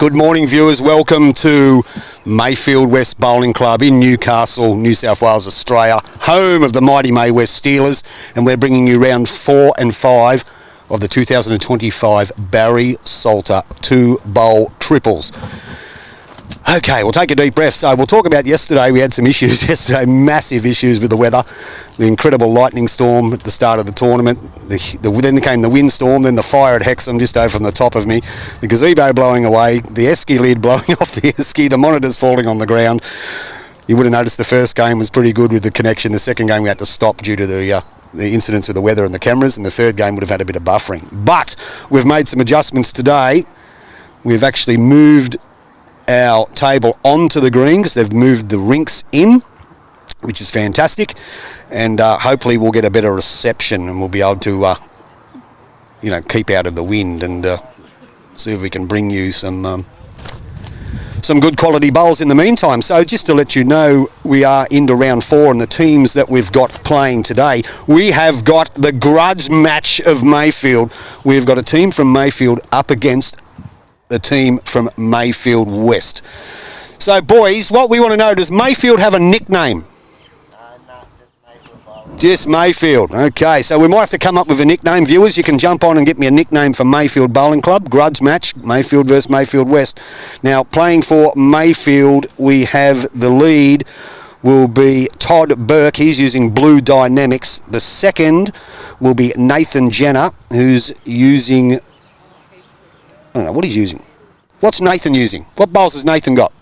Good morning, viewers. Welcome to Mayfield West Bowling Club in Newcastle, New South Wales, Australia, home of the mighty Maywest Steelers, and we're bringing you round 4 and 5 of the 2025 Barry Salter 2-bowl triples. Okay, we'll take a deep breath. So we'll talk about yesterday. We had some issues yesterday, massive issues with the weather. The incredible lightning storm at the start of the tournament. Then came the windstorm, then the fire at Hexham just over from the top of me. The gazebo blowing away, the esky lid blowing off the esky, the monitors falling on the ground. You would have noticed the first game was pretty good with the connection. The second game we had to stop due to the incidents with the weather and the cameras, and the third game would have had a bit of buffering. But we've made some adjustments today. We've actually moved our table onto the green because they've moved the rinks in, which is fantastic, and hopefully we'll get a better reception and we'll be able to keep out of the wind and see if we can bring you some good quality bowls in the meantime. So just to let you know, we are into round 4 and the teams that we've got playing today. We have got the grudge match of Mayfield. We've got a team from Mayfield up against the team from Mayfield West. So boys, what we want to know, does Mayfield have a nickname? No, just Mayfield. Just Mayfield. Okay, so we might have to come up with a nickname. Viewers, you can jump on and get me a nickname for Mayfield Bowling Club. Grudge match, Mayfield versus Mayfield West. Now, playing for Mayfield, we have the lead will be Todd Burke. He's using Blue Dynamics. The second will be Nathan Jenner, who's using... I don't know what he's using. What's Nathan using? What bowls has Nathan got?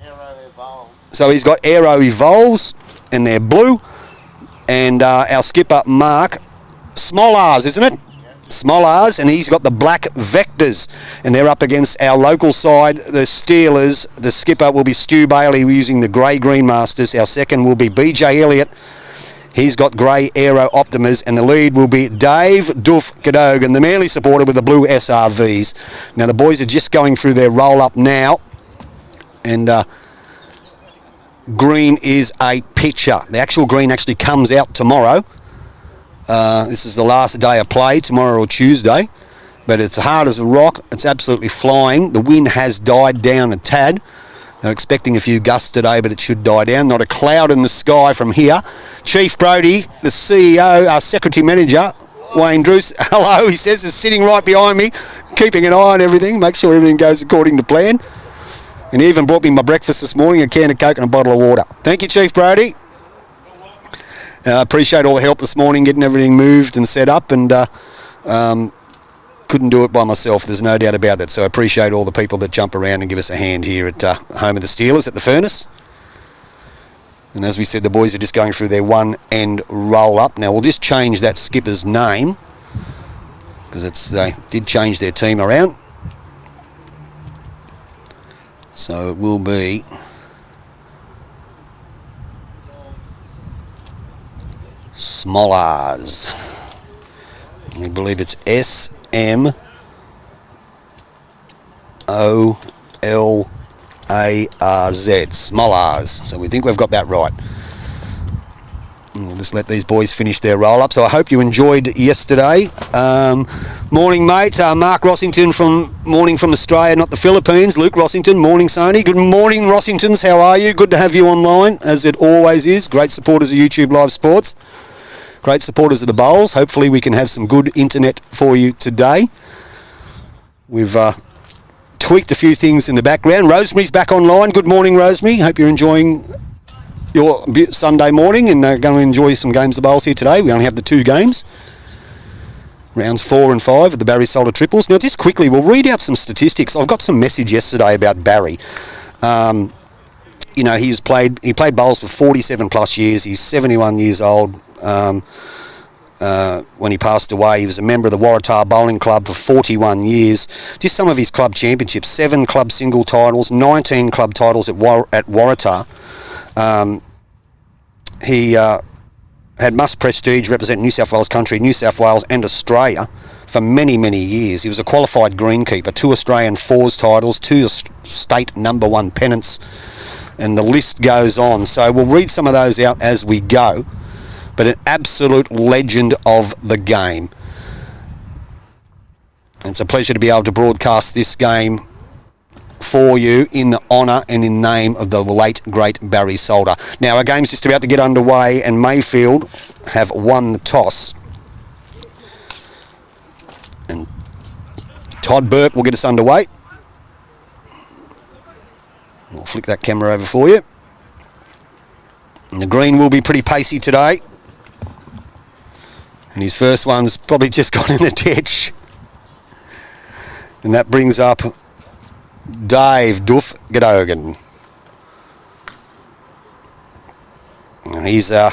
Aero Evolve. So he's got Aero Evolves, and they're blue. And our skipper, Mark, small R's, isn't it? Yep. Small R's, and he's got the black Vectors. And they're up against our local side, the Steelers. The skipper will be Stu Bailey using the grey-green Masters. Our second will be BJ Elliott. He's got grey Aero Optimas, and the lead will be Dave Doof Cadogan, the Manly supporter with the blue SRVs. Now the boys are just going through their roll-up now, and green is a pitcher. The actual green actually comes out tomorrow. This is the last day of play, tomorrow or Tuesday, but it's hard as a rock. It's absolutely flying. The wind has died down a tad. They're expecting a few gusts today, but it should die down. Not a cloud in the sky from here. Chief Brody, the CEO, our secretary manager, Wayne Druce, hello, he says, is sitting right behind me, keeping an eye on everything, make sure everything goes according to plan. And he even brought me my breakfast this morning, a can of Coke and a bottle of water. Thank you, Chief Brody. Appreciate all the help this morning, getting everything moved and set up, and couldn't do it by myself, there's no doubt about that. So I appreciate all the people that jump around and give us a hand here at home of the Steelers at the Furnace. And as we said, the boys are just going through their one-end roll-up. Now we'll just change that skipper's name because they did change their team around. So it will be Smollars. I believe it's SMOLLARZ. Smollars. So we think we've got that right. And we'll just let these boys finish their roll-up. So I hope you enjoyed yesterday. Morning, mate. Mark Rossington morning from Australia, not the Philippines. Luke Rossington, morning, Sony. Good morning, Rossingtons. How are you? Good to have you online, as it always is. Great supporters of YouTube Live Sports. Great supporters of the bowls. Hopefully we can have some good internet for you today. We've tweaked a few things in the background. Rosemary's back online. Good morning, Rosemary. Hope you're enjoying your Sunday morning and going to enjoy some games of bowls here today. We only have the 2 games. Rounds 4 and 5 of the Barry Salter triples. Now just quickly, we'll read out some statistics. I've got some message yesterday about Barry. He played bowls for 47 plus years. He's 71 years old. When he passed away, he was a member of the Waratah Bowling Club for 41 years. Just some of his club championships: 7 club single titles, 19 club titles at Waratah. He had much prestige representing New South Wales country, New South Wales and Australia for many, many years. He was a qualified greenkeeper, 2 Australian fours titles, 2 state number 1 pennants, and the list goes on. So we'll read some of those out as we go. But an absolute legend of the game. It's a pleasure to be able to broadcast this game for you in the honour and in name of the late, great Barry Solder. Now, our game's just about to get underway, and Mayfield have won the toss. And Todd Burke will get us underway. We'll flick that camera over for you. And the green will be pretty pacey today. And his first one's probably just gone in the ditch. And that brings up Dave Duff Gadogan. And he's a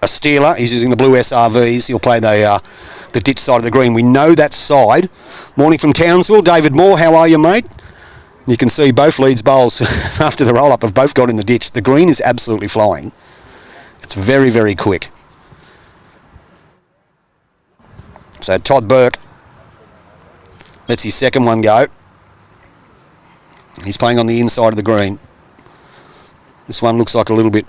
Steeler. He's using the blue SRVs. He'll play the ditch side of the green. We know that side. Morning from Townsville. David Moore, how are you, mate? You can see both Leeds bowls after the roll-up have both got in the ditch. The green is absolutely flying. It's very, very quick. So Todd Burke lets his second one go. He's playing on the inside of the green. This one looks like a little bit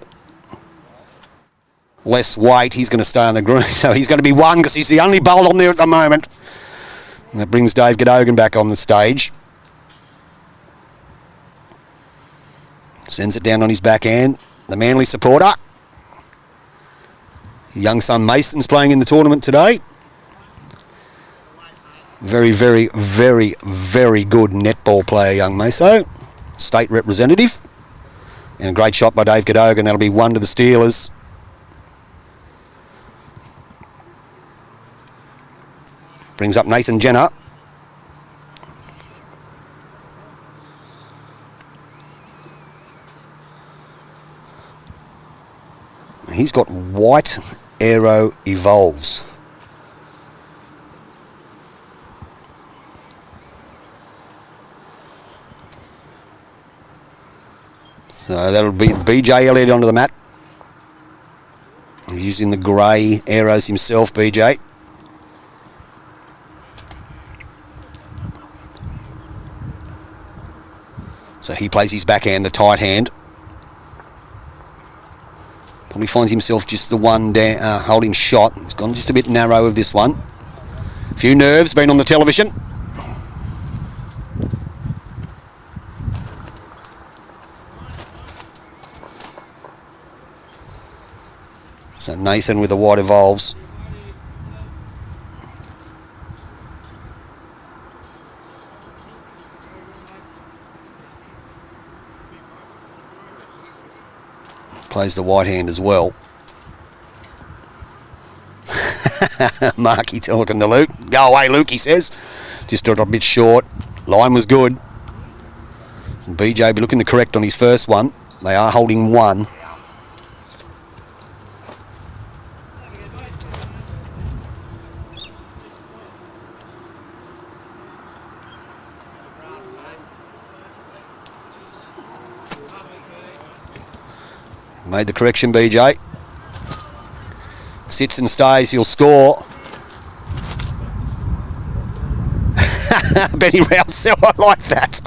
less weight. He's going to stay on the green. So he's going to be one because he's the only bowl on there at the moment. And that brings Dave Gadogan back on the stage. Sends it down on his backhand. The Manly supporter. Young son Mason's playing in the tournament today. Very, very, very, very good netball player, young Maso. State representative. And a great shot by Dave Gadogan. That'll be one to the Steelers. Brings up Nathan Jenner. He's got white Aero Evolves. So that'll be BJ Elliott onto the mat. He's using the grey Aeros himself, BJ. So he plays his backhand, the tight hand. Probably finds himself just the one holding shot. He's gone just a bit narrow of this one. A few nerves, been on the television. So Nathan with the white Evolves. Plays the white hand as well. Marky talking to Luke. Go away, Luke, he says. Just got a bit short. Line was good. And BJ be looking to correct on his first one. They are holding one. Made the correction, BJ. Sits and stays, he'll score. Benny Rousseau, I like that.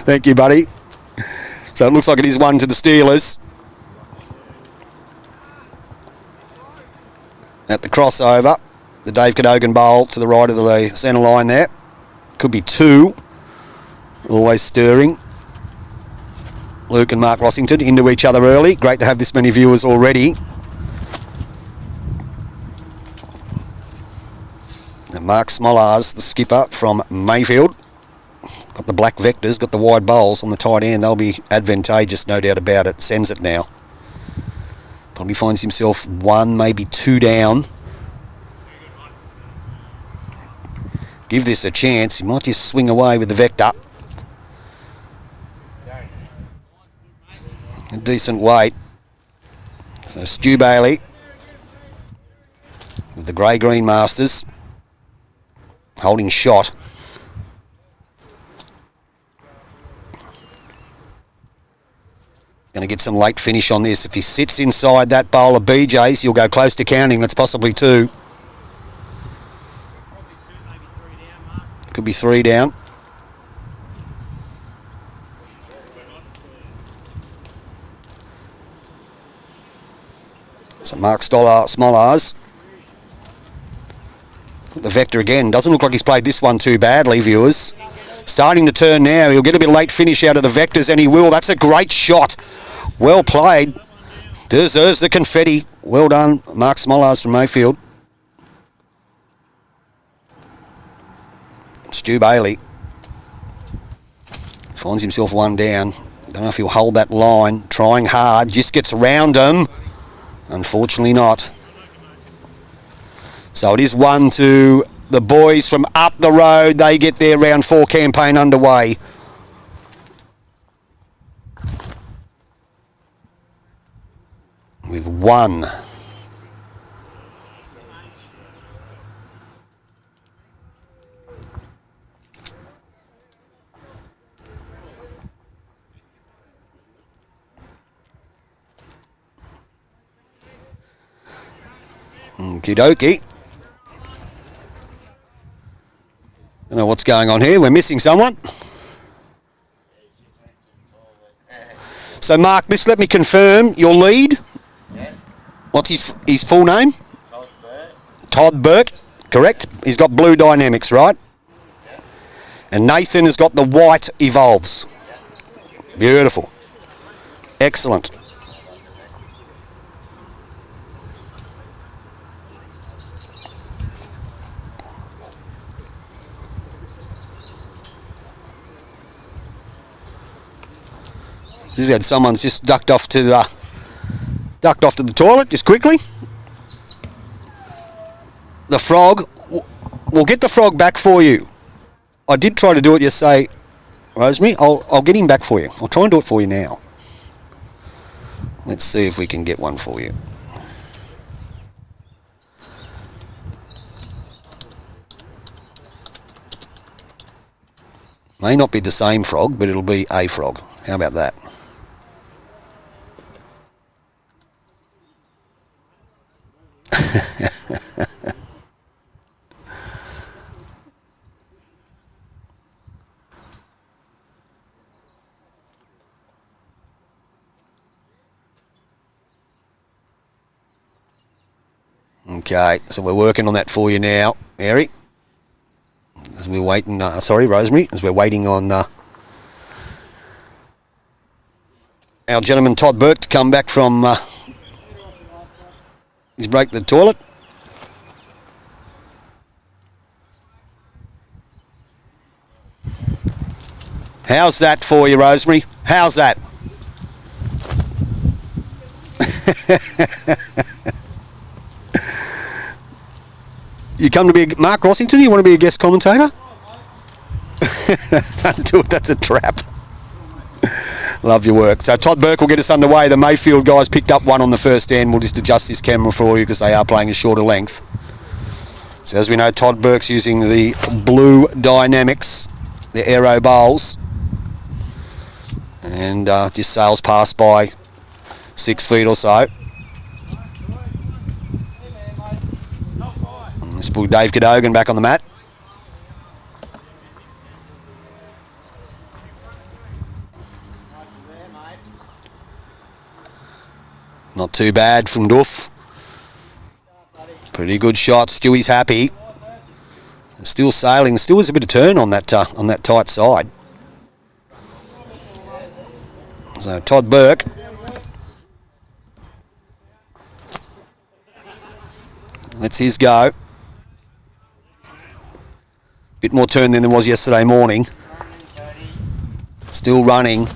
Thank you, buddy. So it looks like it is one to the Steelers. At the crossover, the Dave Cadogan bowl to the right of the centre line there. Could be two. Always stirring. Luke and Mark Rossington into each other early. Great to have this many viewers already. And Mark Smollars, the skipper from Mayfield. Got the black vectors, got the wide bowls on the tight end. They'll be advantageous, no doubt about it. Sends it now. Probably finds himself one, maybe two down. Give this a chance. He might just swing away with the vector. A decent weight. So Stu Bailey with the grey-green Masters holding shot. Going to get some late finish on this. If he sits inside that bowl of BJ's, he'll go close to counting. That's possibly two. Could be three down. So Mark Smollars. vector again. Doesn't look like he's played this one too badly, viewers. Starting to turn now. He'll get a bit of late finish out of the vectors, and he will. That's a great shot. Well played. Deserves the confetti. Well done, Mark Smollars from Mayfield. Stu Bailey finds himself one down. Don't know if he'll hold that line. Trying hard. Just gets around him. Unfortunately not. So it is 1 to the boys from up the road. They get their round 4 campaign underway. With 1. Okie dokie. Don't know what's going on here. We're missing someone. So, Mark, just let me confirm your lead. Yeah. What's his full name? Todd Burke. Todd Burke, correct. He's got blue dynamics, right? Yeah. And Nathan has got the white evolves. Yeah. Beautiful. Excellent. Just had someone's just ducked off to the toilet just quickly. The frog, we'll get the frog back for you. I did try to do it yesterday, Rosemary. I'll get him back for you. I'll try and do it for you now. Let's see if we can get one for you. May not be the same frog, but it'll be a frog. How about that? Okay, so we're working on that for you now, Mary. As we're waiting, Rosemary, as we're waiting on our gentleman Todd Burke to come back from his break to the toilet. How's that for you, Rosemary? How's that? You come to be Mark Rossington? You want to be a guest commentator? Don't do it. That's a trap. Love your work. So Todd Burke will get us underway. The Mayfield guys picked up one on the first end. We'll just adjust this camera for you because they are playing a shorter length. So as we know, Todd Burke's using the blue dynamics, the aero bowls, and just sails past by 6 feet or so. Let's put Dave Cadogan back on the mat. Not too bad from Duff. Pretty good shot. Stewie's happy. Still sailing. Still has a bit of turn on that tight side. So Todd Burke. That's his go. Bit more turn than there was yesterday morning. Still running.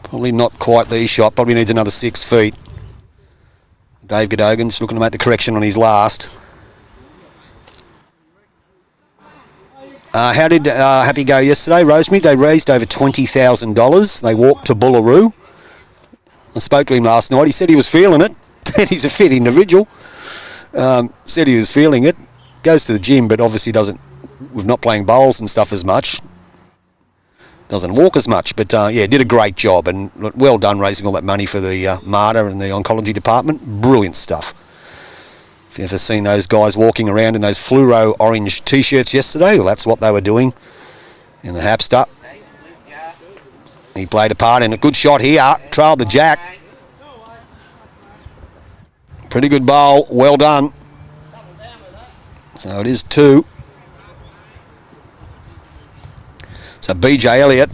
Probably not quite the shot. Probably needs another 6 feet. Dave Cadogan's looking to make the correction on his last. How did Happy go yesterday, Rosemary? They raised over $20,000. They walked to Bullaroo. I spoke to him last night. He said he was feeling it. He's a fit individual. Said he was feeling it. Goes to the gym, but obviously doesn't. We're not playing bowls and stuff as much. Doesn't walk as much, but yeah, did a great job and well done raising all that money for the MARTA and the oncology department. Brilliant stuff. If you've ever seen those guys walking around in those fluoro orange t-shirts yesterday, well, that's what they were doing in the Hapster. He played a part in a good shot here. Trailed the jack. Pretty good bowl. Well done. So it is 2. So BJ Elliott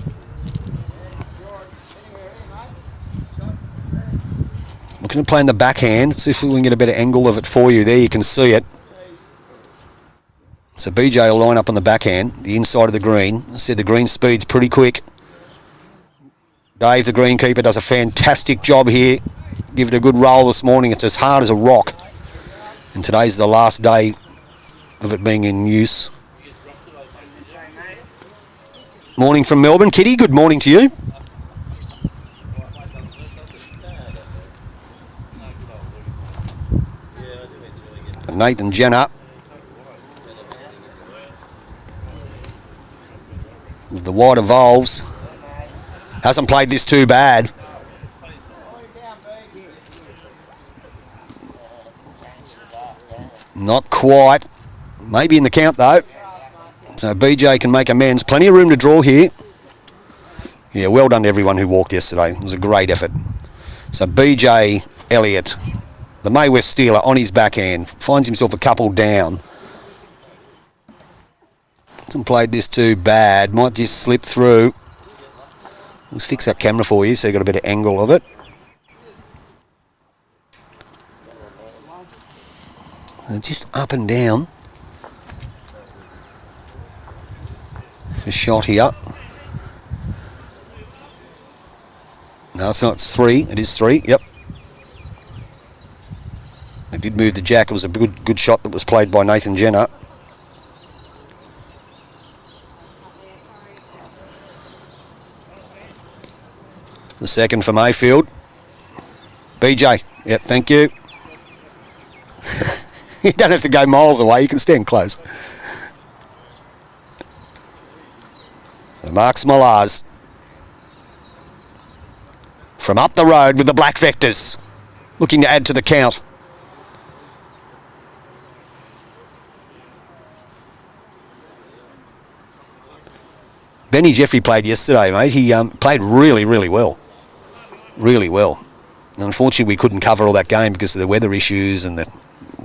looking to play in the backhand. See if we can get a better angle of it for you. There you can see it. So BJ will line up on the backhand, the inside of the green. I said the green speed's pretty quick. Dave, the greenkeeper, does a fantastic job here. Give it a good roll this morning. It's as hard as a rock. And today's the last day of it being in use. Morning from Melbourne. Kitty, good morning to you. Nathan Jenner with the wide evolves. Hasn't played this too bad. Not quite. Maybe in the count though. So BJ can make amends. Plenty of room to draw here. Yeah, well done to everyone who walked yesterday. It was a great effort. So BJ Elliott, the Maywest Steeler, on his backhand, finds himself a couple down. Hasn't played this too bad. Might just slip through. Let's fix that camera for you so you got a better angle of it. Just up and down. A shot here. No, it's not. It's 3. It is 3. Yep. They did move the jack. It was a good shot that was played by Nathan Jenner. The second for Mayfield. BJ. Yep, thank you. You don't have to go miles away. You can stand close. So Mark Smolars from up the road with the black vectors, looking to add to the count. Benny Jeffrey played yesterday, mate. He played really, really well. Really well. Unfortunately, we couldn't cover all that game because of the weather issues and the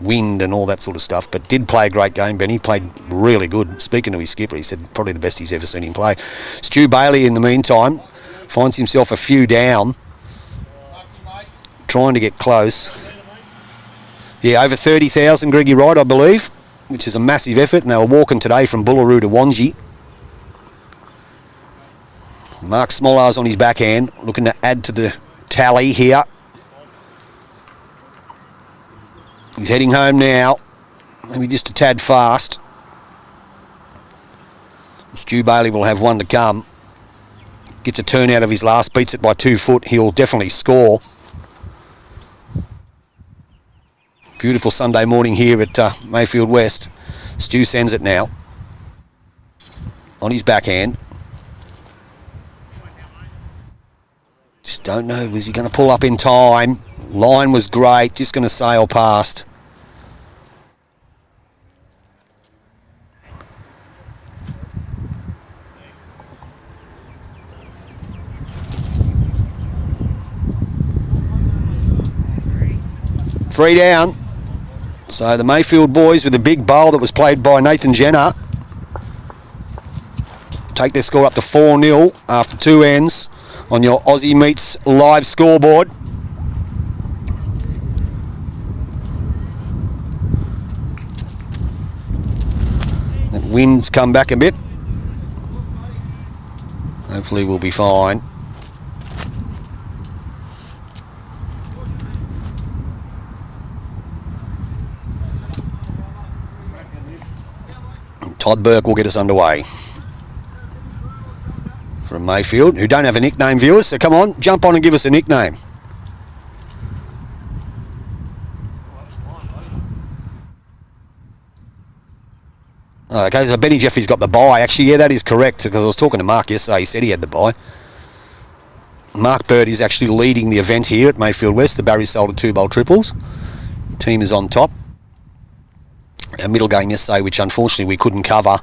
wind and all that sort of stuff, but did play a great game. Benny played really good. Speaking to his skipper, he said probably the best he's ever seen him play. Stu Bailey, in the meantime, finds himself a few down, trying to get close. Yeah, over 30,000, Greggy Wright, I believe, which is a massive effort, and they were walking today from Bullaroo to Wangi. Mark Smolars on his backhand, looking to add to the tally here. He's heading home now. Maybe just a tad fast. Stu Bailey will have one to come. Gets a turn out of his last, beats it by 2 foot. He'll definitely score. Beautiful Sunday morning here at Mayfield West. Stu sends it now. On his backhand. Just don't know, was he going to pull up in time? Line was great, just going to sail past. Three down. So the Mayfield boys with a big bowl that was played by Nathan Jenner take their score up to 4-0 after 2 ends on your Aussie Meets live scoreboard. The wind's come back a bit. Hopefully we'll be fine. Todd Burke will get us underway. From Mayfield, who don't have a nickname, viewers, so come on, jump on and give us a nickname. Okay, so Benny Jeffrey's got the bye. Actually, yeah, that is correct, because I was talking to Mark yesterday. He said he had the bye. Mark Bird is actually leading the event here at Mayfield West. The Barry sold 2 bowl triples. Team is on top. Our middle game yesterday, which unfortunately we couldn't cover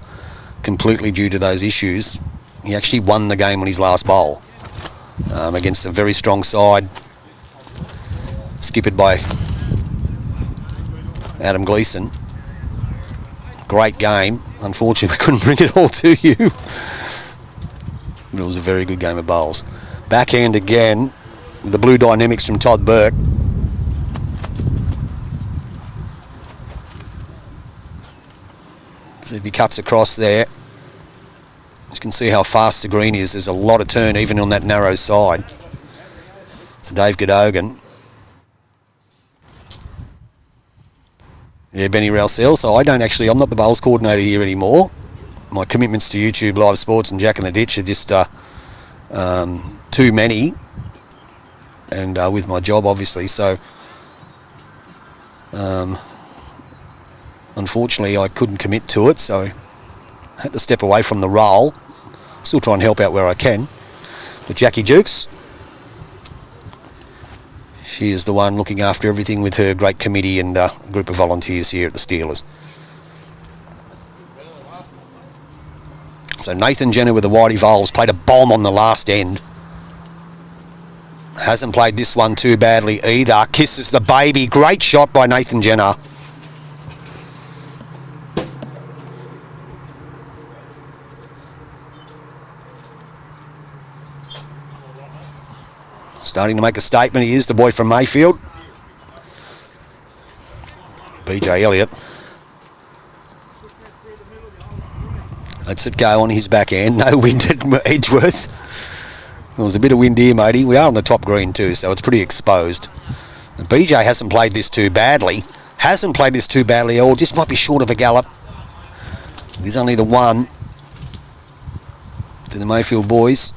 completely due to those issues. He actually won the game on his last bowl against a very strong side, skippered by Adam Gleeson. great game. Unfortunately, we couldn't bring it all to you. But it was a very good game of bowls. Backhand again with the blue dynamics from Todd Burke. So if he cuts across there, you can see how fast the green is. There's a lot of turn even on that narrow side. So Dave Cadogan. Yeah, Benny Rousell. So I'm not the bowls coordinator here anymore. My commitments to YouTube Live Sports and Jack in the Ditch are just too many. And with my job, obviously. So, unfortunately, I couldn't commit to it. So, I had to step away from the role. Still try and help out where I can. But Jackie Jukes, she is the one looking after everything with her great committee and group of volunteers here at the Steelers. So Nathan Jenner with the Whitey Voles played a bomb on the last end. Hasn't played this one too badly either. Kisses the baby. Great shot by Nathan Jenner. Starting to make a statement. He is the boy from Mayfield. BJ Elliott. Lets it go on his backhand. No wind at Edgeworth. There was a bit of wind here, matey. We are on the top green too, so it's pretty exposed. And BJ hasn't played this too badly. Hasn't played this too badly at all. Just might be short of a gallop. He's only the one to the Mayfield boys.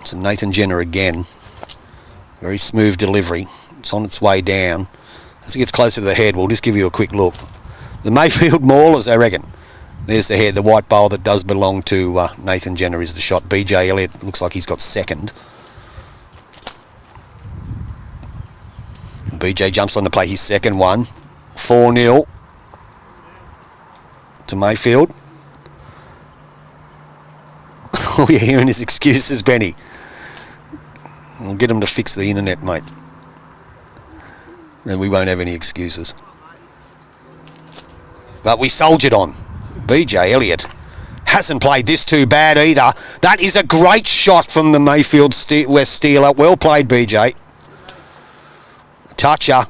So Nathan Jenner again. Very smooth delivery. It's on its way down. As it gets closer to the head, we'll just give you a quick look. The Mayfield Maulers, I reckon. There's the head. The white bowl that does belong to Nathan Jenner is the shot. BJ Elliott looks like he's got second. BJ jumps on to play his second one. 4-0 to Mayfield. All you're hearing is excuses, Benny. We'll get them to fix the internet, mate. Then we won't have any excuses. But we soldiered on. BJ Elliott hasn't played this too bad either. That is a great shot from the Mayfield West Steeler. Well played, BJ. Toucher.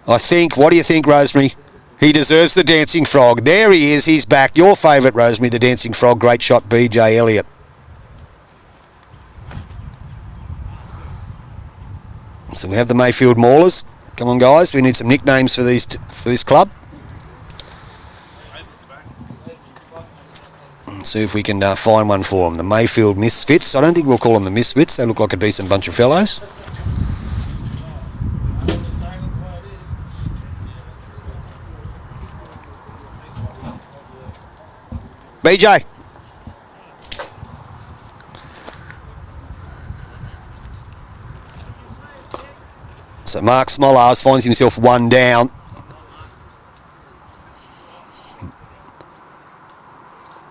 I think, what do you think, Rosemary? He deserves the dancing frog. There he is. He's back. Your favourite, Rosemary, the dancing frog. Great shot, BJ Elliott. So we have the Mayfield Maulers. Come on, guys. We need some nicknames for this club. Let's see if we can find one for them. The Mayfield Misfits. I don't think we'll call them the Misfits. They look like a decent bunch of fellows. BJ. So Mark Smollars finds himself one down.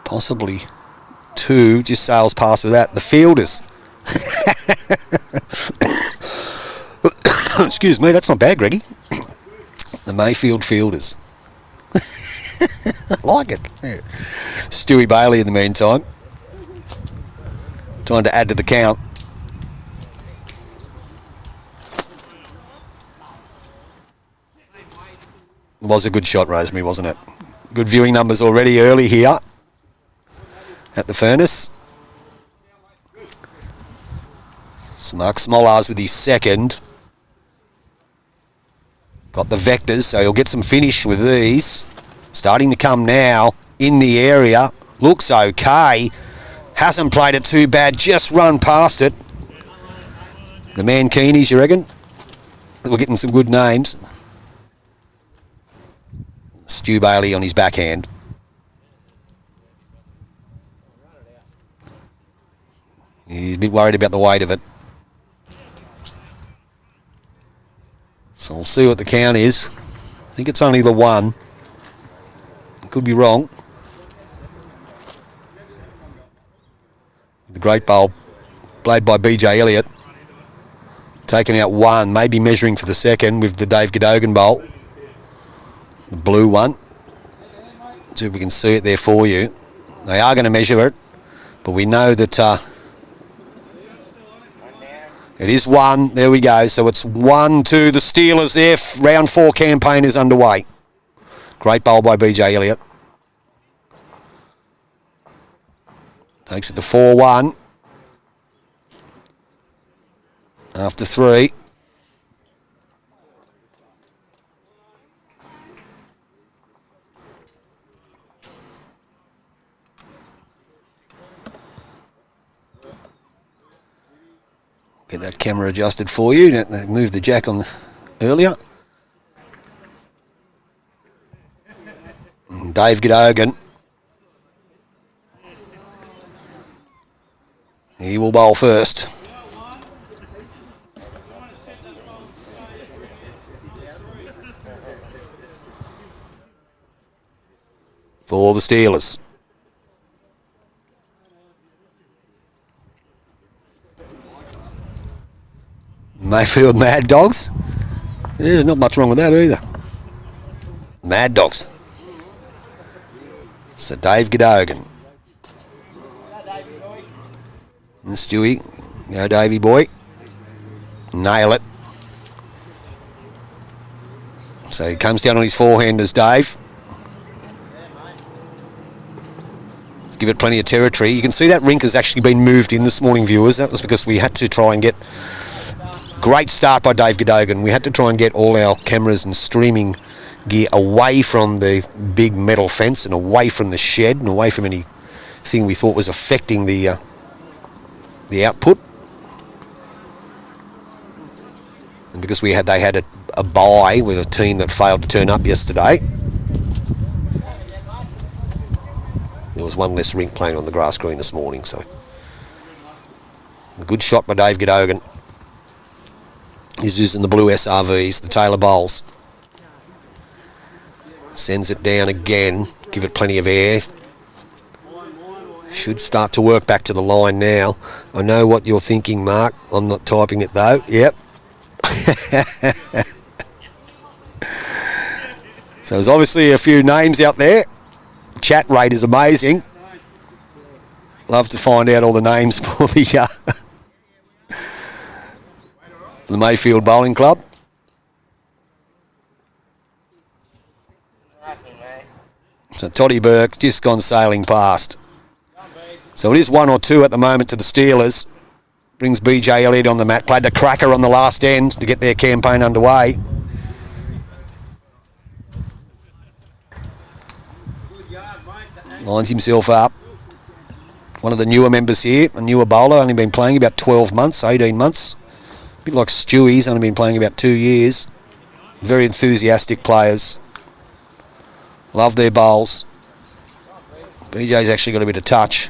Possibly two, just sails past with that. The Fielders. Excuse me, that's not bad, Greggy. The Mayfield Fielders. I like it. Yeah. Stewie Bailey in the meantime. Trying to add to the count. Was a good shot, Rosemary, wasn't it? Good viewing numbers already early here at the furnace. So Mark Smollars with his second. Got the vectors, so he'll get some finish with these. Starting to come now in the area. Looks okay. Hasn't played it too bad, just run past it. The Mankinis, you reckon? We're getting some good names. Stu Bailey on his backhand. He's a bit worried about the weight of it. So we'll see what the count is. I think it's only the one. Could be wrong. The great bowl played by BJ Elliott. Taking out one, maybe measuring for the second with the Dave Cadogan bowl. The blue one. See if we can see it there for you. They are going to measure it, but we know that it is one. There we go. So it's 1-2 the Steelers there. Round 4 campaign is underway. Great bowl by BJ Elliott. Takes it to 4-1. After 3. Get that camera adjusted for you. They moved the jack on earlier. And Dave Cadogan. He will bowl first. For the Steelers. Mayfield Mad Dogs. There's not much wrong with that either. Mad Dogs. So Dave Cadogan. And Stewie. Go Davey boy. Nail it. So he comes down on his forehanders, Dave. Give it plenty of territory. You can see that rink has actually been moved in this morning, viewers. That was because we had to try and get... Great start by Dave Cadogan. We had to try and get all our cameras and streaming gear away from the big metal fence and away from the shed and away from anything we thought was affecting the output. And because they had a bye with a team that failed to turn up yesterday, there was one less rink playing on the grass green this morning. So a good shot by Dave Cadogan. He's using the blue SRVs, the Taylor bowls. Sends it down again. Give it plenty of air. Should start to work back to the line now. I know what you're thinking, Mark. I'm not typing it though. Yep. So there's obviously a few names out there. Chat rate is amazing. Love to find out all the names for the Mayfield Bowling Club. So Toddy Burke's just gone sailing past. So it is 1 or 2 at the moment to the Steelers. Brings BJ Elliott on the mat. Played the cracker on the last end to get their campaign underway. Lines himself up. One of the newer members here, a newer bowler, only been playing about 12 months, 18 months. A bit like Stewie's, only been playing about 2 years. Very enthusiastic players. Love their bowls. BJ's actually got a bit of touch.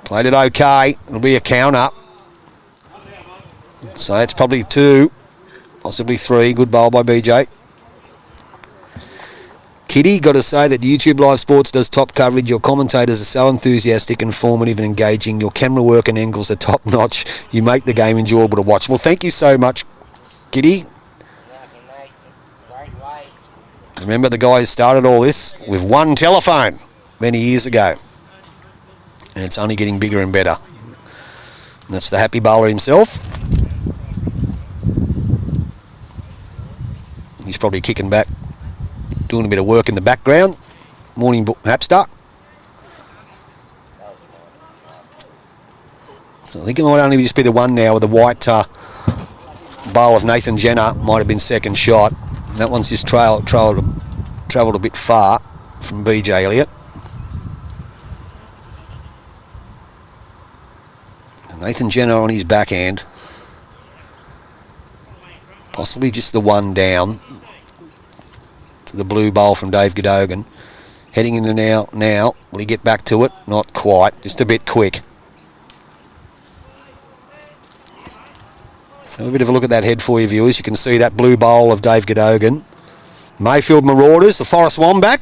Played it okay. It'll be a counter. So it's probably 2, possibly 3. Good bowl by BJ. Kitty, got to say that YouTube Live Sports does top coverage. Your commentators are so enthusiastic, informative and engaging. Your camera work and angles are top notch. You make the game enjoyable to watch. Well, thank you so much, Kitty. Remember the guy who started all this with one telephone many years ago. And it's only getting bigger and better. And that's the happy bowler himself. He's probably kicking back, doing a bit of work in the background. Morning Hapster. So I think it might only just be the one now with the white bowl of Nathan Jenner. Might have been second shot. And that one's just travelled a bit far from BJ Elliott. And Nathan Jenner on his backhand. Possibly just the one down. The blue bowl from Dave Cadogan. Heading in the now. Will he get back to it? Not quite. Just a bit quick. So a bit of a look at that head for you, viewers. You can see that blue bowl of Dave Cadogan. Mayfield Marauders, the Forest Wombat.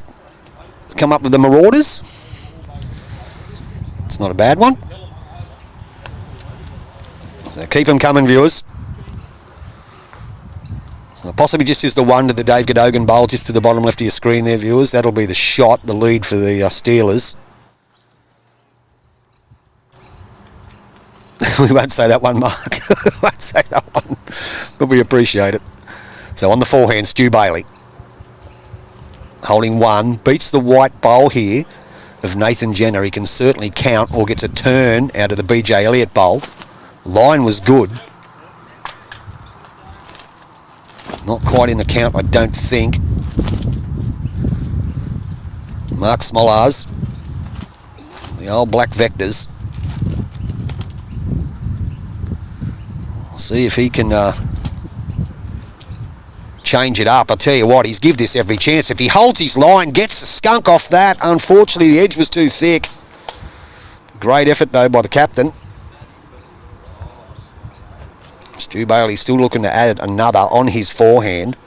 Come up with the Marauders. It's not a bad one. So keep them coming, viewers. So possibly just is the one to the Dave Cadogan bowl, just to the bottom left of your screen there, viewers. That'll be the shot, the lead for the Steelers. We won't say that one, Mark. We won't say that one. But we appreciate it. So on the forehand, Stu Bailey. Holding one. Beats the white bowl here of Nathan Jenner. He can certainly count or gets a turn out of the BJ Elliott bowl. Line was good. Not quite in the count, I don't think. Mark Smollars. The old black vectors. See if he can change it up. I'll tell you what, he's give this every chance. If he holds his line, gets a skunk off that. Unfortunately, the edge was too thick. Great effort, though, by the captain. Stu Bailey still looking to add another on his forehand.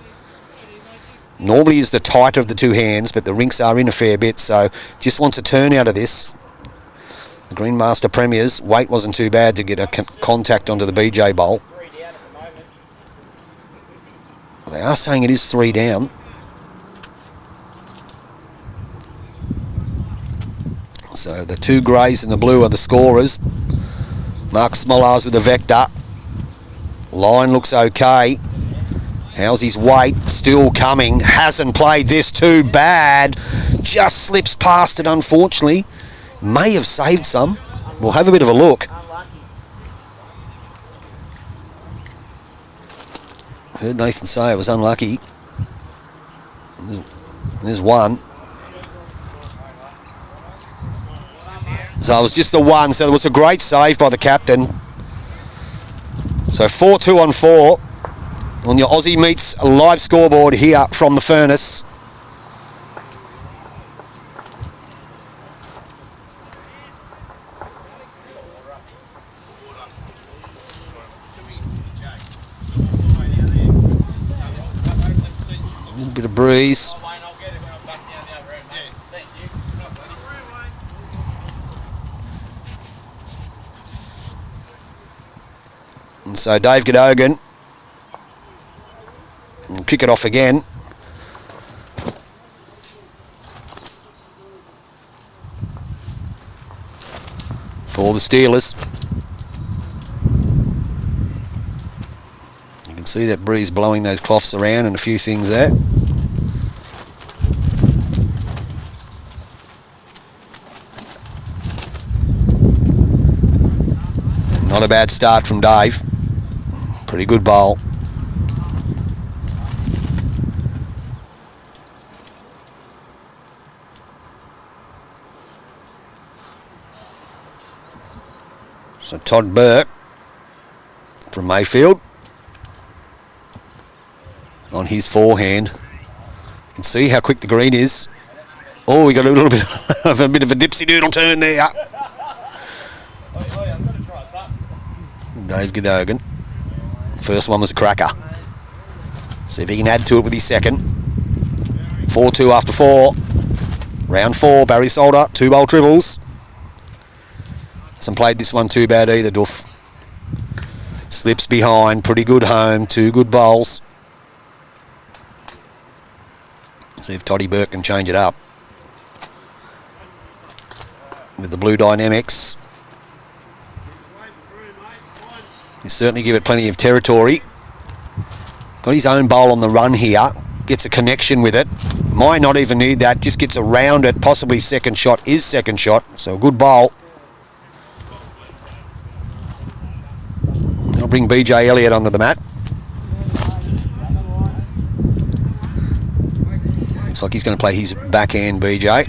Normally is the tighter of the two hands, but the rinks are in a fair bit, so just wants a turn out of this. The Green Master Premiers, weight wasn't too bad to get a contact onto the BJ bowl. They are saying it is 3 down. So the two greys and the blue are the scorers. Mark Smollars with the vector. Line looks okay. How's his weight? Still coming. Hasn't played this too bad. Just slips past it, unfortunately. May have saved some. We'll have a bit of a look. Heard Nathan say it was unlucky. There's one. So it was just the one. So it was a great save by the captain. So 4-2 on 4 on your Aussie Meets live scoreboard here from the furnace. A little bit of breeze. And so Dave Cadogan will kick it off again. For the Steelers. You can see that breeze blowing those cloths around and a few things there. Not a bad start from Dave. Pretty good bowl. So Todd Burke from Mayfield on his forehand. You can see how quick the green is. Oh, we got a little bit of a dipsy doodle turn there. Dave Cadogan. First one was a cracker. See if he can add to it with his second. 4-2 after 4. Round 4, Barry Solder, 2 bowl triples. Hasn't played this one too bad either, Duff. Slips behind, pretty good home, 2 good bowls. See if Toddy Burke can change it up. With the Blue Dynamics. He certainly give it plenty of territory. Got his own bowl on the run here. Gets a connection with it. Might not even need that. Just gets around it. Possibly second shot is second shot. So a good bowl. I'll bring BJ Elliott onto the mat. Looks like he's going to play his backhand, BJ.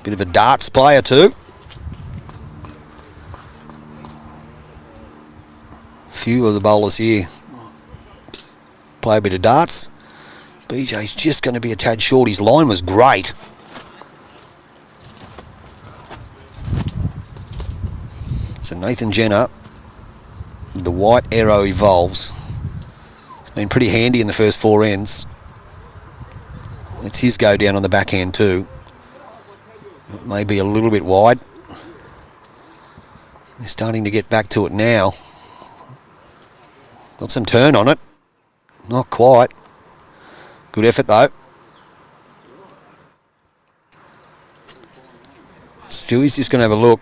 Bit of a darts player too. Few of the bowlers here play a bit of darts. BJ's just going to be a tad short. His line was great. So Nathan Jenner, the white arrow evolves. It's been pretty handy in the first 4 ends. It's his go down on the backhand too. It may be a little bit wide. They're starting to get back to it now. Got some turn on it. Not quite. Good effort though. Stewie's just going to have a look.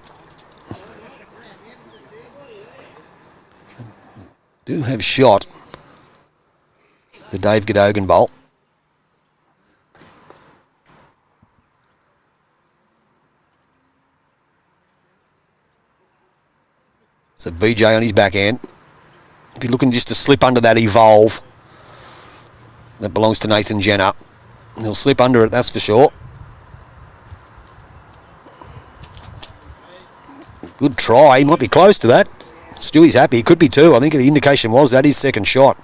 Do have shot the Dave Cadogan bowl. So BJ on his backhand. If you're looking just to slip under that evolve that belongs to Nathan Jenner, he'll slip under it, that's for sure. Good try. He might be close to that. Stewie's happy. Could be two. I think the indication was that his second shot.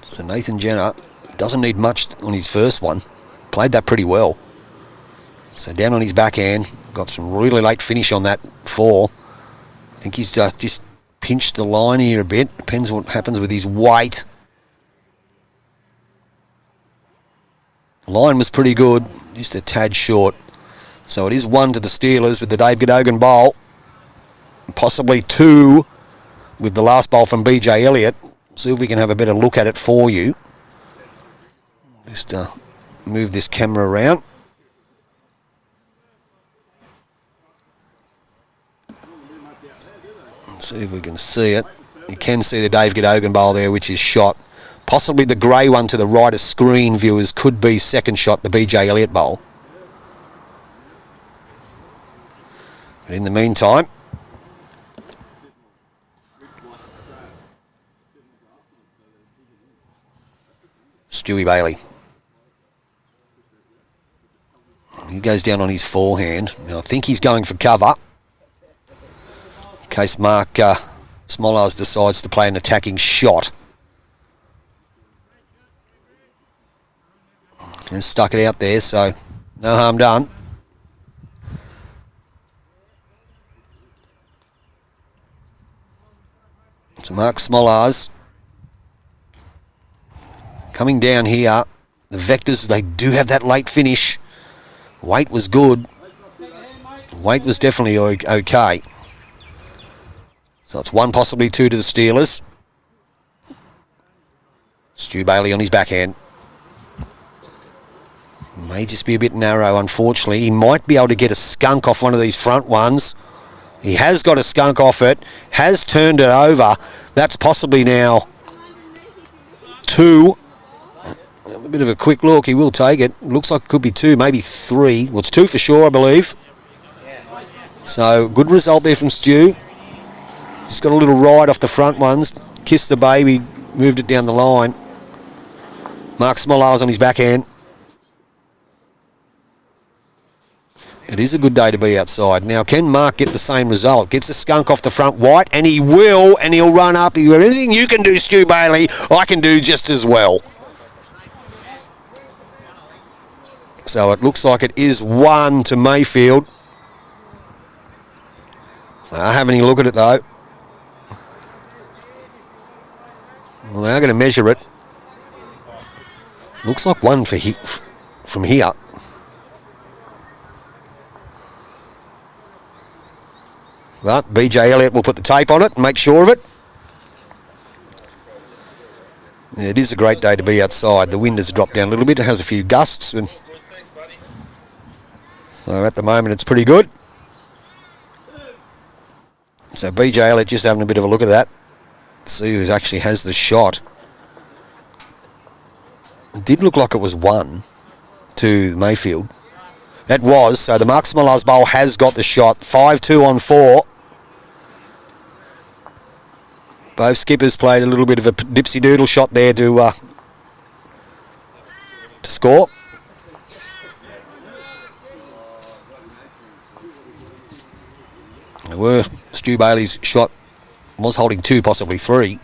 So Nathan Jenner doesn't need much on his first one. Played that pretty well. So down on his backhand. Got some really late finish on that four. I think he's just pinched the line here a bit. Depends what happens with his weight. Line was pretty good. Just a tad short. So it is 1 to the Steelers with the Dave Cadogan bowl. Possibly 2 with the last bowl from BJ Elliott. See if we can have a better look at it for you. Just move this camera around. See if we can see it. You can see the Dave Cadogan bowl there, which is shot. Possibly the grey one to the right of screen, viewers, could be second shot, the BJ Elliott bowl. But in the meantime, Stewie Bailey. He goes down on his forehand. Now I think he's going for cover. In case Mark Smolars decides to play an attacking shot. And stuck it out there, so no harm done. So Mark Smolars coming down here. The Vectors, they do have that late finish. Weight was good. Weight was definitely okay. So it's 1, possibly 2 to the Steelers. Stu Bailey on his backhand. May just be a bit narrow, unfortunately. He might be able to get a skunk off one of these front ones. He has got a skunk off it. Has turned it over. That's possibly now 2. A bit of a quick look. He will take it. Looks like it could be 2, maybe 3. Well, it's 2 for sure, I believe. So, good result there from Stu. Just got a little ride off the front ones. Kissed the baby. Moved it down the line. Mark Smolars on his backhand. It is a good day to be outside. Now, can Mark get the same result? Gets a skunk off the front white, and he will, and he'll run up. Anything you can do, Stu Bailey, I can do just as well. So it looks like it is 1 to Mayfield. I haven't any look at it, though. Well, they are going to measure it. Looks like 1 for from here. But BJ Elliott will put the tape on it and make sure of it. Yeah, it is a great day to be outside. The wind has dropped down a little bit. It has a few gusts. So at the moment it's pretty good. So BJ Elliott just having a bit of a look at that. See who actually has the shot. It did look like it was 1 to Mayfield. That was. So the Mark Smolars bowl has got the shot. 5-2 on 4. Both skippers played a little bit of a dipsy doodle shot there to score. There were. Stu Bailey's shot was holding 2, possibly 3.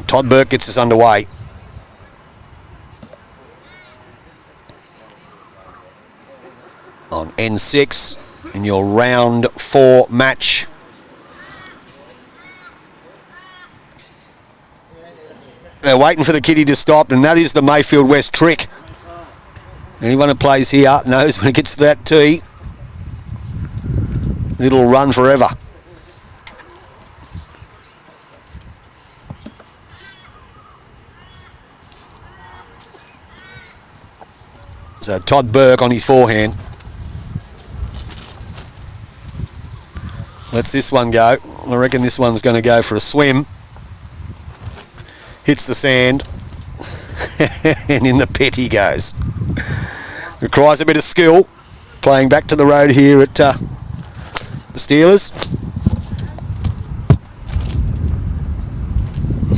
Todd Burke gets us underway. and 6 in your round 4 match. They're waiting for the kitty to stop, and that is the Mayfield West trick. Anyone who plays here knows when it gets to that tee, it'll run forever. So Todd Burke on his forehand. Lets this one go. I reckon this one's going to go for a swim. Hits the sand. And in the pit he goes. Requires a bit of skill. Playing back to the road here at the Steelers.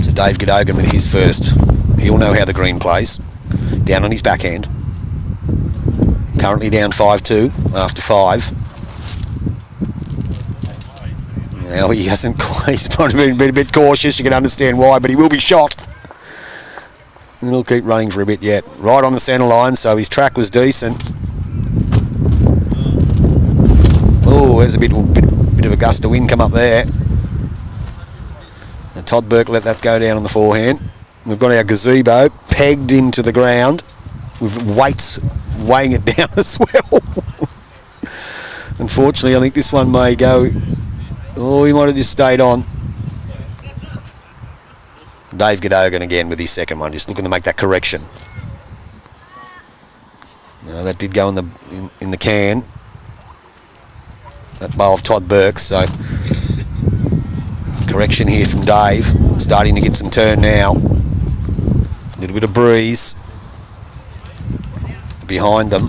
So Dave Cadogan with his first. He'll know how the green plays. Down on his backhand. Currently down 5-2 after 5. Now he hasn't quite, he's probably been a bit cautious, you can understand why, but he will be shot. And he'll keep running for a bit yet. Right on the centre line, so his track was decent. Oh, there's a bit of a gust of wind come up there. And Todd Burke let that go down on the forehand. We've got our gazebo pegged into the ground with weights weighing it down as well. Unfortunately, I think this one may go. Oh, he might have just stayed on. Dave Cadogan again with his second one, just looking to make that correction. No, that did go in the can. That bowl of Todd Burke, so correction here from Dave. Starting to get some turn now. A little bit of breeze behind them.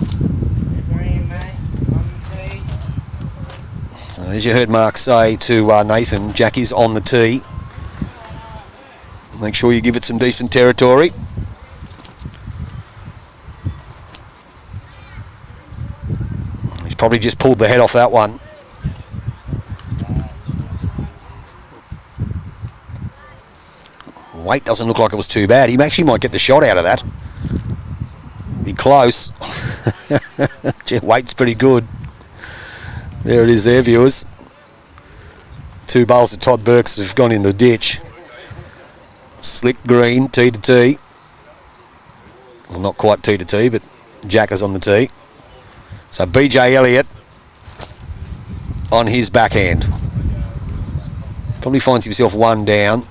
So as you heard Mark say to Nathan, Jack is on the tee. Make sure you give it some decent territory. He's probably just pulled the head off that one. Weight doesn't look like it was too bad. He actually might get the shot out of that. Be close. Weight's pretty good. There it is there, viewers. 2 bowls of Todd Burke's have gone in the ditch. Slick green, tee to tee. Well, not quite tee to tee, but Jack is on the tee. So BJ Elliott on his backhand. Probably finds himself 1 down.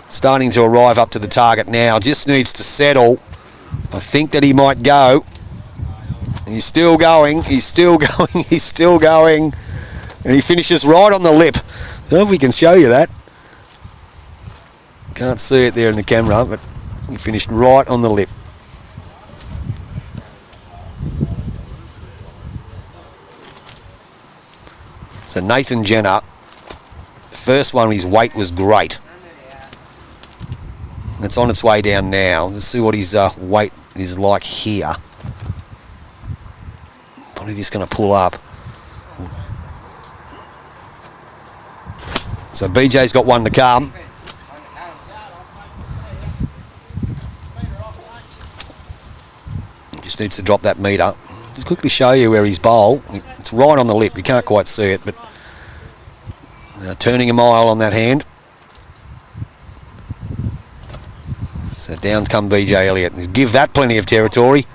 Starting to arrive up to the target now. Just needs to settle. I think that he might go. He's still going. He's still going. He's still going. And he finishes right on the lip. I don't know if we can show you that. Can't see it there in the camera, but he finished right on the lip. So Nathan Jenner, the first one, his weight was great. It's on its way down now. Let's see what his weight is like here. Probably just going to pull up. So BJ's got 1 to come. Just needs to drop that meter. Just quickly show you where he's bowled. It's right on the lip. You can't quite see it, but turning a mile on that hand. So down come BJ Elliott. Give that plenty of territory.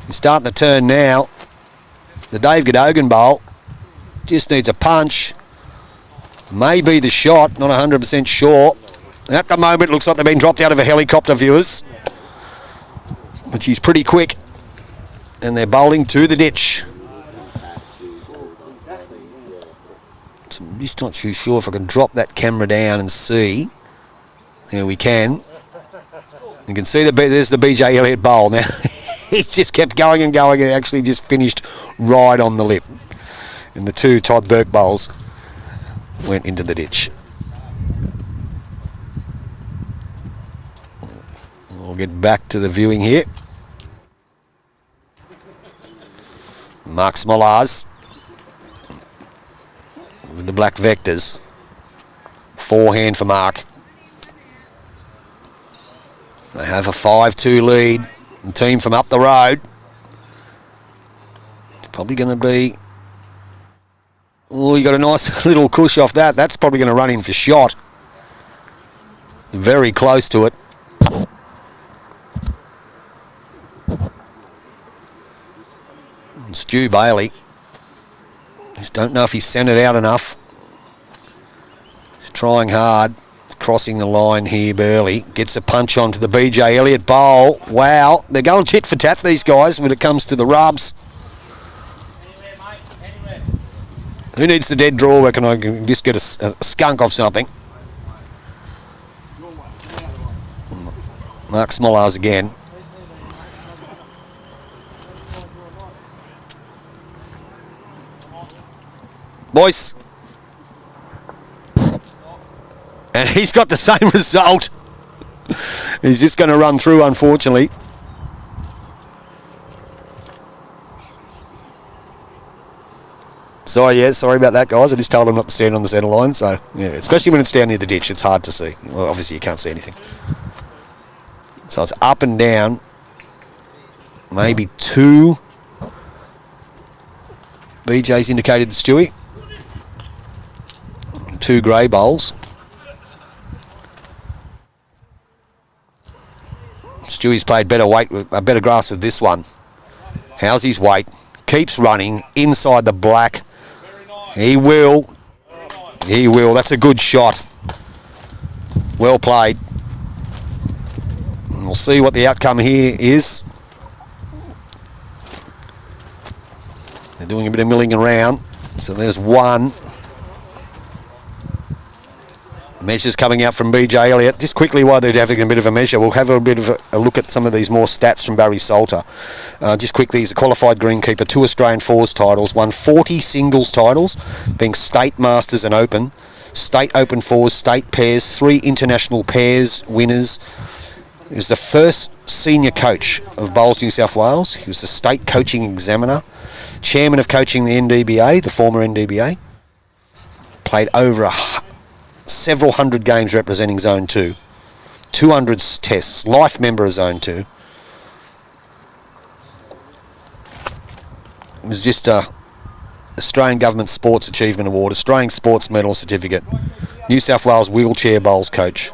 He's starting to turn now. The Dave Cadogan bowl just needs a punch. Maybe the shot, not 100% sure. At the moment, looks like they've been dropped out of a helicopter, viewers. But she's pretty quick. And they're bowling to the ditch. So I'm just not too sure if I can drop that camera down and see. There we can. You can see there's the BJ Elliott bowl. Now, he just kept going and going and actually just finished right on the lip. And the 2 Todd Burke bowls went into the ditch. We'll get back to the viewing here. Mark Smolars with the black vectors. Forehand for Mark. They have a 5-2 lead. The team from up the road Probably going to be... Oh, you got a nice little cush off that. That's probably going to run in for shot. Very close to it. And Stu Bailey. Just don't know if he's sent it out enough. He's trying hard. Crossing the line here barely. Gets a punch onto the BJ Elliott bowl. Wow. They're going tit for tat, these guys, when it comes to the rubs. Who needs the dead draw? Reckon I can just get a skunk off something. Mark Smollars again. Boys. And he's got the same result. He's just going to run through, unfortunately. Sorry about that, guys. I just told him not to stand on the centre line. So, yeah, especially when it's down near the ditch, it's hard to see. Well, obviously you can't see anything. So it's up and down. Maybe 2. BJ's indicated to Stewie. 2 grey bowls. Stewie's played better grass with this one. How's his weight? Keeps running inside the black. He will. That's a good shot. Well played. We'll see what the outcome here is. They're doing a bit of milling around. So there's 1. Measures coming out from BJ Elliott. Just quickly, while they're having a bit of a measure, we'll have a bit of a look at some of these more stats from Barry Salter. Just quickly, he's a qualified greenkeeper, 2 Australian Fours titles, won 40 singles titles, being State Masters and Open, State Open Fours, State Pairs, 3 International Pairs winners. He was the first senior coach of Bowls New South Wales. He was the State Coaching Examiner, Chairman of Coaching the NDBA, the former NDBA. Played over several hundred games representing Zone 2. 200 tests. Life member of Zone 2. It was just a Australian Government Sports Achievement Award, Australian Sports Medal Certificate, New South Wales Wheelchair Bowls Coach,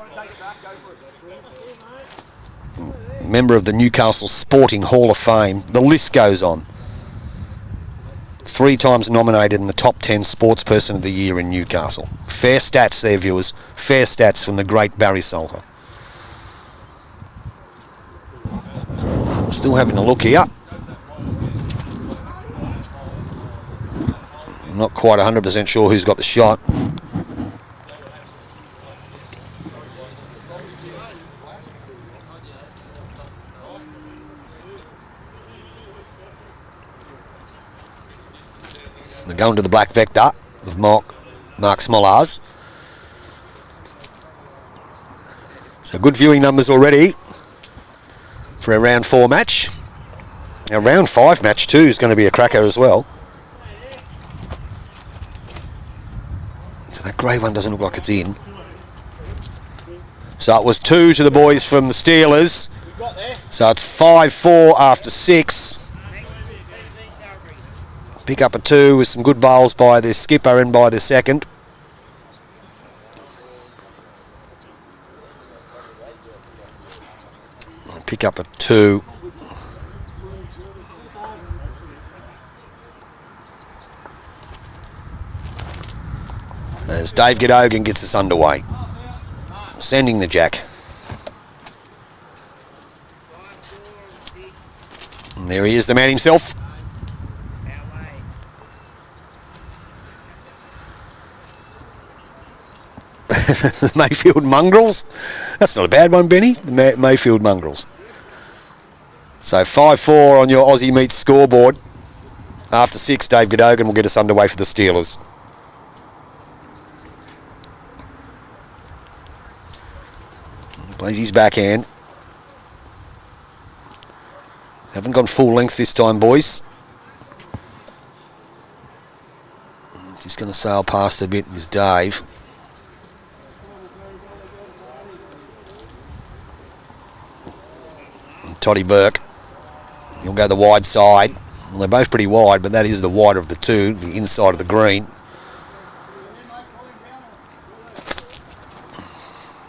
member of the Newcastle Sporting Hall of Fame. The list goes on. 3 times nominated in the top 10 Sports Person of the Year in Newcastle. Fair stats there, viewers. Fair stats from the great Barry Salter. Still having a look here. I'm not quite 100% sure who's got the shot. They're going to the black vector of Mark Smollars. So good viewing numbers already for our round 4 match. Our round 5 match too is going to be a cracker as well. So that grey one doesn't look like it's in. So it was 2 to the boys from the Steelers. So it's 5-4 after 6. Pick up a 2 with some good bowls by their skipper and by their second. Pick up a 2. As Dave Gedogan gets us underway. Sending the jack. And there he is, the man himself. The Mayfield Mongrels. That's not a bad one, Benny. The Mayfield Mongrels. So 5-4 on your Aussie Meets scoreboard. After 6, Dave Gedogan will get us underway for the Steelers. Plays his backhand. Haven't gone full length this time, boys. Just going to sail past a bit is Dave. Toddy Burke. He'll go the wide side. Well, they're both pretty wide, but that is the wider of the two, the inside of the green.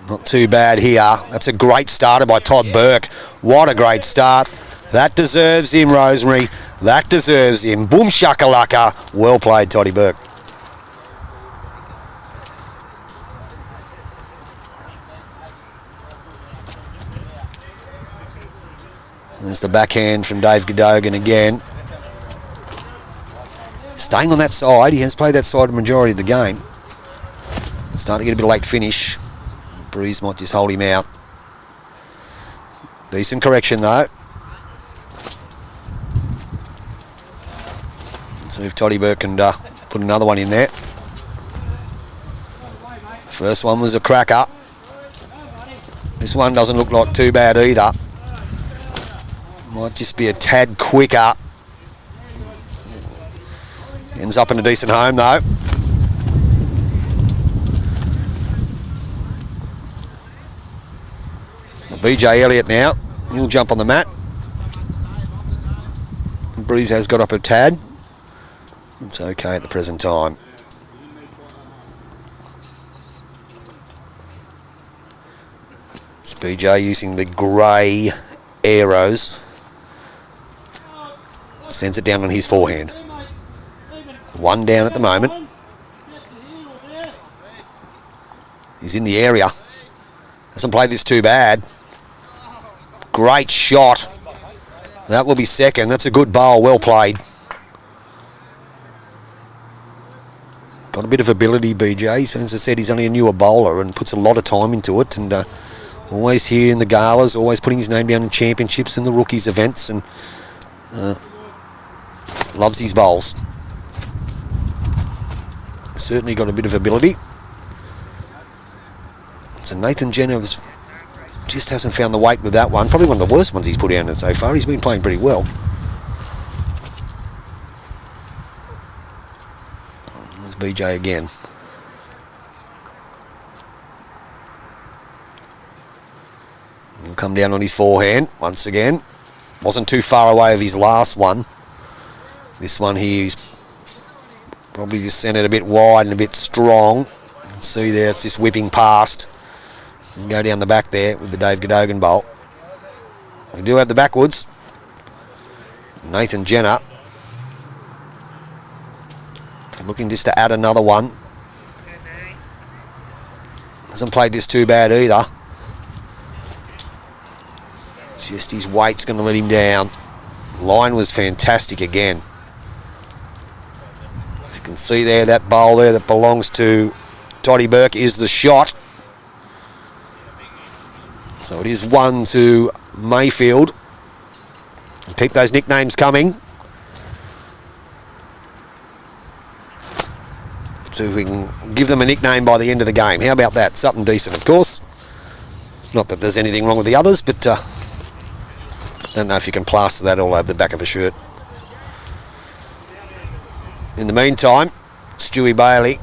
Not too bad here. That's a great starter by Todd Burke. What a great start. That deserves him, Rosemary. That deserves him. Boom shakalaka. Well played, Toddy Burke. There's the backhand from Dave Cadogan again. Staying on that side. He has played that side the majority of the game. Starting to get a bit of late finish. Breeze might just hold him out. Decent correction though. Let's see if Toddy Burke can put another one in there. First one was a cracker. This one doesn't look like too bad either. Might just be a tad quicker. Ends up in a decent home though. BJ Elliott now, he'll jump on the mat. Breeze has got up a tad. It's okay at the present time. It's BJ using the grey arrows. Sends it down on his forehand. One down at the moment. He's in the area. Hasn't played this too bad. Great shot. That will be second. That's a good bowl. Well played. Got a bit of ability, BJ. So as I said, he's only a newer bowler and puts a lot of time into it. And always here in the galas, always putting his name down in championships and the rookies events. And loves his bowls. Certainly got a bit of ability. So Nathan Jenner just hasn't found the weight with that one. Probably one of the worst ones he's put down so far. He's been playing pretty well. There's BJ again. He'll come down on his forehand once again. Wasn't too far away of his last one. This one here, he's probably just sent it a bit wide and a bit strong. See there, it's just whipping past. And go down the back there with the Dave Cadogan bowl. We do have the backwoods. Nathan Jenner looking just to add another one. Hasn't played this too bad either. Just his weight's going to let him down. Line was fantastic again. As you can see there, that bowl there that belongs to Toddy Burke is the shot. So it is 1 to Mayfield. Keep those nicknames coming. So we can give them a nickname by the end of the game. How about that? Something decent, of course. Not that there's anything wrong with the others, but I don't know if you can plaster that all over the back of a shirt. In the meantime, Stewie Bailey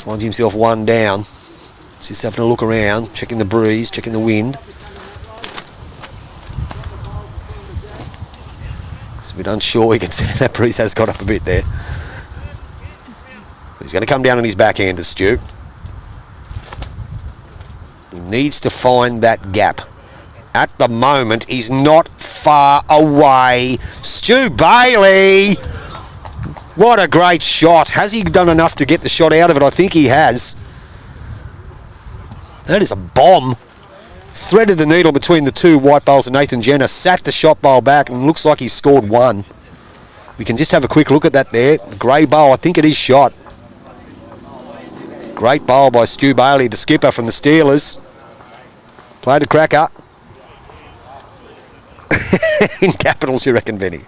finds himself one down. Just having a look around, checking the breeze, checking the wind. He's a bit unsure. He can see that breeze has got up a bit there. He's going to come down on his backhander, Stu. He needs to find that gap. At the moment, he's not far away. Stu Bailey! What a great shot. Has he done enough to get the shot out of it? I think he has. That is a bomb. Threaded the needle between the two white bowls of Nathan Jenner. Sat the shot bowl back and looks like he's scored one. We can just have a quick look at that there. The grey bowl, I think it is shot. Great bowl by Stu Bailey, the skipper from the Steelers. Played a cracker. In capitals, you reckon, Benny?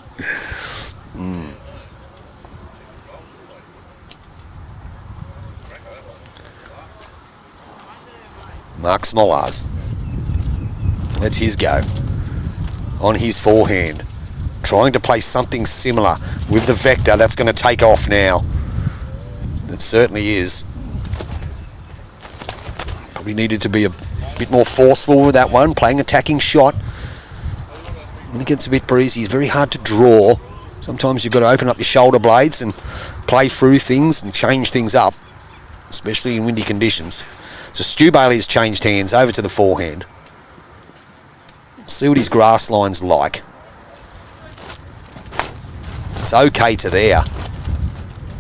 Mark Smollars. That's his go. On his forehand. Trying to play something similar with the vector. That's going to take off now. It certainly is. Probably needed to be a bit more forceful with that one. Playing attacking shot. When it gets a bit breezy, it's very hard to draw. Sometimes you've got to open up your shoulder blades and play through things and change things up, especially in windy conditions. So Stu Bailey has changed hands over to the forehand. See what his grass line's like. It's okay to there.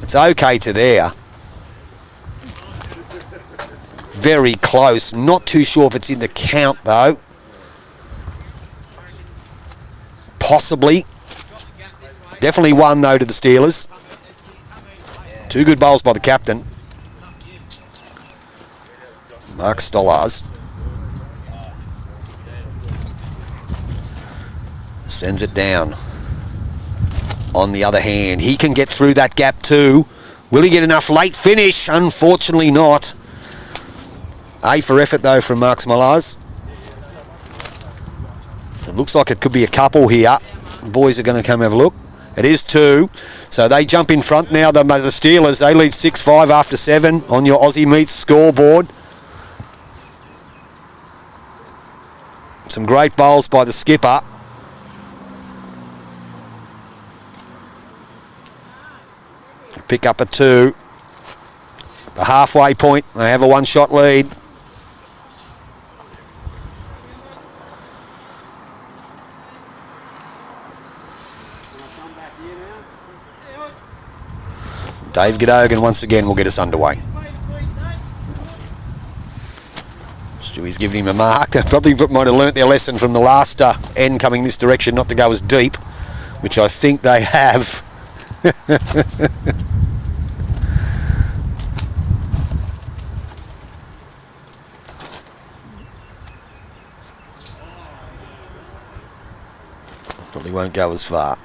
It's okay to there. Very close. Not too sure if it's in the count though. Possibly. Definitely one though to the Steelers. Two good bowls by the captain. Mark Stollars. Sends it down. On the other hand, he can get through that gap too. Will he get enough late finish? Unfortunately not. A for effort though from Mark Stollars. So it looks like it could be a couple here. The boys are going to come have a look. It is two. So they jump in front now. The Steelers, they lead 6-5 after 7 on your Aussie Meets scoreboard. Some great bowls by the skipper. Pick up a 2. The halfway point, they have a one-shot lead. Dave Cadogan once again will get us underway. Stewie's giving him a mark. They probably might have learnt their lesson from the last end coming this direction, not to go as deep, which I think they have. Probably won't go as far.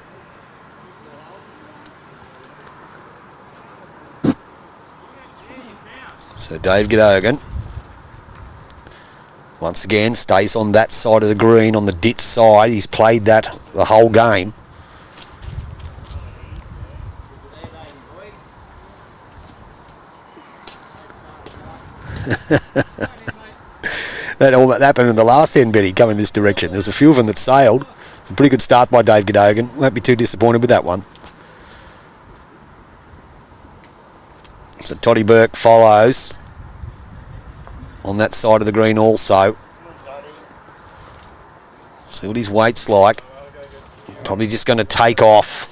So Dave Cadogan once again stays on that side of the green, on the ditch side. He's played that the whole game. That all that happened in the last end, Betty, coming this direction. There's a few of them that sailed. It's a pretty good start by Dave Cadogan. Won't be too disappointed with that one. So Toddy Burke follows on that side of the green also. See what his weight's like. Probably just going to take off.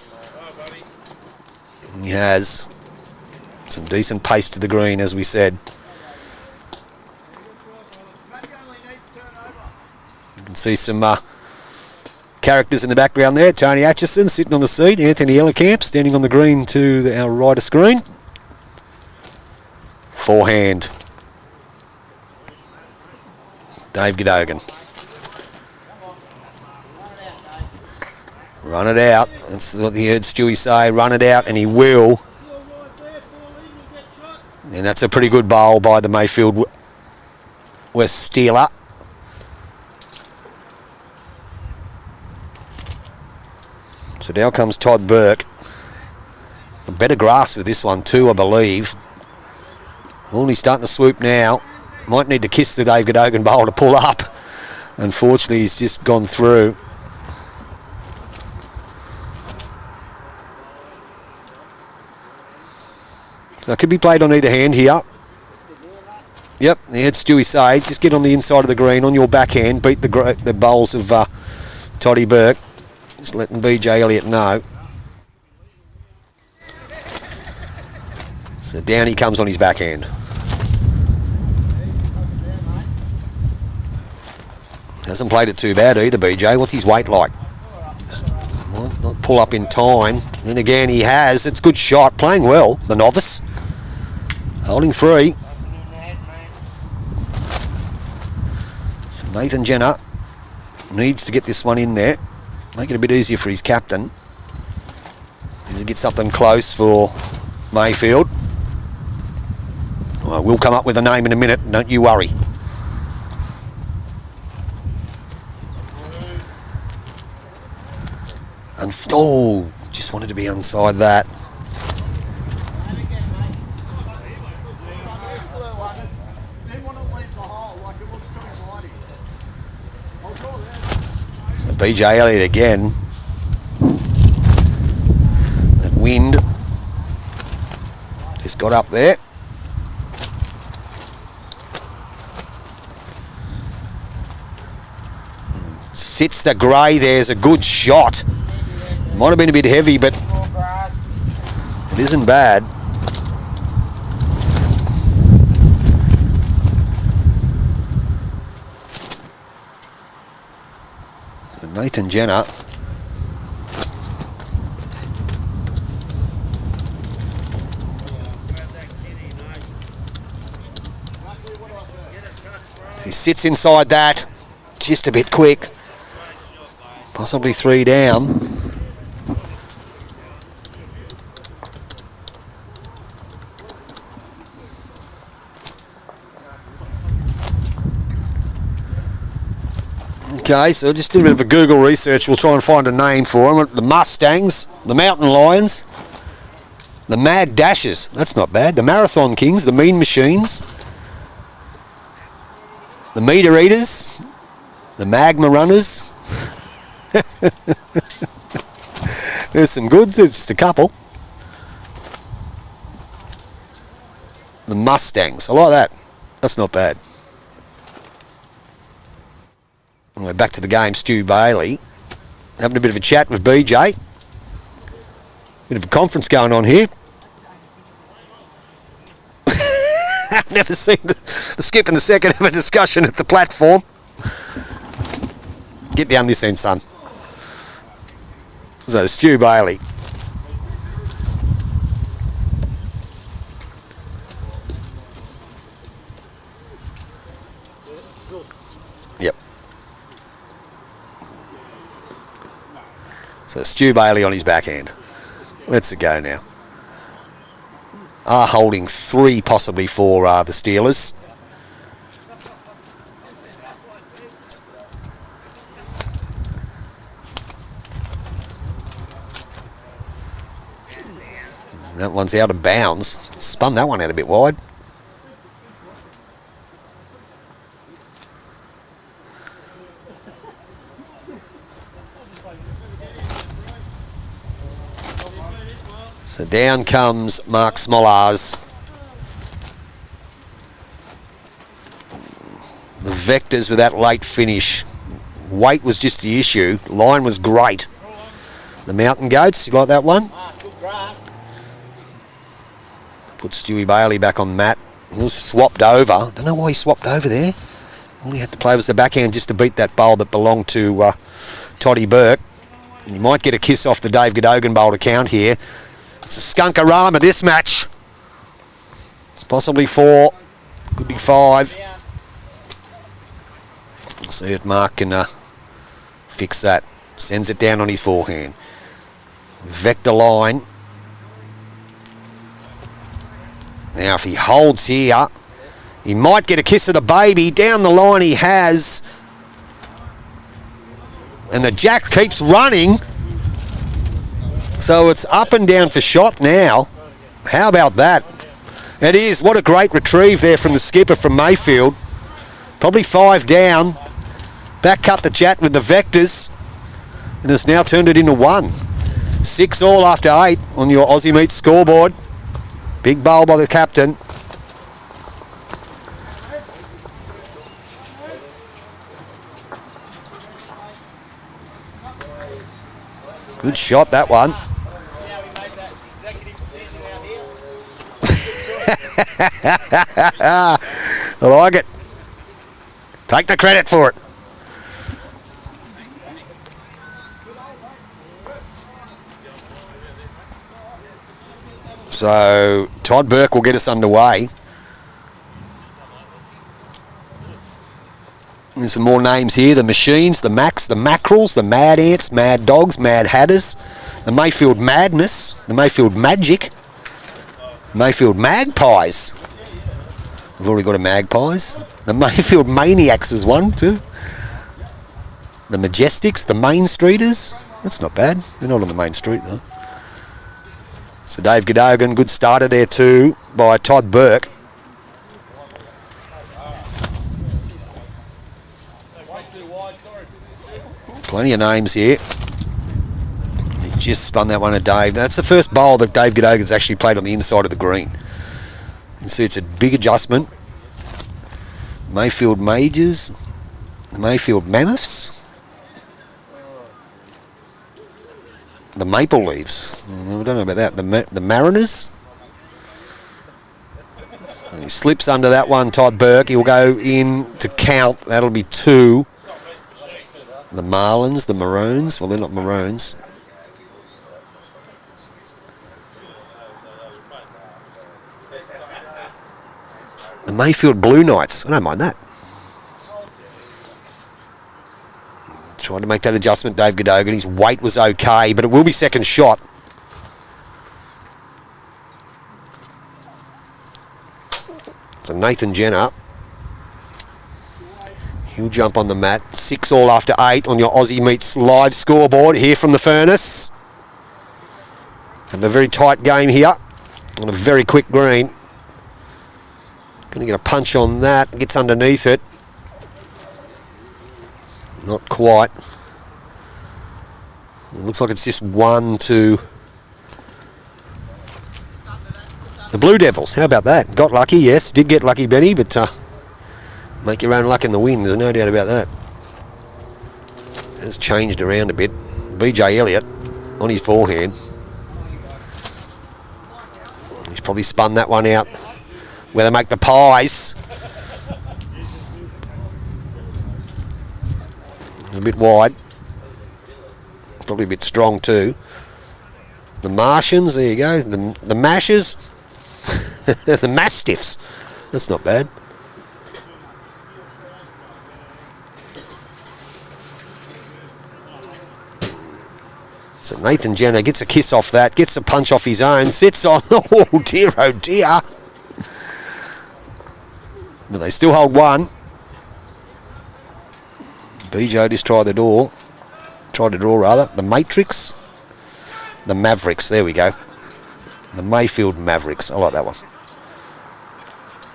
He has some decent pace to the green, as we said. You can see some characters in the background there. Tony Atchison sitting on the seat. Anthony Ellerkamp standing on the green to our righter screen. Forehand. Dave Cadogan. Run it out. That's what you heard Stewie say. Run it out, and he will. And that's a pretty good bowl by the Mayfield West Steeler. So now comes Todd Burke. A better grasp with this one too, I believe. Only starting to swoop now. Might need to kiss the Dave Cadogan bowl to pull up. Unfortunately, he's just gone through. So it could be played on either hand here. Yep, you heard Stewie say, just get on the inside of the green on your backhand, beat the bowls of Toddy Burke. Just letting BJ Elliott know. So down he comes on his backhand. Hasn't played it too bad either, BJ. What's his weight like? Might not pull up in time. Then again, he has. It's a good shot. Playing well, the novice. Holding 3. So Nathan Jenner needs to get this one in there. Make it a bit easier for his captain. Need to get something close for Mayfield. Well, we'll come up with a name in a minute. Don't you worry. And just wanted to be inside that. So BJ Elliott again. That wind just got up there. Sits the grey. There's a good shot. Might have been a bit heavy, but it isn't bad. So Nathan Jenner. He sits inside that. Just a bit quick. Possibly 3 down. Okay, so just a bit of a Google research. We'll try and find a name for them. The Mustangs, the Mountain Lions, the Mad Dashers. That's not bad. The Marathon Kings, the Mean Machines, the Meter Eaters, the Magma Runners. There's some goods, there's just a couple. The Mustangs, I like that. That's not bad. Anyway, back to the game, Stu Bailey. Having a bit of a chat with BJ. Bit of a conference going on here. I've never seen the skip and the second have a discussion at the platform. Get down this end, son. So, Stu Bailey. Yep. So, Stu Bailey on his backhand. Let's go now. Are holding 3, possibly 4 the Steelers. That one's out of bounds. Spun that one out a bit wide. So down comes Mark Smollars. The Vectors with that late finish. Weight was just the issue. Line was great. The Mountain Goats, you like that one? Put Stewie Bailey back on mat. He was swapped over. Don't know why he swapped over there. All he had to play was the backhand just to beat that bowl that belonged to Toddy Burke. He might get a kiss off the Dave Cadogan bowl to count here. It's a skunkarama, this match. It's possibly 4. Could be 5. We'll see if Mark can fix that. Sends it down on his forehand. Vector line. Now if he holds here, he might get a kiss of the baby. Down the line he has. And the jack keeps running. So it's up and down for shot now. How about that? It is. What a great retrieve there from the skipper from Mayfield. Probably 5 down. Back cut the chat with the Vectors. And has now turned it into 1. 6 all after 8 on your Aussie Meat scoreboard. Big bowl by the captain. Good shot, that one. I like it. Take the credit for it. So Todd Burke will get us underway. There's some more names here. The Machines, the Macs, the Mackerels, the Mad Ants, Mad Dogs, Mad Hatters, the Mayfield Madness, the Mayfield Magic, Mayfield Magpies. We've already got a Magpies. The Mayfield Maniacs is one too. The Majestics, the Main Streeters. That's not bad. They're not on the main street though. So Dave Cadogan, good starter there too by Todd Burke. Plenty of names here. He just spun that one to Dave. That's the first bowl that Dave Cadogan's actually played on the inside of the green. You can see it's a big adjustment. Mayfield Majors, the Mayfield Mammoths, the Maple Leaves. I don't know about that. The Mariners. He slips under that one, Todd Burke. He'll go in to count. That'll be 2. The Marlins, the Maroons. Well, they're not Maroons. The Mayfield Blue Knights. I don't mind that. Tried to make that adjustment, Dave Cadogan. His weight was okay, but it will be second shot. So Nathan Jenner. He'll jump on the mat. 6 all after 8 on your Aussie Meets live scoreboard here from the furnace. And a very tight game here on a very quick green. Going to get a punch on that. Gets underneath it. Not quite. It looks like it's just 1 to the Blue Devils. How about that? Got lucky, yes. Did get lucky, Benny, but make your own luck in the wind. There's no doubt about that. It's changed around a bit. BJ Elliott on his forehand. He's probably spun that one out where they make the pies. A bit wide. Probably a bit strong too. The Martians, there you go. The Mashers. The Mastiffs. That's not bad. So Nathan Jenner gets a kiss off that, gets a punch off his own, sits on, oh dear, but they still hold 1. BJ just tried to draw rather. The Matrix, the Mavericks, there we go. The Mayfield Mavericks, I like that one.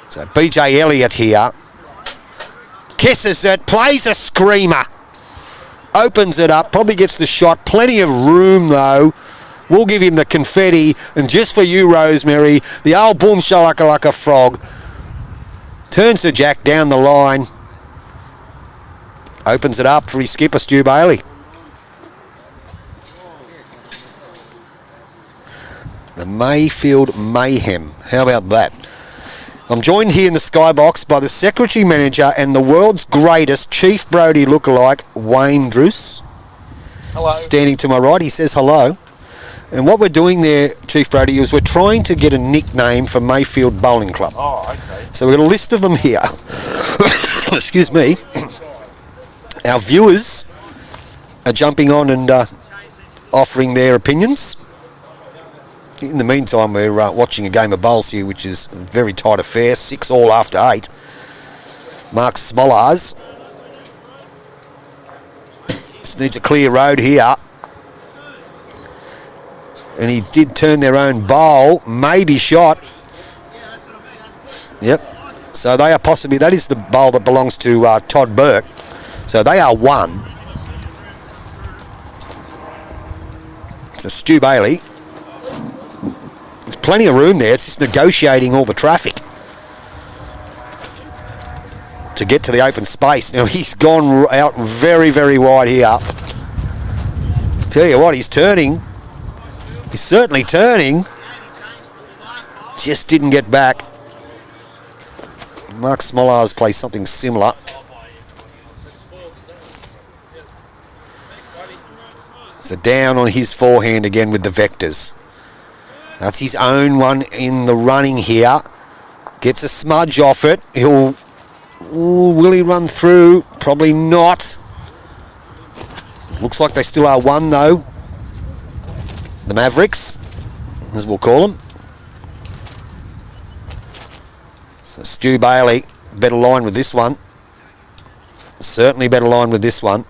So BJ Elliott here, kisses it, plays a screamer. Opens it up, probably gets the shot. Plenty of room though. We'll give him the confetti. And just for you, Rosemary, the old boom shalakalaka frog turns the jack down the line. Opens it up for his skipper, Stu Bailey. The Mayfield Mayhem. How about that? I'm joined here in the skybox by the Secretary Manager and the world's greatest Chief Brody lookalike, Wayne Druce. Hello. Standing to my right, he says hello. And what we're doing there, Chief Brody, is we're trying to get a nickname for Mayfield Bowling Club. Oh, okay. So we've got a list of them here. Excuse me. Our viewers are jumping on and offering their opinions. In the meantime, we're watching a game of bowls here, which is a very tight affair. 6 all after 8. Mark Smollars. Just needs a clear road here. And he did turn their own bowl. Maybe shot. Yep. So they are possibly, that is the bowl that belongs to Todd Burke. So they are 1. So Stu Bailey. There's plenty of room there. It's just negotiating all the traffic to get to the open space. Now he's gone out very, very wide here. Tell you what, he's turning. He's certainly turning. Just didn't get back. Mark Smollars plays something similar. So down on his forehand again with the vectors. That's his own one in the running here. Gets a smudge off it. Will he run through? Probably not. Looks like they still are 1 though. The Mavericks, as we'll call them. So Stu Bailey, better line with this one. Certainly better line with this one.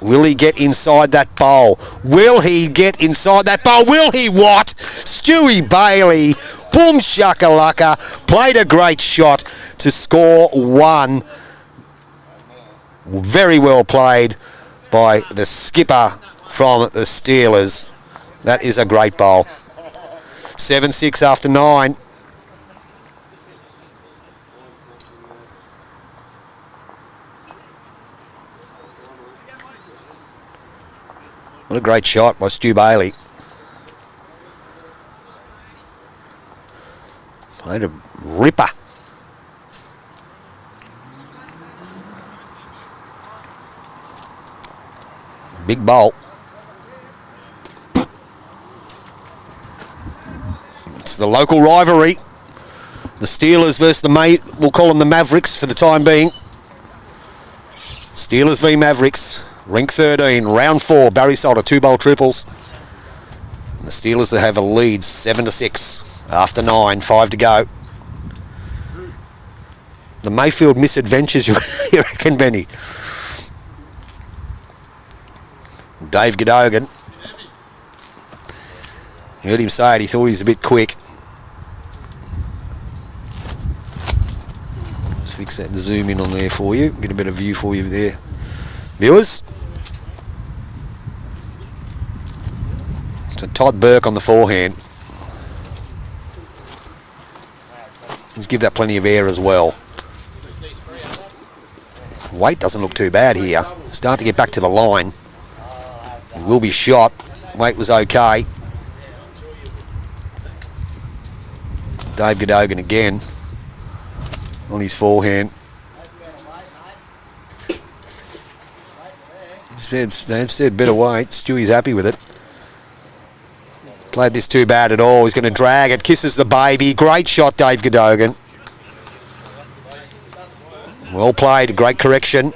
Will he get inside that bowl? Will he get inside that bowl? Will he what? Stewie Bailey, boom shakalaka, played a great shot to score 1. Very well played by the skipper from the Steelers. That is a great bowl. 7-6 after 9. What a great shot by Stu Bailey. Played a ripper. Big bowl. It's the local rivalry. The Steelers versus we'll call them the Mavericks for the time being. Steelers v Mavericks. Rink 13, round 4. Barry Salter, 2-bowl triples. And the Steelers have a lead 7-6 after 9, 5 to go. The Mayfield misadventures, you reckon, Benny? Dave Godogan. You heard him say it, he thought he was a bit quick. Let's fix that zoom in on there for you, get a better view for you there, viewers. So Todd Burke on the forehand. Let's give that plenty of air as well. Weight doesn't look too bad here. Start to get back to the line. It will be shot. Weight was okay. Dave Godogan again on his forehand. They've said better weight. Stewie's happy with it. Played this too bad at all. He's going to drag it. Kisses the baby. Great shot, Dave Godogan. Well played. Great correction.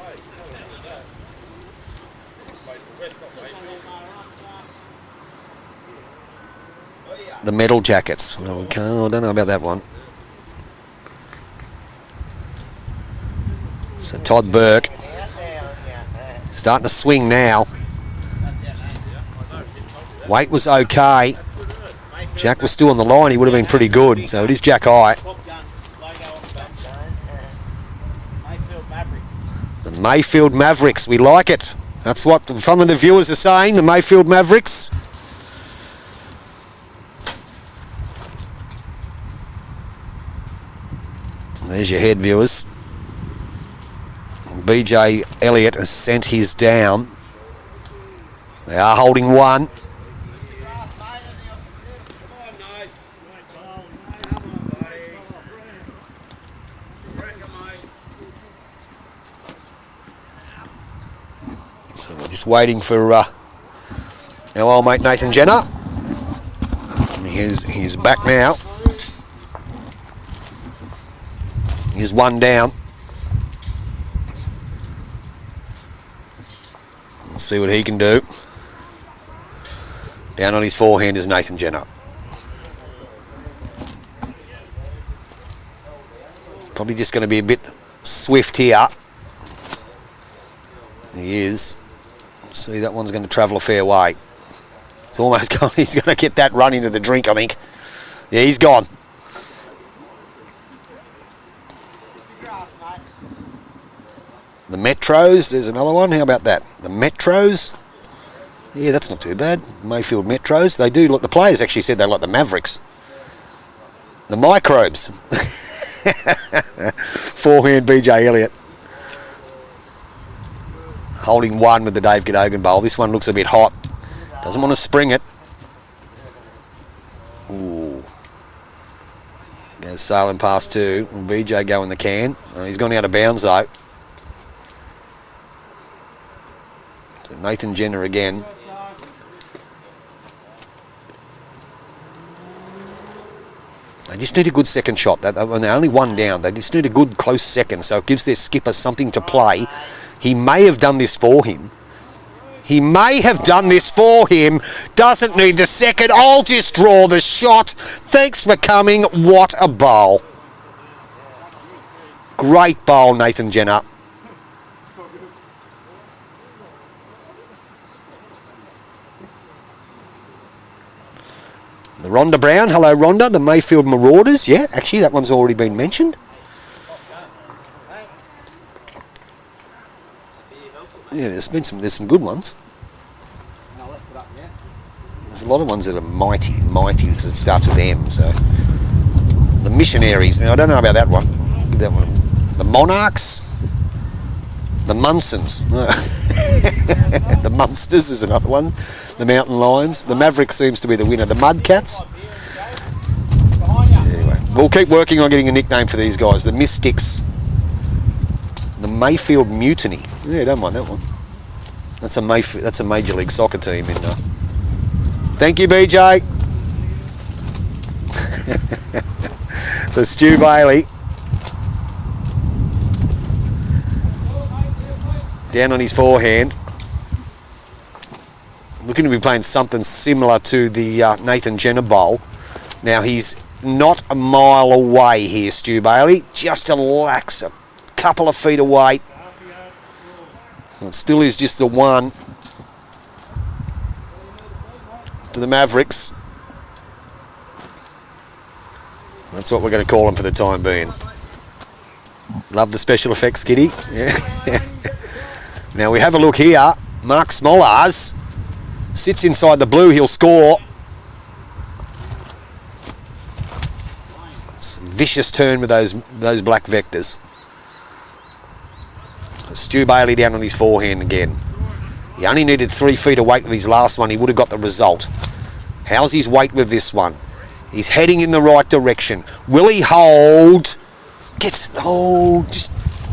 The medal jackets. Okay, I don't know about that one. So Todd Burke starting to swing now. Weight was okay. Jack was still on the line. He would have been pretty good. So it is Jack High. The Mayfield Mavericks. We like it. That's what some of the viewers are saying. The Mayfield Mavericks. There's your head, viewers. BJ Elliott has sent his down. They are holding one. So we're just waiting for our old mate Nathan Jenner. He's back now. He's one down. We'll see what he can do. Down on his forehand is Nathan Jenner. Probably just going to be a bit swift here. He is. See, that one's going to travel a fair way. It's almost gone. He's going to get that run into the drink, I think. Yeah, he's gone. The Metros, there's another one. How about that? The Metros. Yeah, that's not too bad. The Mayfield Metros. They do look. The players actually said they like the Mavericks. The Microbes. Forehand BJ Elliott. Holding one with the Dave Godogan bowl. This one looks a bit hot. Doesn't want to spring it. Ooh. Goes sailing past two. Will BJ go in the can? He's gone out of bounds though. So Nathan Jenner again. They just need a good second shot. When they're only one down, they just need a good close second, so it gives their skipper something to play. He may have done this for him. He may have done this for him. Doesn't need the second. I'll just draw the shot. Thanks for coming. What a bowl. Great bowl, Nathan Jenner. The Rhonda Brown. Hello, Rhonda. The Mayfield Marauders. Yeah, actually, that one's already been mentioned. Yeah, there's some good ones. There's a lot of ones that are mighty, because it starts with M. So the missionaries. Now I don't know about that one. Give that one. The Monarchs, the Munsons. No. The Munsters is another one. The Mountain Lions. The Mavericks seems to be the winner. The Mudcats. Anyway, we'll keep working on getting a nickname for these guys. The Mystics. The Mayfield Mutiny. Yeah, don't mind that one. That's a Major League Soccer team in. Thank you, BJ. So Stu Bailey down on his forehand, looking to be playing something similar to the Nathan Jenner bowl. Now he's not a mile away here, Stu Bailey, just a lax a couple of feet away. It still is just the one to the Mavericks. That's what we're going to call him for the time being. Love the special effects, Kitty. Yeah. Now we have a look here. Mark Smollars sits inside the blue. He'll score. Some vicious turn with those black vectors. Stu Bailey down on his forehand again. He only needed 3 feet of weight with his last one. He would have got the result. How's his weight with this one? He's heading in the right direction. Will he hold? Just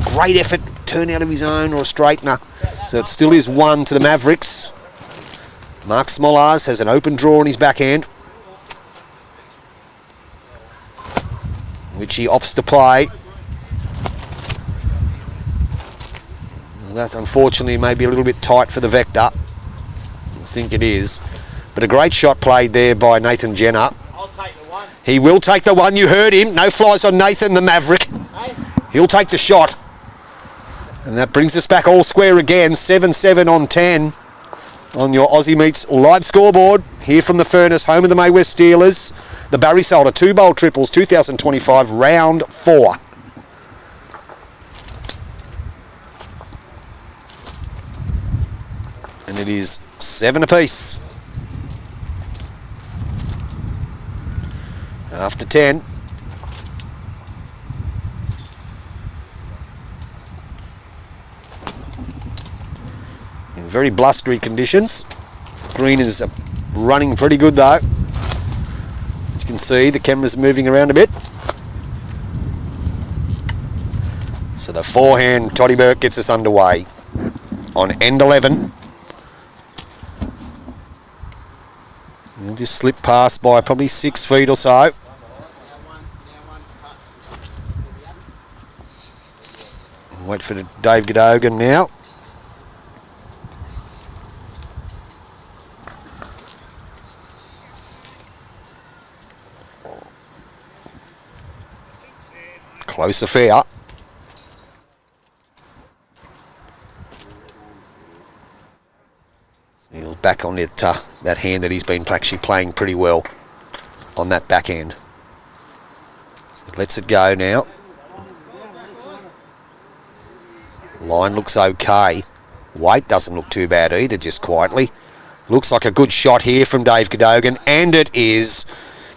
great effort. Turn out of his own or a straightener. So it still is one to the Mavericks. Mark Smollars has an open draw on his backhand, which he opts to play. Well, that unfortunately may be a little bit tight for the vector. I think it is. But a great shot played there by Nathan Jenner. I'll take the one. He will take the one, you heard him. No flies on Nathan the Maverick. Hey? He'll take the shot. And that brings us back all square again. 7-7 on 10 on your Aussie Meets live scoreboard. Here from the Furnace, home of the Maywest Steelers. The Barry Solder 2-bowl triples 2025 round 4. And it is 7 apiece. After 10. In very blustery conditions. Green is running pretty good though. As you can see, the camera's moving around a bit. So the forehand, Toddy Burke gets us underway on end 11. We'll just slip past by probably 6 feet or so. Wait for Dave Godogan now. Close affair. He'll back on it, that hand that he's been actually playing pretty well on that backhand. Lets it go now. Line looks okay. Weight doesn't look too bad either, just quietly. Looks like a good shot here from Dave Godogan, and it is.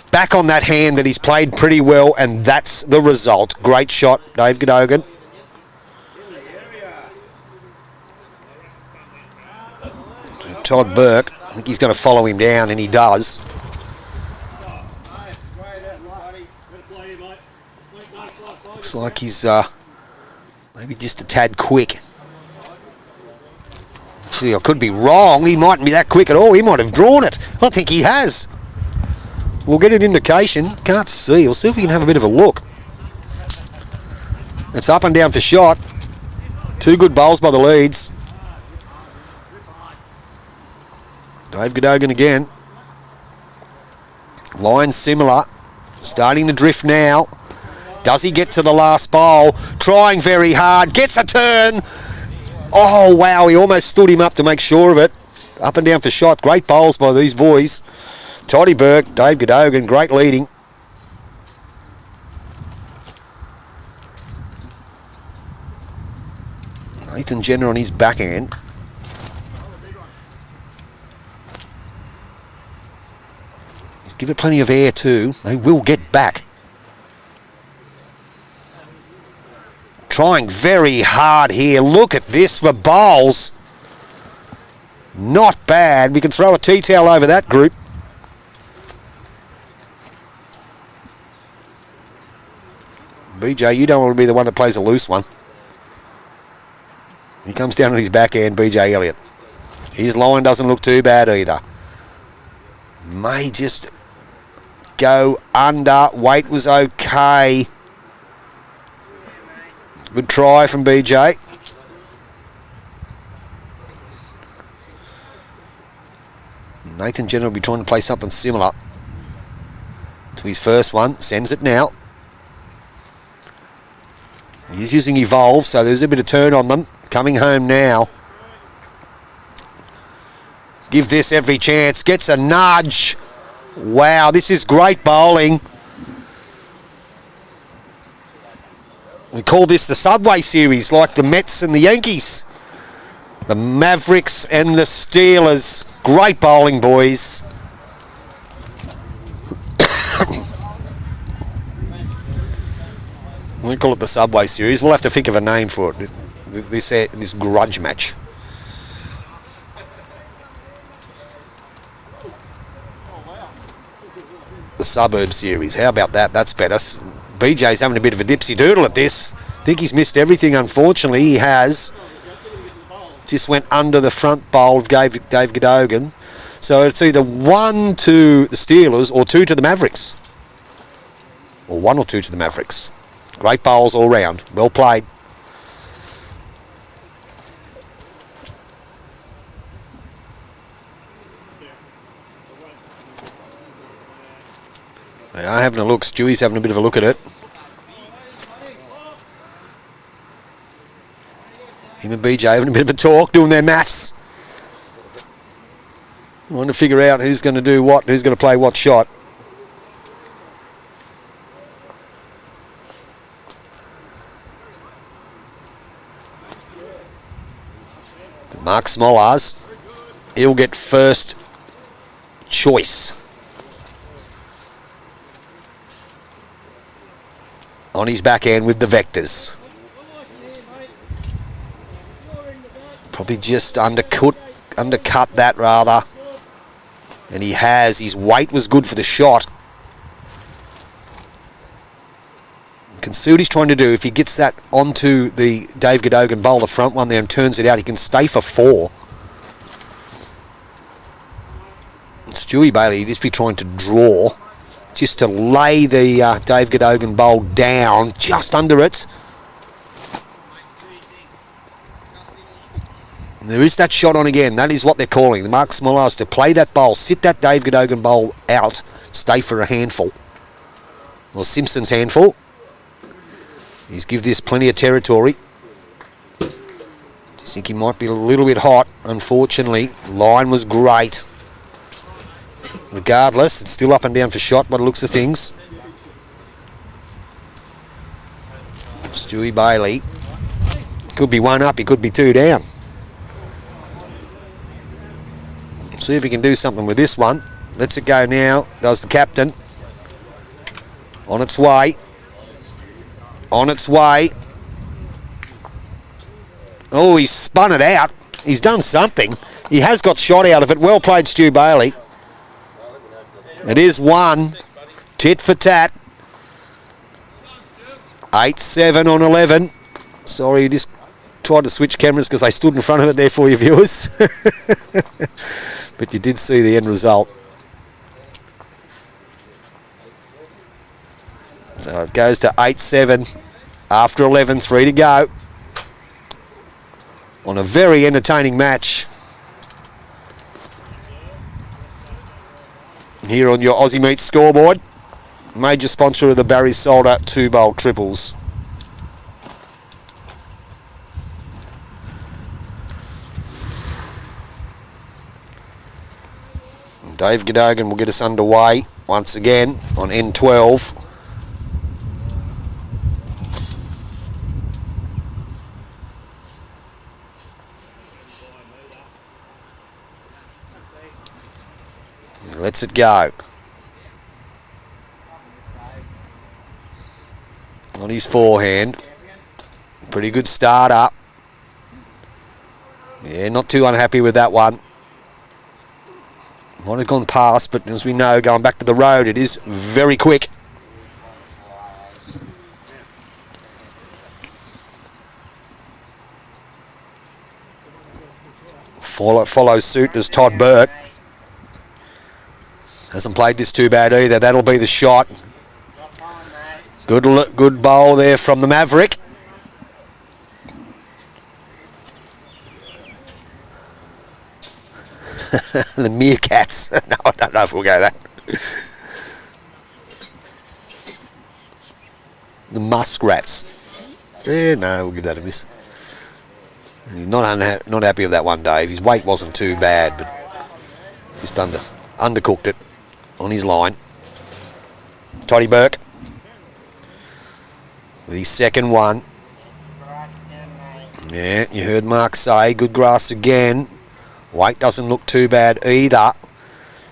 Back on that hand that he's played pretty well, and that's the result. Great shot, Dave Godogan. Todd Burke, I think he's going to follow him down, and he does. Looks like he's maybe just a tad quick. Actually, I could be wrong. He mightn't be that quick at all. He might have drawn it. I think he has. We'll get an indication. Can't see. We'll see if we can have a bit of a look. It's up and down for shot. 2 good bowls by the leads. Dave Godogan again. Line similar. Starting to drift now. Does he get to the last bowl? Trying very hard. Gets a turn. Oh, wow. He almost stood him up to make sure of it. Up and down for shot. Great bowls by these boys. Toddy Burke, Dave Godogan, great leading. Nathan Jenner on his backhand. Just give it plenty of air too. They will get back. Trying very hard here. Look at this for bowls. Not bad. We can throw a tea towel over that group. BJ, you don't want to be the one that plays a loose one. He comes down on his backhand, BJ Elliott. His line doesn't look too bad either. May just go under. Weight was okay. Good try from BJ. Nathan Jenner will be trying to play something similar to his first one. Sends it now. He's using Evolve, so there's a bit of turn on them. Coming home now. Give this every chance. Gets a nudge. Wow, this is great bowling. We call this the Subway Series, like the Mets and the Yankees. The Mavericks and the Steelers. Great bowling, boys. We call it the Subway Series. We'll have to think of a name for it. This grudge match. The Suburb Series. How about that? That's better. BJ's having a bit of a dipsy doodle at this. I think he's missed everything, unfortunately. He has. Just went under the front bowl of Dave Cadogan. So it's either 1 to the Steelers or 2 to the Mavericks. Or 1 or 2 to the Mavericks. Great bowls all round. Well played. They are having a look. Stewie's having a bit of a look at it. Him and BJ having a bit of a talk, doing their maths. Want to figure out who's going to do what, who's going to play what shot. Mark Smollars, he'll get first choice on his backhand with the vectors. Probably just undercut that rather. And he has. His weight was good for the shot. You can see what he's trying to do. If he gets that onto the Dave Cadogan bowl, the front one there, and turns it out, he can stay for 4. And Stewie Bailey, he'd just be trying to draw, just to lay the Dave Cadogan bowl down, just under it. And there is that shot on again. That is what they're calling. The Mark Smollars to play that bowl, sit that Dave Cadogan bowl out, stay for a handful. Well, Simpson's handful. He's give this plenty of territory. Just think he might be a little bit hot, unfortunately. Line was great. Regardless, it's still up and down for shot by the looks of things. Stewie Bailey. Could be 1 up, he could be 2 down. See if he can do something with this one. Lets it go now. Does the captain. On its way. On its way. Oh, he's spun it out. He's done something. He has got shot out of it. Well played, Stu Bailey. It is 1. Tit for tat. 8-7 on 11. Sorry, you just tried to switch cameras because I stood in front of it there for you viewers. But you did see the end result. So it goes to 8-7 after 11, 3 to go. On a very entertaining match. Here on your Aussie Meat scoreboard. Major sponsor of the Barry Solder 2-bowl triples. Dave Cadogan will get us underway once again on N12. Lets it go. on his forehand. Pretty good start up. Yeah, not too unhappy with that one. Might have gone past, but as we know, going back to the road, it is very quick. Follows suit as Todd Burke. Hasn't played this too bad either. That'll be the shot. Good bowl there from the Maverick. The meerkats. No, I don't know if we'll go that. The muskrats. Yeah, no, we'll give that a miss. He's not happy with that one, Dave. His weight wasn't too bad, but just undercooked it on his line. Toddy Burke with his second one. Yeah, you heard Mark say, good grass again. Weight doesn't look too bad either.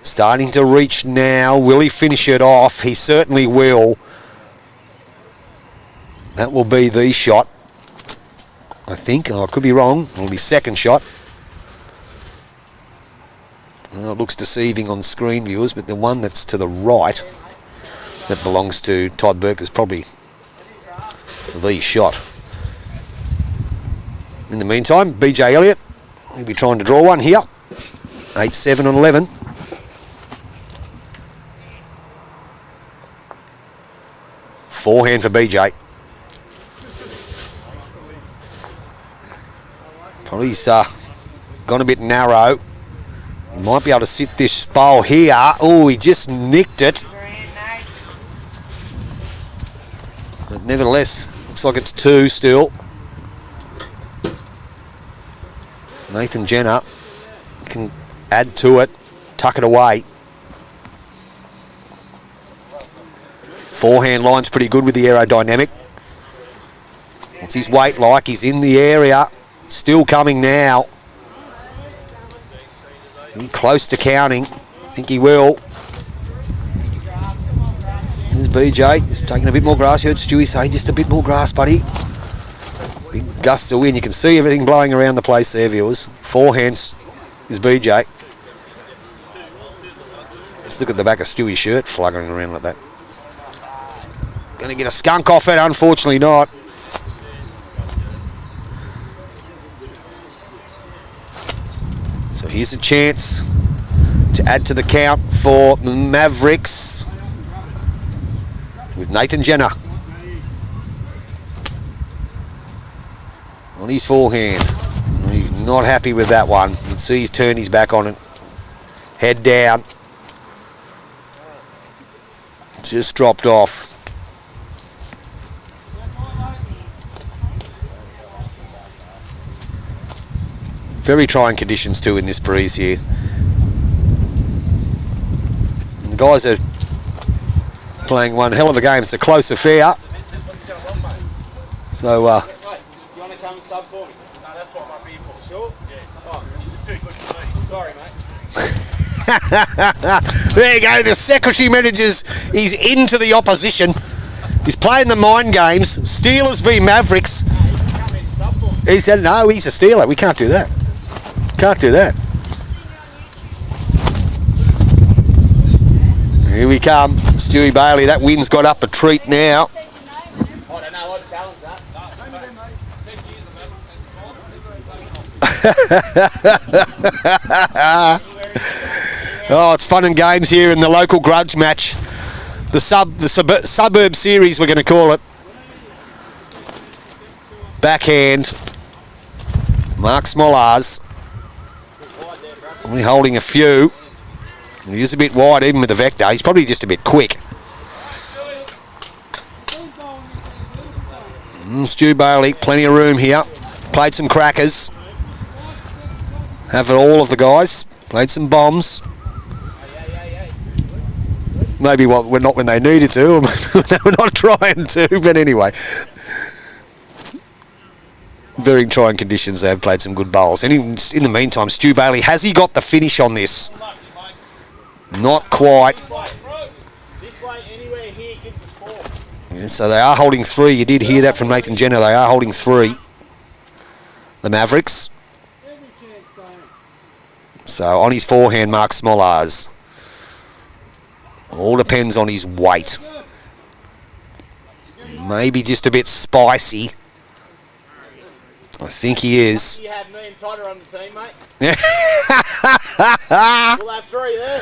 Starting to reach now. Will he finish it off? He certainly will. That will be the shot, I think. Oh, I could be wrong. It'll be second shot. Well, it looks deceiving on screen, viewers, but the one that's to the right that belongs to Todd Burke is probably the shot. In the meantime, BJ Elliott, he'll be trying to draw one here. 8, 7 and 11. Forehand for BJ. Probably he's gone a bit narrow. He might be able to sit this bowl here. Oh, he just nicked it. But nevertheless, looks like it's 2 still. Nathan Jenner can add to it, tuck it away. Forehand line's pretty good with the aerodynamic. What's his weight like? He's in the area. Still coming now. Close to counting. I think he will. There's BJ. He's taking a bit more grass. You heard Stewie say, just a bit more grass, buddy. Big gusts of wind. You can see everything blowing around the place there, viewers. Forehands is BJ. Let's look at the back of Stewie's shirt fluttering around like that. Going to get a skunk off it? Unfortunately not. So here's a chance to add to the count for the Mavericks with Nathan Jenner on his forehand. He's not happy with that one. You can see he's turned his back on it. Head down. Just dropped off. Very trying conditions too in this breeze here. And the guys are playing one hell of a game. It's a close affair. So, Do you want to come and sub for me? No, that's what my beer for. Sure? Yeah. Oh, it's too good for me. Sorry, mate. There you go. The secretary manages. He's into the opposition. He's playing the mind games. Steelers v Mavericks. He said, no, he's a Steeler. We can't do that. Can't do that. Here we come. Stewie Bailey. That wind's got up a treat now. I don't know. I'd challenge that. Oh, it's fun and games here in the local grudge match. The suburb series, we're going to call it. Backhand. Mark Smollars. Only holding a few. He is a bit wide even with the vector. He's probably just a bit quick. Stu Bailey, plenty of room here. Played some crackers. Have it all of the guys. Played some bombs. Maybe we're not when they needed to. Or they were not trying to, but anyway. Very trying conditions. They have played some good bowls. And in the meantime, Stu Bailey, has he got the finish on this? Not quite. Yeah, so they are holding 3. You did hear that from Nathan Jenner. They are holding 3. The Mavericks. So on his forehand, Mark Smollars. All depends on his weight. Maybe just a bit spicy. I think he is. You have me and Totter on the team, mate. Yeah. We'll have 3 there.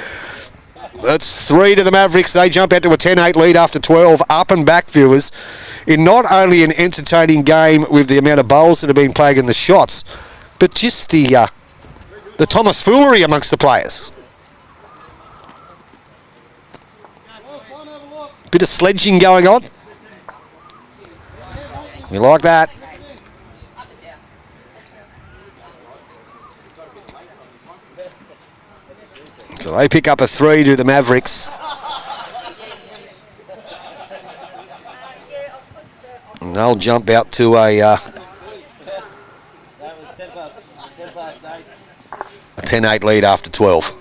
That's 3 to the Mavericks. They jump out to a 10-8 lead after 12. Up and back, viewers. In not only an entertaining game with the amount of bowls that have been playing in the shots, but just the Thomas foolery amongst the players. Bit of sledging going on. We like that. So they pick up a 3 to the Mavericks. And they'll jump out to a 10-8 lead after 12.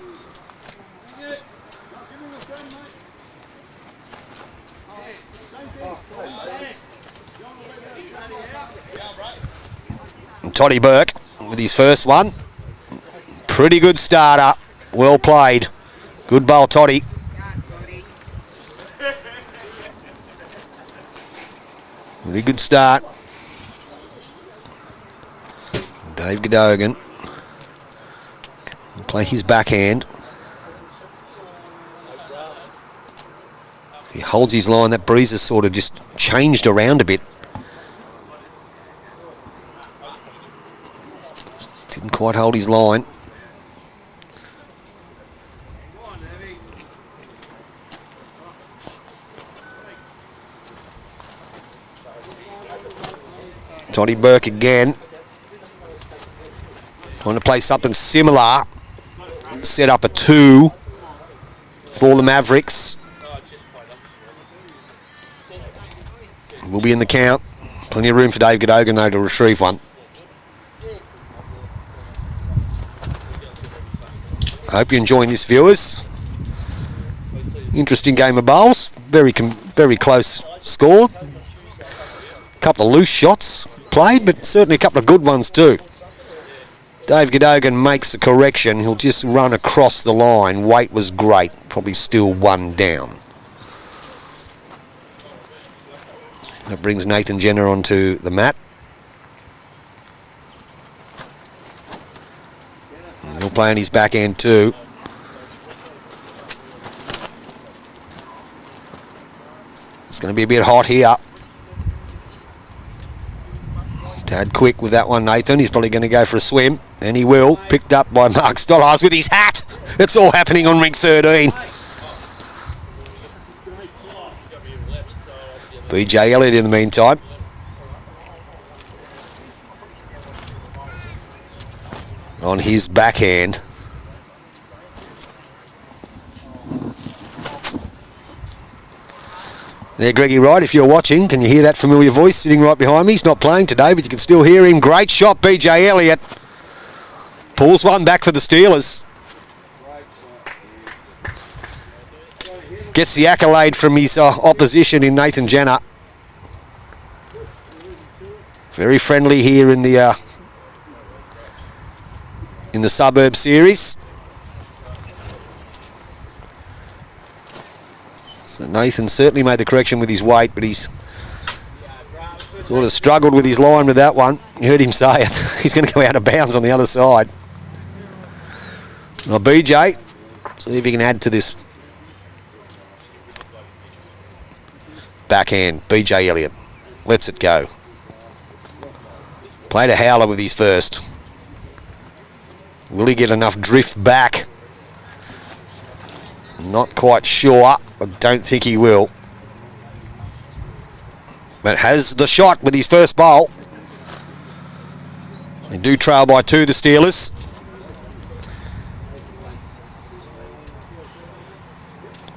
And Toddy Burke with his first one. Pretty good starter. Well played. Good bowl, Toddy. Really good start. Dave Cadogan. Play his backhand. He holds his line. That breeze has sort of just changed around a bit. Didn't quite hold his line. Toddy Burke again. Trying to play something similar. Set up a 2 for the Mavericks. We'll be in the count. Plenty of room for Dave Cadogan though to retrieve one. I hope you're enjoying this, viewers. Interesting game of bowls. Very close score. Couple of loose shots played, but certainly a couple of good ones too. Dave Cadogan makes a correction. He'll just run across the line. Weight was great. Probably still 1 down. That brings Nathan Jenner onto the mat. He'll play on his backhand too. It's going to be a bit hot here. Tad quick with that one, Nathan. He's probably going to go for a swim, and he will. Picked up by Mark Stollars with his hat. It's all happening on ring 13. BJ Elliott in the meantime. On his backhand. There, Greggy Wright, if you're watching, can you hear that familiar voice sitting right behind me? He's not playing today, but you can still hear him. Great shot, BJ Elliott. Pulls one back for the Steelers. Gets the accolade from his opposition in Nathan Jenner. Very friendly here in the Suburb Series. So Nathan certainly made the correction with his weight, but he's sort of struggled with his line with that one. You heard him say it. He's going to go out of bounds on the other side. Now BJ, see if he can add to this. Backhand, BJ Elliott. Lets it go. Played a howler with his first. Will he get enough drift back? Not quite sure. I don't think he will. But has the shot with his first bowl. They do trail by 2, the Steelers.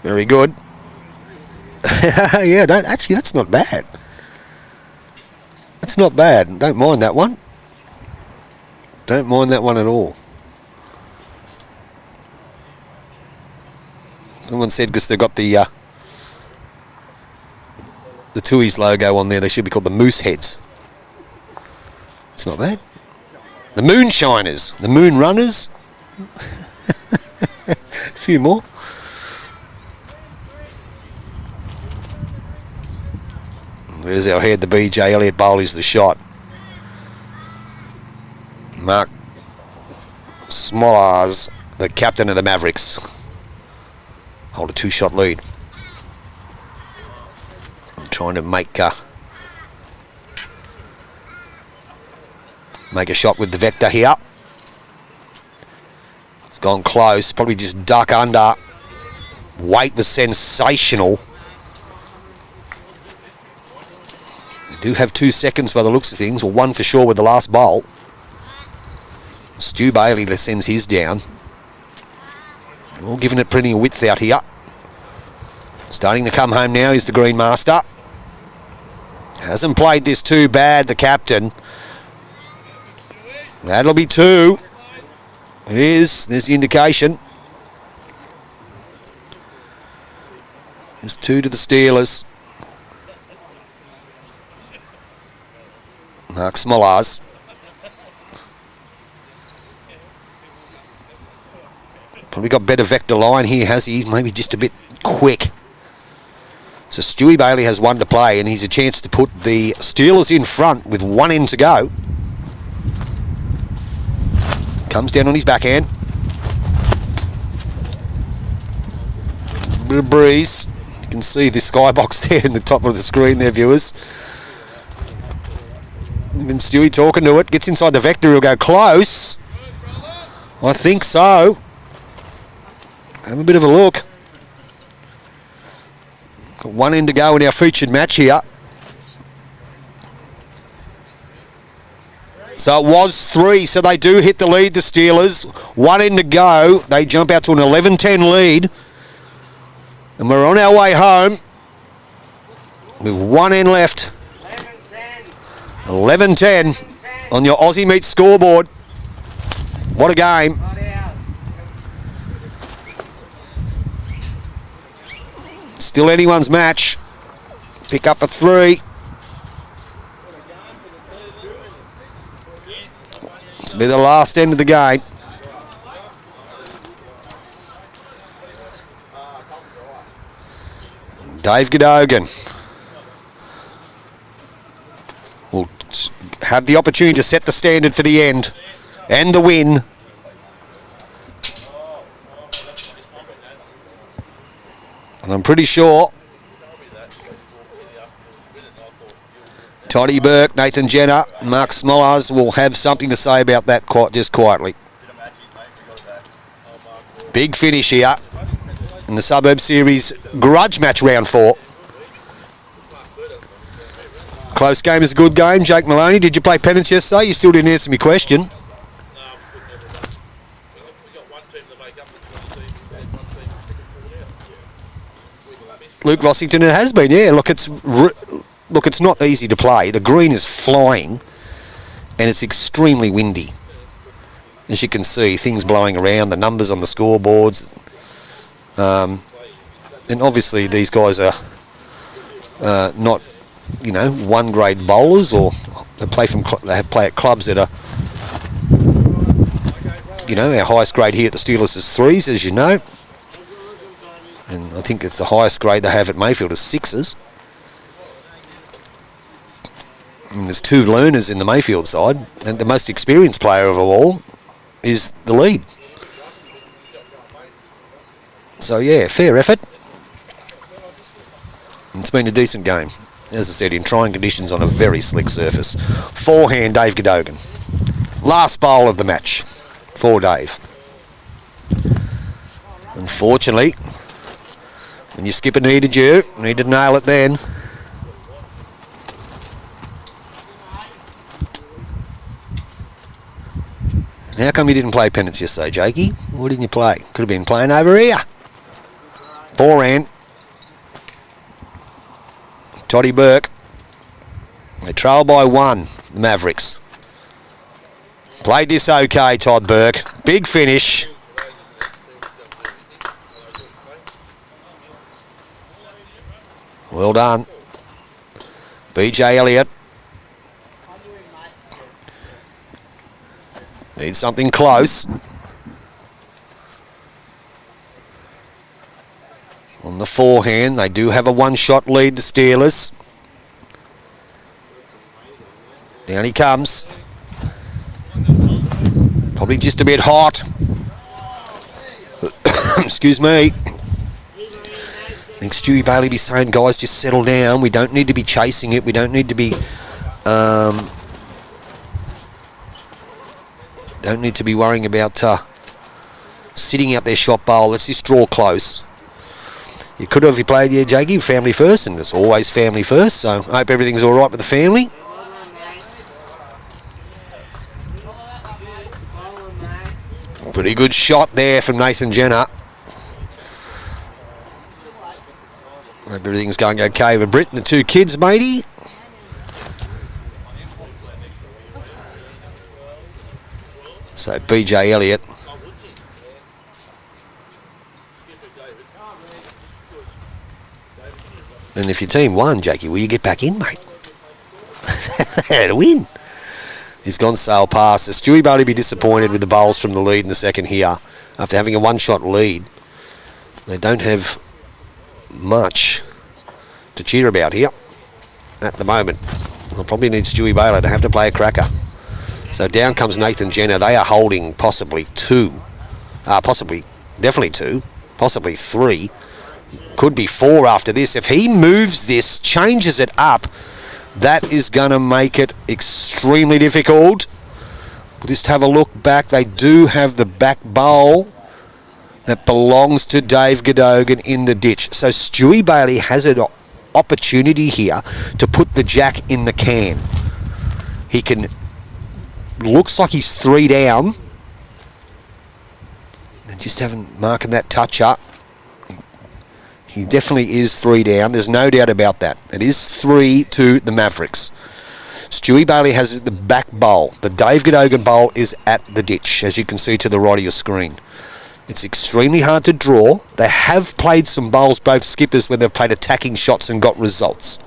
Very good. Yeah, that's not bad. That's not bad. Don't mind that one. Don't mind that one at all. Someone said because they've got the the Tui's logo on there. They should be called the Moose Heads. It's not bad. The Moonshiners, the Moon Runners. A few more. There's our head, the BJ. Elliot Bowley's the shot. Mark Smollars, the captain of the Mavericks, hold a 2-shot lead. Trying to make a shot with the vector here. It's gone close. Probably just duck under. Weight was sensational. We do have 2 seconds by the looks of things. Well, 1 for sure with the last bowl. Stu Bailey sends his down. All giving it plenty of width out here. Starting to come home now is the Green Master. Hasn't played this too bad, the captain. That'll be 2. It is. There's the indication. There's 2 to the Steelers. Mark Smollars. Probably got better vector line here, has he? Maybe just a bit quick. So Stewie Bailey has 1 to play, and he's a chance to put the Steelers in front with 1 in to go. Comes down on his backhand. Bit of breeze. You can see the skybox there in the top of the screen there, viewers. Even Stewie talking to it. Gets inside the vector, he'll go close. I think so. Have a bit of a look. Got 1 in to go in our featured match here. So it was 3, so they do hit the lead, the Steelers. 1 in to go. They jump out to an 11-10 lead. And we're on our way home with 1 in left. 11-10 on your Aussie Meat scoreboard. What a game. Still anyone's match. Pick up a 3. This will be the last end of the game. Dave Cadogan will have the opportunity to set the standard for the end and the win. And I'm pretty sure Toddy Burke, Nathan Jenner, Mark Smollars will have something to say about that just quietly. Big finish here in the Suburb Series grudge match round 4. Close game is a good game. Jake Maloney, did you play penance yesterday? You still didn't answer my question. Luke Rossington, it has been, yeah. Look, it's not easy to play. The green is flying, and it's extremely windy. As you can see, things blowing around, the numbers on the scoreboards, and obviously these guys are not, 1-grade bowlers, or they play at clubs that are, our highest grade here at the Steelers is 3s, as you know. And I think it's the highest grade they have at Mayfield is 6s. And there's 2 learners in the Mayfield side, and the most experienced player of all is the lead. So yeah, fair effort. It's been a decent game, as I said, in trying conditions on a very slick surface. Forehand, Dave Cadogan. Last bowl of the match for Dave. Unfortunately, when your skipper needed you, need to nail it then. How come you didn't play penance yesterday, Jakey? Why didn't you play? Could have been playing over here. Forehand. Toddy Burke. They trail by 1, the Mavericks. Played this okay, Todd Burke. Big finish. Well done. BJ Elliott. Needs something close. On the forehand, they do have a one-shot lead, the Steelers. Down he comes. Probably just a bit hot. Excuse me. I think Stewie Bailey be saying, guys, just settle down. We don't need to be chasing it. We don't need to be worrying about sitting out their shot bowl. Let's just draw close. You could have, if you played, yeah, Jakey, family first, and it's always family first, so I hope everything's all right with the family. Pretty good shot there from Nathan Jenner. Hope everything's going okay with Britt and the two kids, matey. So BJ Elliott. And if your team won, Jakey, will you get back in, mate? To win. He's gone sail past. So Stewie Bailey be disappointed with the bowls from the lead in the second here. After having a one-shot lead, they don't have much to cheer about here at the moment. They'll probably need Stewie Bailey to have to play a cracker. So down comes Nathan Jenner. They are holding possibly definitely two, possibly three. Could be four after this. If he moves this, changes it up, that is going to make it extremely difficult. We'll just have a look back. They do have the back bowl that belongs to Dave Godogan in the ditch. So Stewie Bailey has an opportunity here to put the jack in the can. He can... Looks like he's three down. And just haven't marking that touch up. He definitely is three down. There's no doubt about that. It is 3-2 the Mavericks. Stewie Bailey has the back bowl. The Dave Godogan bowl is at the ditch, as you can see to the right of your screen. It's extremely hard to draw. They have played some bowls, both skippers, when they've played attacking shots and got results.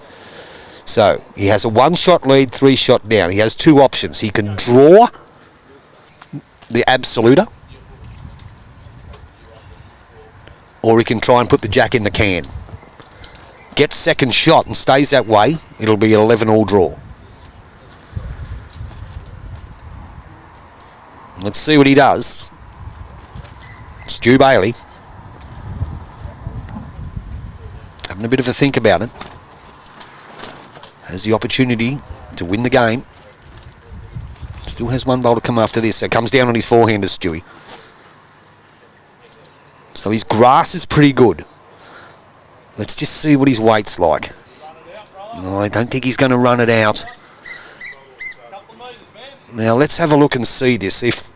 So he has a one-shot lead, three-shot down. He has two options. He can draw the absoluter, or he can try and put the jack in the can. Gets second shot and stays that way, it'll be an 11-all draw. Let's see what he does. Stu Bailey having a bit of a think about it. Has the opportunity to win the game. Still has one bowl to come after this. So comes down on his forehander, Stewie. So his grass is pretty good. Let's just see what his weight's like. No, I don't think he's going to run it out. Now let's have a look and see this. If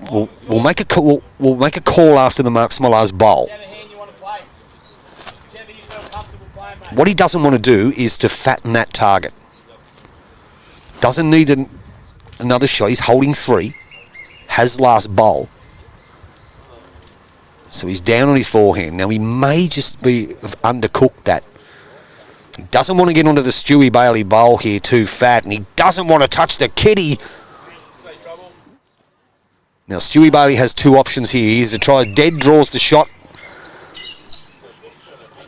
we'll make a call, after the Mark Smollar's bowl. What he doesn't want to do is to fatten that target. Doesn't need another shot. He's holding three. Has last bowl. So he's down on his forehand. Now he may just be undercooked that. He doesn't want to get onto the Stewie Bailey bowl here too fat, and he doesn't want to touch the kitty. Now Stewie Bailey has two options here. He either tries dead draws the shot,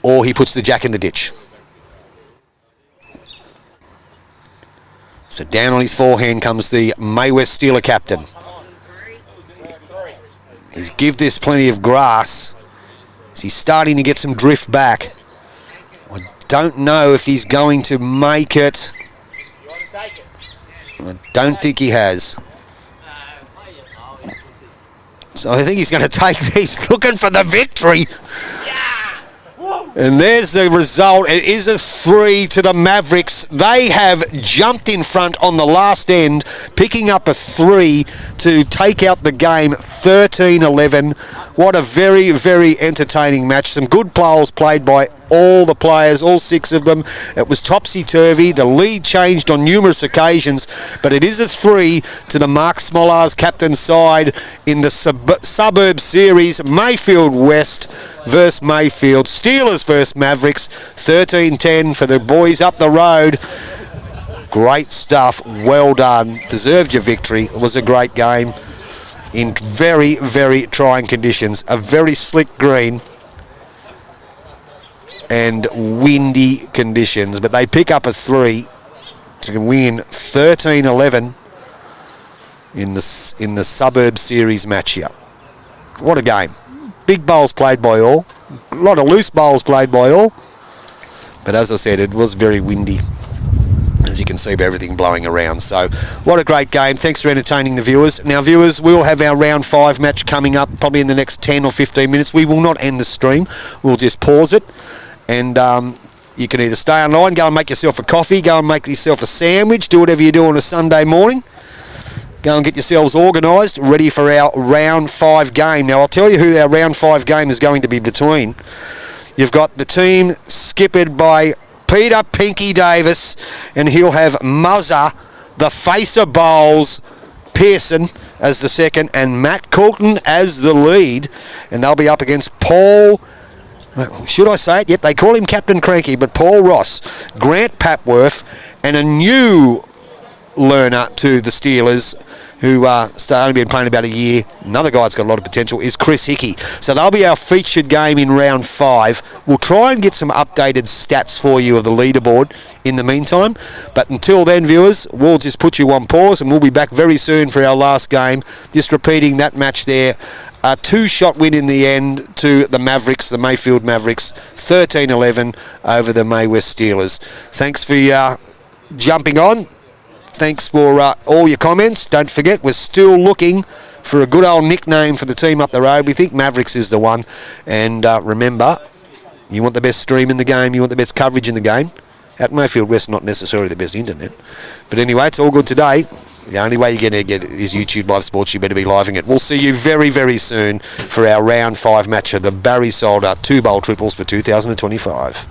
or he puts the jack in the ditch. So down on his forehand comes the Maywest Steeler captain. He's give this plenty of grass. He's starting to get some drift back. I don't know if he's going to make it. I don't think he has. So I think he's going to take these, looking for the victory. And there's the result. It is a 3 to the Mavericks. They have jumped in front on the last end, picking up a 3 to take out the game 13-11. What a very, very entertaining match. Some good bowls played by all the players, all 6 of them. It was topsy-turvy. The lead changed on numerous occasions, but it is a 3 to the Mark Smolars captain side in the Suburb Series. Mayfield West versus Mayfield. Steelers versus Mavericks. 13-10 for the boys up the road. Great stuff. Well done. Deserved your victory. It was a great game in very, very trying conditions. A very slick green and windy conditions, but they pick up a 3 to win 13-11 in the Suburb Series match here. What a game. Big bowls played by all. A lot of loose bowls played by all. But as I said, it was very windy, as you can see by everything blowing around. So what a great game. Thanks for entertaining the viewers. Now viewers, we will have our round 5 match coming up probably in the next 10 or 15 minutes. We will not end the stream. We'll just pause it, and you can either stay online, go and make yourself a coffee, go and make yourself a sandwich, do whatever you do on a Sunday morning. Go and get yourselves organised, ready for our round 5 game. Now I'll tell you who our round 5 game is going to be between. You've got the team skippered by Peter Pinky Davis, and he'll have Muzza, the face of bowls, Pearson as the second, and Matt Coulton as the lead. And they'll be up against Paul, should I say it? Yep, they call him Captain Cranky, but Paul Ross, Grant Papworth, and a new learner to the Steelers, who only been playing about a year. Another guy that's got a lot of potential is Chris Hickey. So they'll be our featured game in round 5. We'll try and get some updated stats for you of the leaderboard in the meantime. But until then, viewers, we'll just put you on pause, and we'll be back very soon for our last game. Just repeating that match there. A 2-shot win in the end to the Mavericks, the Mayfield Mavericks, 13-11 over the Maywest Steelers. Thanks for jumping on. Thanks for all your comments. Don't forget, we're still looking for a good old nickname for the team up the road. We think Mavericks is the one. And remember, you want the best stream in the game, you want the best coverage in the game. At Mayfield West, not necessarily the best internet. But anyway, it's all good today. The only way you're going to get it is YouTube Live Sports. You better be living it. We'll see you very, very soon for our round 5 match of the Barry Solder 2-bowl triples for 2025.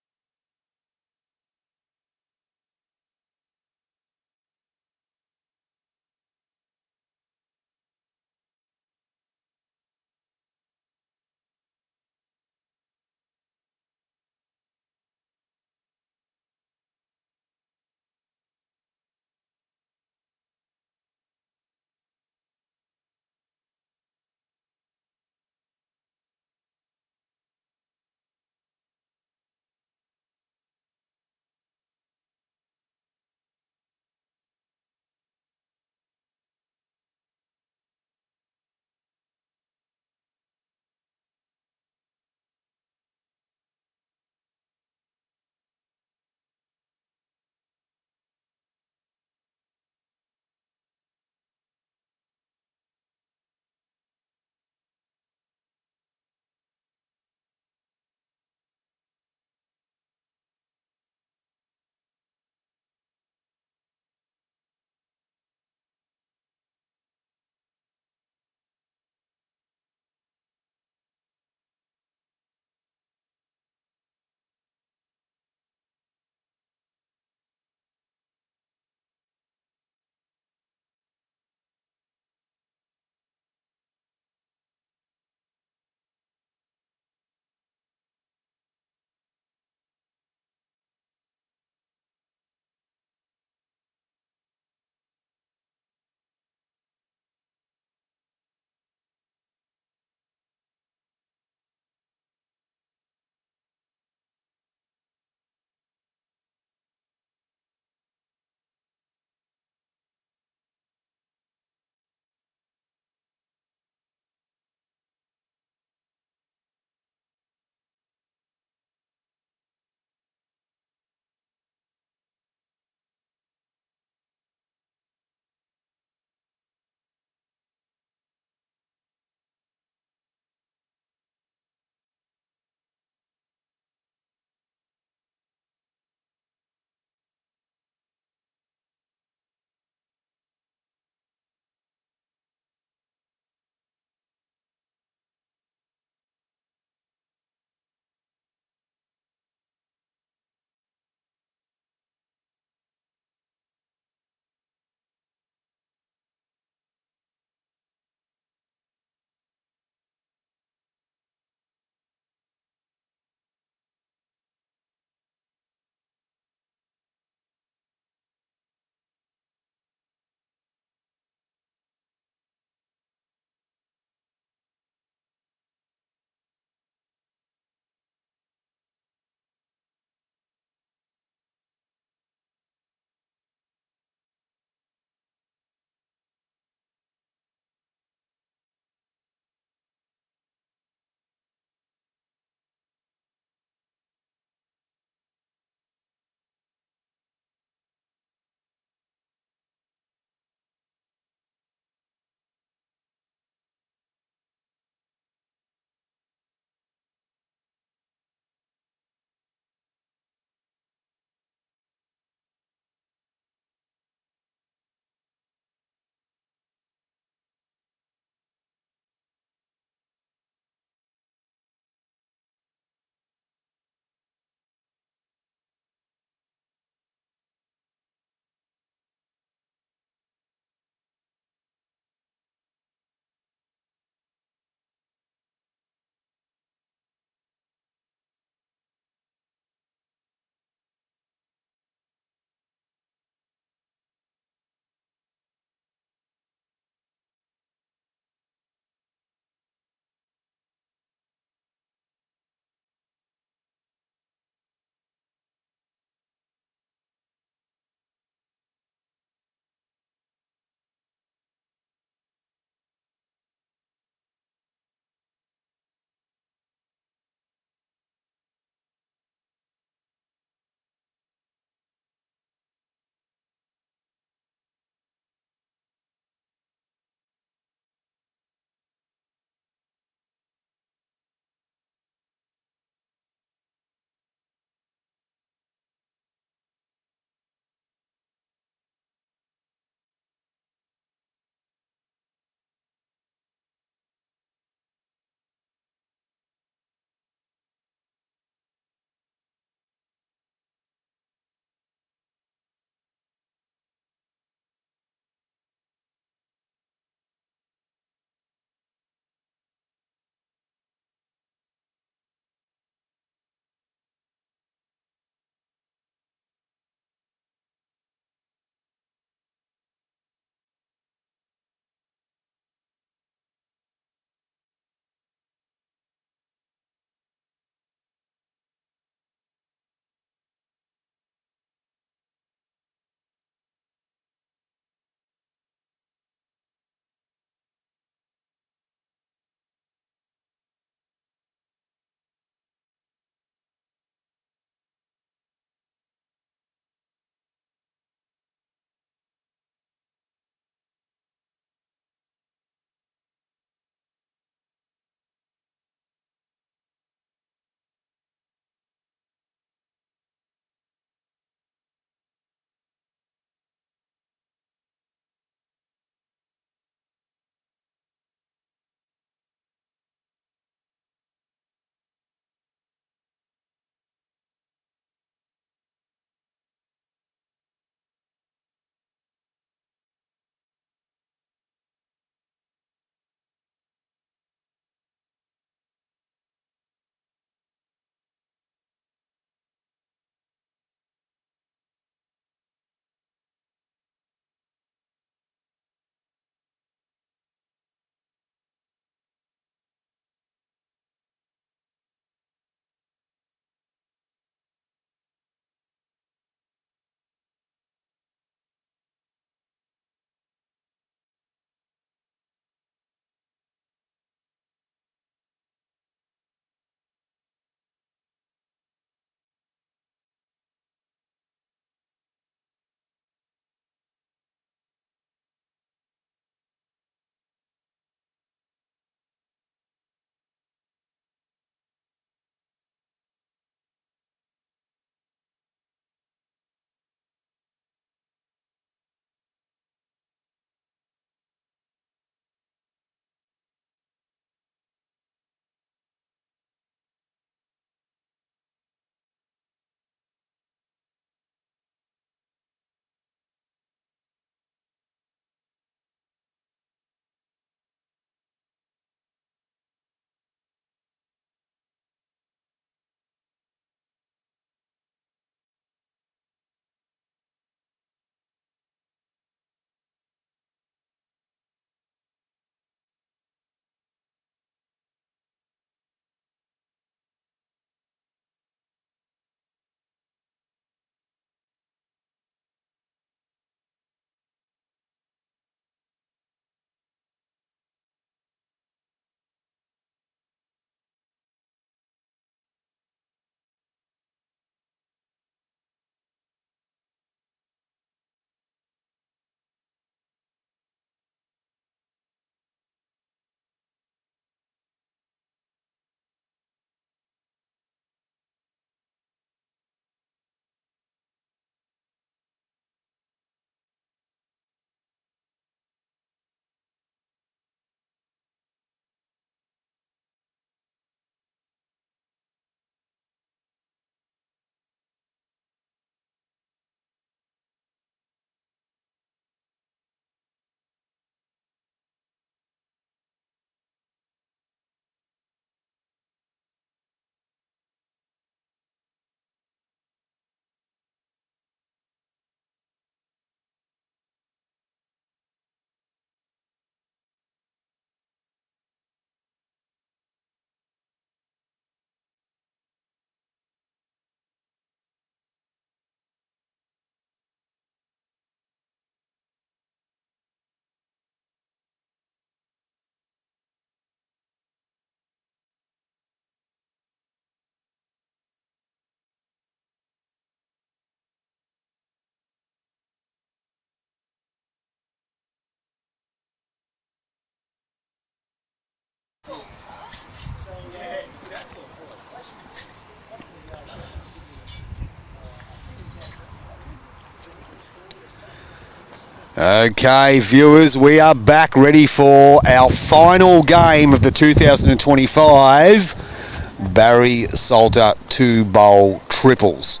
Okay, viewers, we are back ready for our final game of the 2025 Barry Salter 2-bowl triples.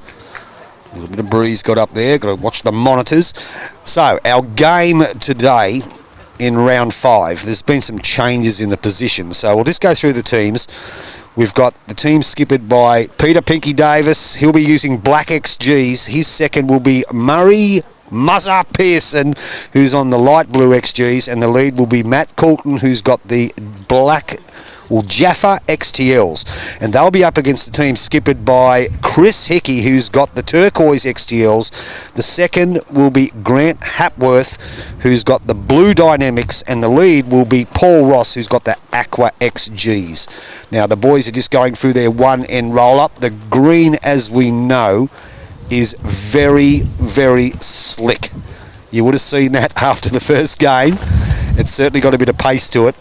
A little bit of breeze got up there, got to watch the monitors. So, our game today in round 5, there's been some changes in the position, so we'll just go through the teams. We've got the team skippered by Peter Pinky Davis. He'll be using black XGs. His second will be Murray Muzza Pearson, who's on the light blue XGs, and the lead will be Matt Coulton, who's got the black Jaffa XTLs, and they'll be up against the team skippered by Chris Hickey, who's got the turquoise XTLs. The second will be Grant Hapworth, who's got the blue Dynamics, and the lead will be Paul Ross, who's got the aqua XGs. Now the boys are just going through their one end roll up. The green, as we know, is very, very slick. You would have seen that after the first game. It's certainly got a bit of pace to it.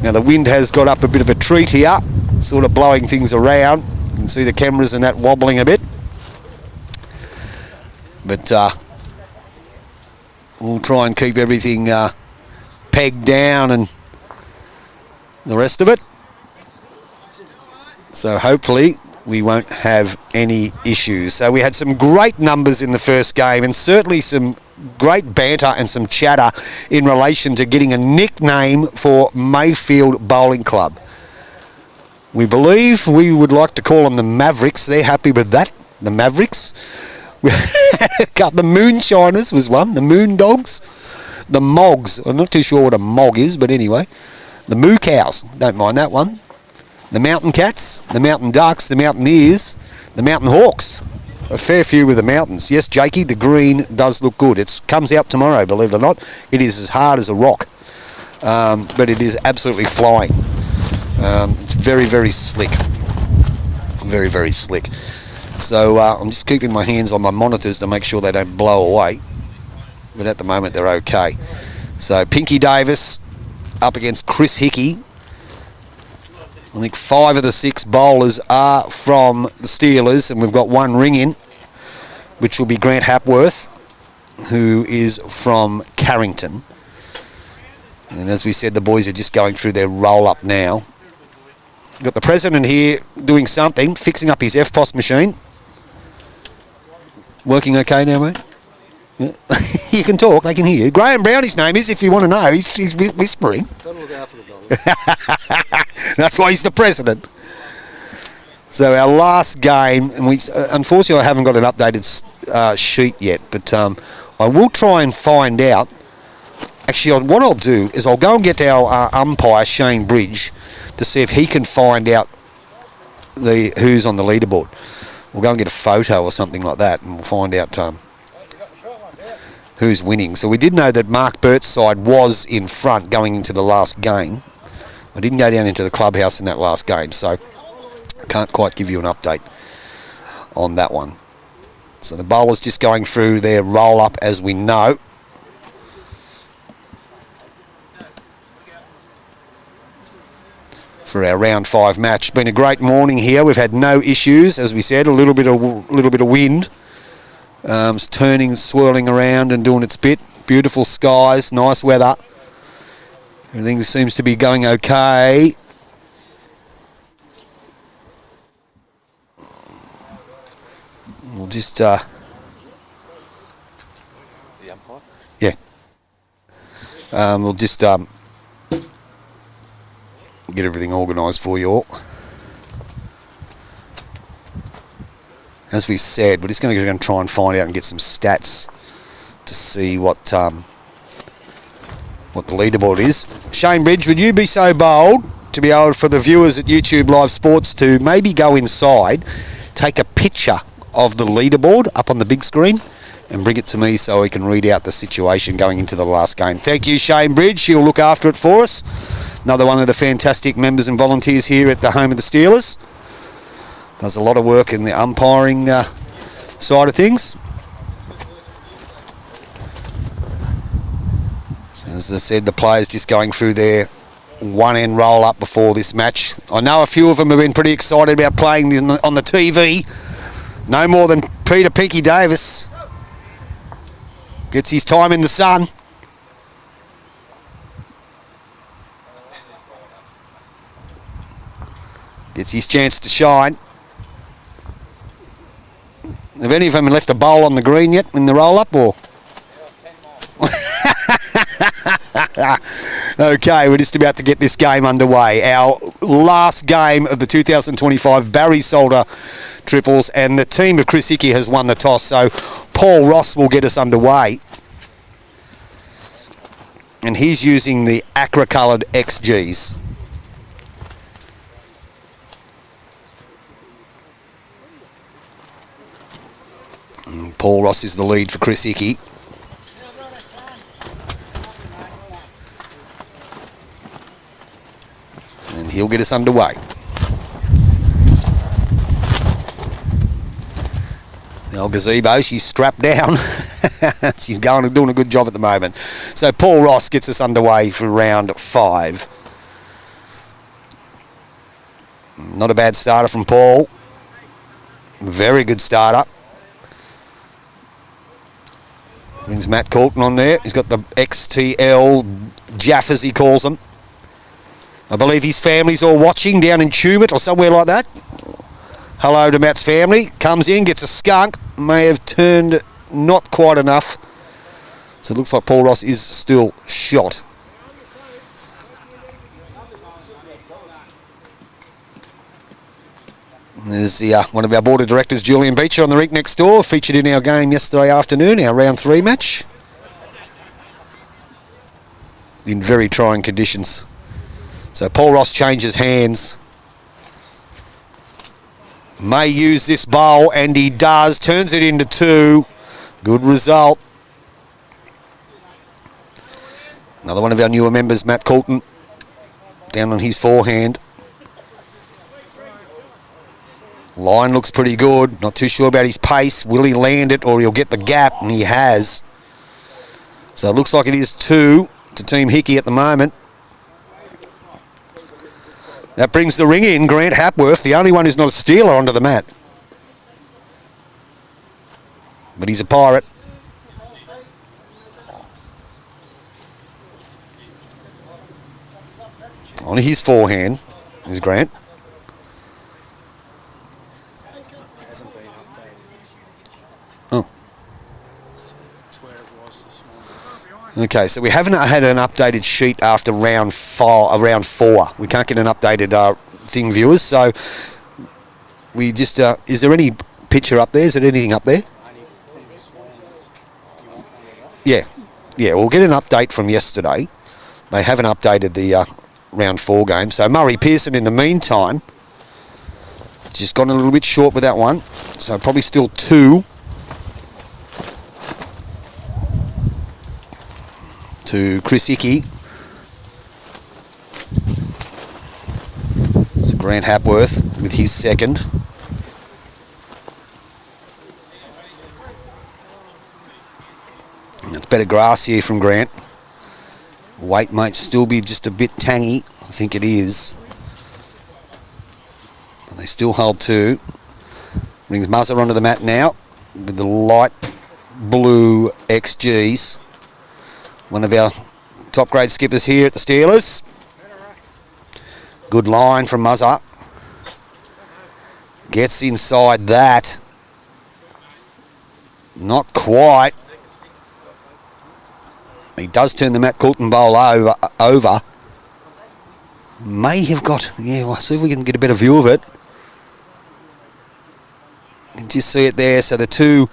Now the wind has got up a bit of a treat here, sort of blowing things around. You can see the cameras and that wobbling a bit. But we'll try and keep everything pegged down and the rest of it. So hopefully we won't have any issues. So we had some great numbers in the first game, and certainly some great banter and some chatter in relation to getting a nickname for Mayfield Bowling Club. We believe we would like to call them the Mavericks. They're happy with that, the Mavericks. The Moonshiners was one, the Moon Dogs, the Mogs. I'm not too sure what a Mog is, but anyway. The Moo Cows, don't mind that one. The Mountain Cats, the Mountain Ducks, the Mountaineers, the Mountain Hawks. A fair few with the mountains. Yes, Jakey, the green does look good. It comes out tomorrow, believe it or not. It is as hard as a rock, but it is absolutely flying. It's very, very slick. Very, very slick. So I'm just keeping my hands on my monitors to make sure they don't blow away. But at the moment, they're okay. So Pinky Davis up against Chris Hickey. I think 5 of the 6 bowlers are from the Steelers, and we've got one ring in, which will be Grant Hapworth, who is from Carrington. And as we said, the boys are just going through their roll-up now. We've got the president here doing something, fixing up his FPOS machine. Working okay now, mate? Yeah. You can talk, they can hear you. Graham Brown, his name is, if you want to know. He's whispering. That's why he's the president. So our last game, and we unfortunately I haven't got an updated sheet yet, but I will try and find out. Actually, what I'll do is I'll go and get our umpire, Shane Bridge, to see if he can find out who's on the leaderboard. We'll go and get a photo or something like that, and we'll find out who's winning. So we did know that Mark Burt's side was in front going into the last game. I didn't go down into the clubhouse in that last game, so I can't quite give you an update on that one. So the bowlers just going through their roll-up as we know. For our round 5 match. It's been a great morning here. We've had no issues, as we said. A little bit of wind. It's turning, swirling around and doing its bit. Beautiful skies, nice weather. Everything seems to be going okay. We'll just the umpire? Yeah. We'll just get everything organised for you all. As we said, we're just going to go and try and find out and get some stats to see what the leaderboard is. Shane Bridge, would you be so bold to be able for the viewers at YouTube Live Sports to maybe go inside, take a picture of the leaderboard up on the big screen and bring it to me so we can read out the situation going into the last game. Thank you, Shane Bridge. He'll look after it for us. Another one of the fantastic members and volunteers here at the home of the Steelers. Does a lot of work in the umpiring side of things. As I said, the players just going through their one-end roll-up before this match. I know a few of them have been pretty excited about playing on the TV. No more than Peter Pinky Davis. Gets his time in the sun. Gets his chance to shine. Have any of them left a bowl on the green yet in the roll-up, or? Okay, we're just about to get this game underway. Our last game of the 2025 Barry Solder triples, and the team of Chris Hickey has won the toss, so Paul Ross will get us underway. And he's using the aqua-coloured XGs. And Paul Ross is the lead for Chris Hickey. And he'll get us underway. The old gazebo, she's strapped down. She's doing a good job at the moment. So Paul Ross gets us underway for round 5. Not a bad starter from Paul. Very good starter. Brings Matt Coulton on there. He's got the XTL Jaff, as he calls them. I believe his family's all watching down in Tumut or somewhere like that. Hello to Matt's family. Comes in, gets a skunk. May have turned not quite enough. So it looks like Paul Ross is still shot. There's the, one of our board of directors, Julian Beecher, on the rink next door. Featured in our game yesterday afternoon, our round 3 match. In very trying conditions. So Paul Ross changes hands. May use this bowl, and he does. Turns it into 2. Good result. Another one of our newer members, Matt Coulton, down on his forehand. Line looks pretty good. Not too sure about his pace. Will he land it, or he'll get the gap? And he has. So it looks like it is 2 to Team Hickey at the moment. That brings the ring in, Grant Hapworth, the only one who's not a Steeler, onto the mat. But he's a Pirate. On his forehand is Grant. Oh. Okay, so we haven't had an updated sheet after round 4. We can't get an updated thing, viewers. So we just is there any picture up there? Is there anything up there? Yeah, we'll get an update from yesterday. They haven't updated the round 4 game. So Murray Pearson, in the meantime, just gone a little bit short with that one. So probably still 2. To Chris Hickey. So Grant Hapworth with his second. It's better grass here from Grant. Weight might still be just a bit tangy. I think it is. And they still hold 2. Brings Muzzer onto the mat now with the light blue XGs. One of our top grade skippers here at the Steelers. Good line from Muzzer. Gets inside that. Not quite. He does turn the Matt Coulton bowl over. May have got... Yeah, we'll see if we can get a better view of it. You can just see it there. So the 2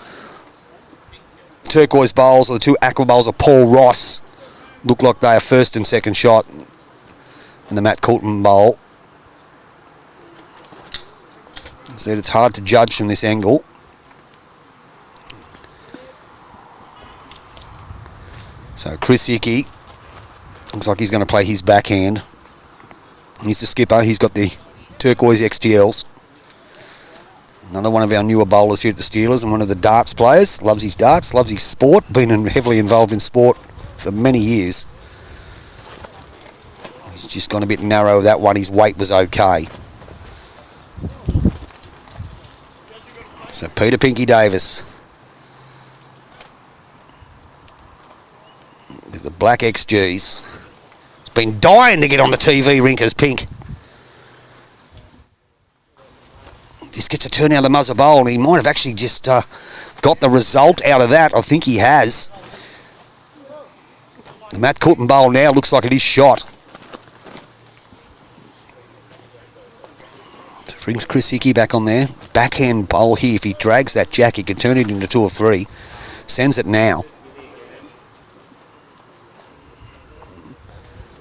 turquoise bowls, or the 2 aqua bowls of Paul Ross, look like they are first and second shot in the Matt Coulton bowl. So it's hard to judge from this angle. So Chris Hickey looks like he's going to play his backhand. He's the skipper. He's got the turquoise XTLs. Another one of our newer bowlers here at the Steelers, and one of the darts players. Loves his darts, loves his sport. Been heavily involved in sport for many years. He's just gone a bit narrow with that one. His weight was okay. So Peter Pinky Davis. With the black XGs. It's been dying to get on the TV rink as Pink. Just gets a turn out of the Muzzer Bowl, and he might have actually just got the result out of that. I think he has. The Matt Coulton Bowl now looks like it is shot. So brings Chris Hickey back on there. Backhand bowl here. If he drags that jack, he can turn it into 2 or 3. Sends it now.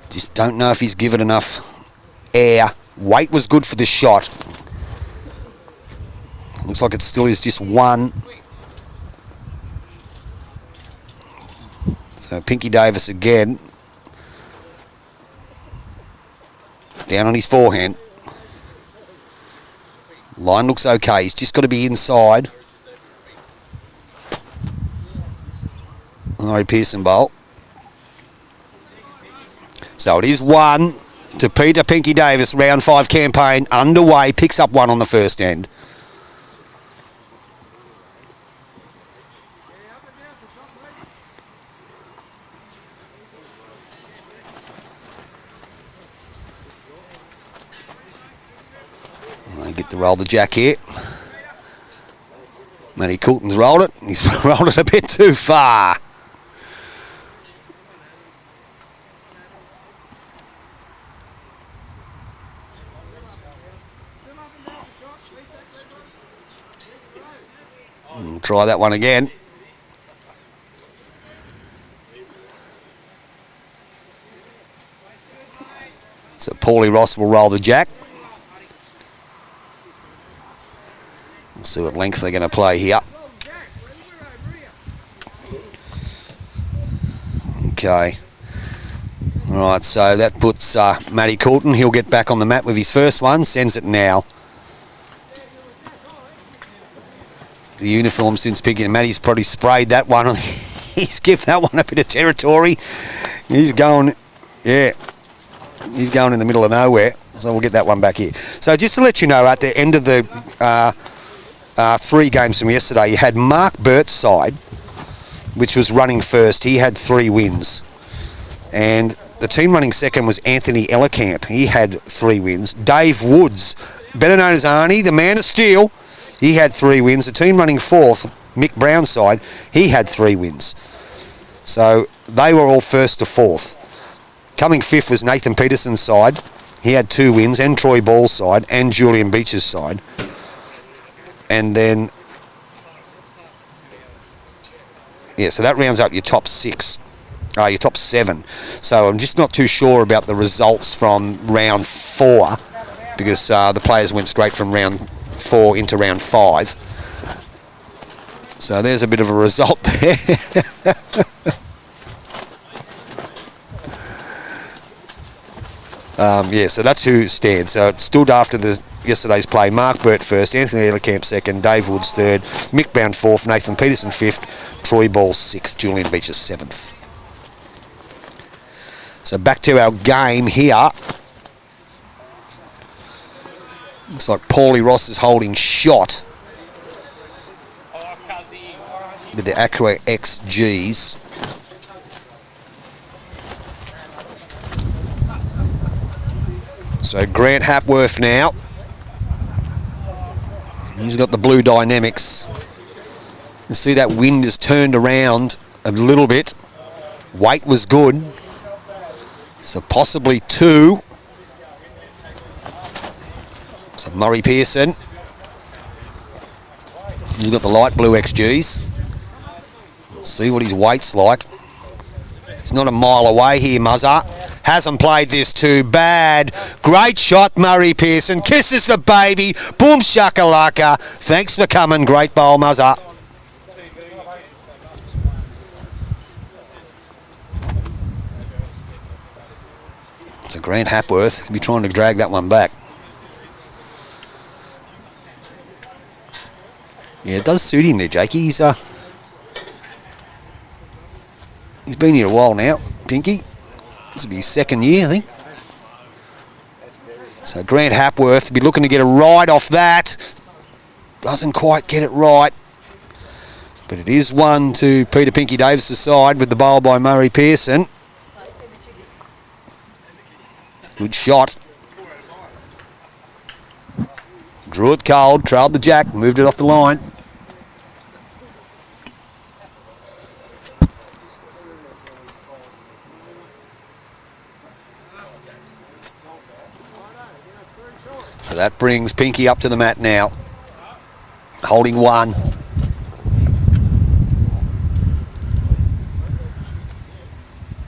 Just don't know if he's given enough air. Weight was good for the shot. Looks like it still is just 1. So Pinky Davis again. Down on his forehand. Line looks okay. He's just got to be inside. Murray Pearson bowl. So it is 1 to Peter Pinky Davis. Round 5 campaign underway. Picks up 1 on the first end. They get to roll the jack here. Matty Coulton's rolled it. He's rolled it a bit too far. We'll try that one again. So Paulie Ross will roll the jack. We'll see what length they're going to play here. Okay. All right, so that puts Matty Coulton. He'll get back on the mat with his first one. Sends it now. The uniform since picking. Matty's probably sprayed that one. He's given that one a bit of territory. He's going, yeah. He's going in the middle of nowhere. So we'll get that one back here. So just to let you know, at the end of the 3 games from yesterday, you had Mark Burt's side, which was running first. He had 3 wins. And the team running second was Anthony Ellerkamp. He had 3 wins. Dave Woods, better known as Arnie, the man of steel, he had 3 wins. The team running fourth, Mick Brown's side, he had 3 wins. So they were all first to fourth. Coming fifth was Nathan Peterson's side. He had 2 wins, and Troy Ball's side, and Julian Beach's side. And then, yeah, so that rounds up your top 6, your top 7. So I'm just not too sure about the results from round 4 because the players went straight from round 4 into round 5. So there's a bit of a result there. Yeah, so that's who stands. So it stood after yesterday's play. Mark Burt first, Anthony Ellerkamp second, Dave Woods third, Mick Brown fourth, Nathan Peterson fifth, Troy Ball sixth, Julian Beecher seventh. So back to our game here. Looks like Paulie Ross is holding shot with the Aqua XGs. So Grant Hapworth now. He's got the blue dynamics. You see that wind has turned around a little bit. Weight was good. So possibly 2. So Murray Pearson. He's got the light blue XGs. See what his weight's like. He's not a mile away here, Muzzer. Hasn't played this too bad. Great shot, Murray Pearson. Kisses the baby. Boom shakalaka. Thanks for coming. Great bowl, Muzzer. So Grant Hapworth will be trying to drag that one back. Yeah, it does suit him there, Jakey. He's been here a while now, Pinky. This will be his 2nd year, I think. So Grant Hapworth will be looking to get a ride off that. Doesn't quite get it right. But it is 1 to Peter Pinky Davis' side with the bowl by Murray Pearson. Good shot. Drew it cold, trailed the jack, moved it off the line. So that brings Pinky up to the mat now. Holding 1.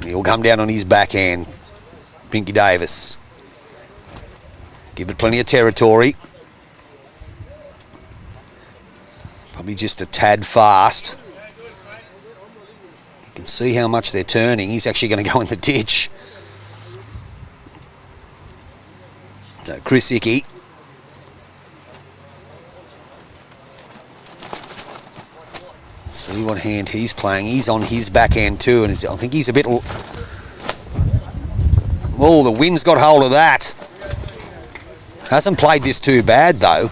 And he'll come down on his backhand. Pinky Davis. Give it plenty of territory. Probably just a tad fast. You can see how much they're turning. He's actually going to go in the ditch. So Chris Hickey. See what hand he's playing. He's on his backhand too, and I think he's a bit... Oh, the wind's got hold of that. Hasn't played this too bad though.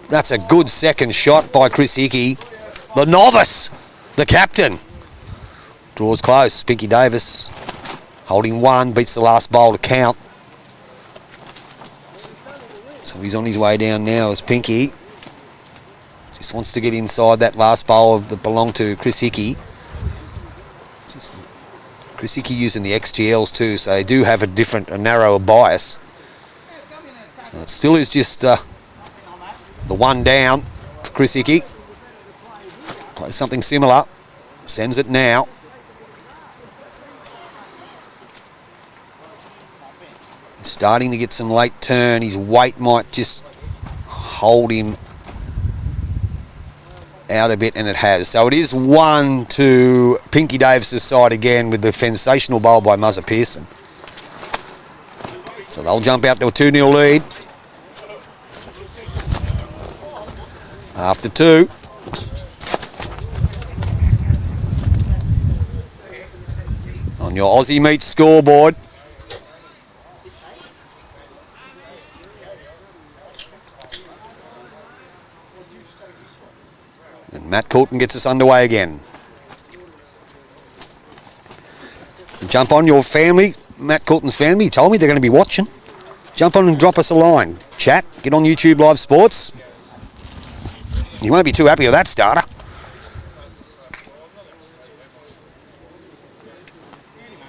That's a good second shot by Chris Hickey. The novice, the captain. Draws close. Pinky Davis holding 1, beats the last bowl to count. So he's on his way down now as Pinky just wants to get inside that last bowl that belonged to Chris Hickey. Chris Hickey using the XTLs too, so they do have a narrower bias. It still is just the 1 down for Chris Hickey. Plays something similar. Sends it now. He's starting to get some late turn. His weight might just hold him out a bit, and it has. So it is 1 to Pinky Davis's side again with the sensational bowl by Muzzer Pearson. So they'll jump out to a 2-0 lead. After 2. On your Aussie Meat scoreboard. And Matt Coulton gets us underway again. So jump on your family, Matt Coulton's family. He told me they're going to be watching. Jump on and drop us a line. Chat, get on YouTube Live Sports. You won't be too happy with that starter.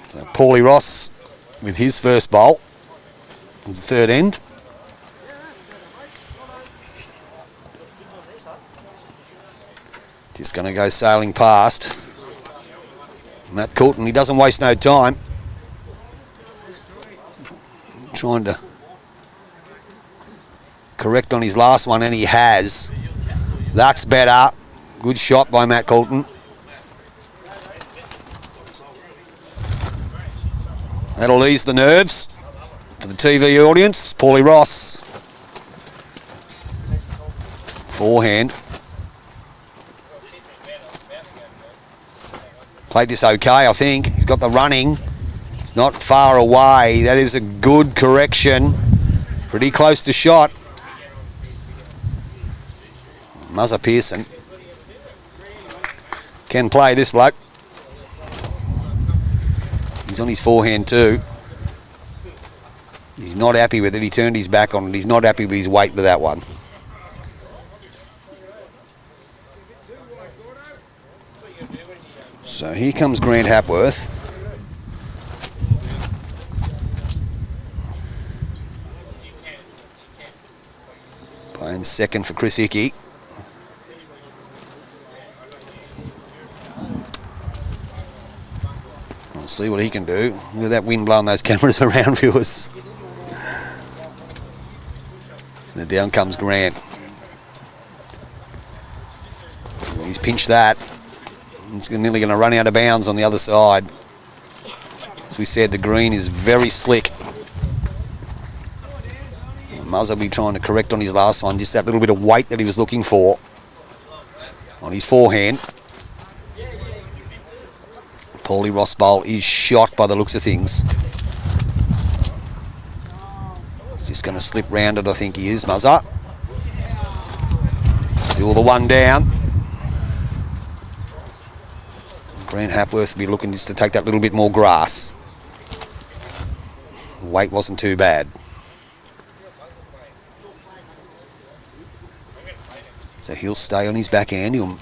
So Paulie Ross with his first bowl. The third end. Just going to go sailing past. Matt Coulton, he doesn't waste no time. Trying to correct on his last one, and he has. That's better. Good shot by Matt Coulton. That'll ease the nerves for the TV audience. Paulie Ross. Forehand. Played this okay, I think. He's got the running. It's not far away. That is a good correction. Pretty close to shot. Muzzer Pearson can play, this bloke. He's on his forehand too. He's not happy with it. He turned his back on it. He's not happy with his weight with that one. So here comes Grant Hapworth. Playing second for Chris Hickey. We'll see what he can do. Look at that wind blowing those cameras around, viewers. And down comes Grant. He's pinched that. He's nearly going to run out of bounds on the other side. As we said, the green is very slick. Muzz will be trying to correct on his last one, just that little bit of weight that he was looking for on his forehand. Paulie Ross bowl is shot by the looks of things. He's just going to slip round it, I think he is, Muzzer. Still the 1 down. Grant Hapworth will be looking just to take that little bit more grass. Weight wasn't too bad. So he'll stay on his backhand. He'll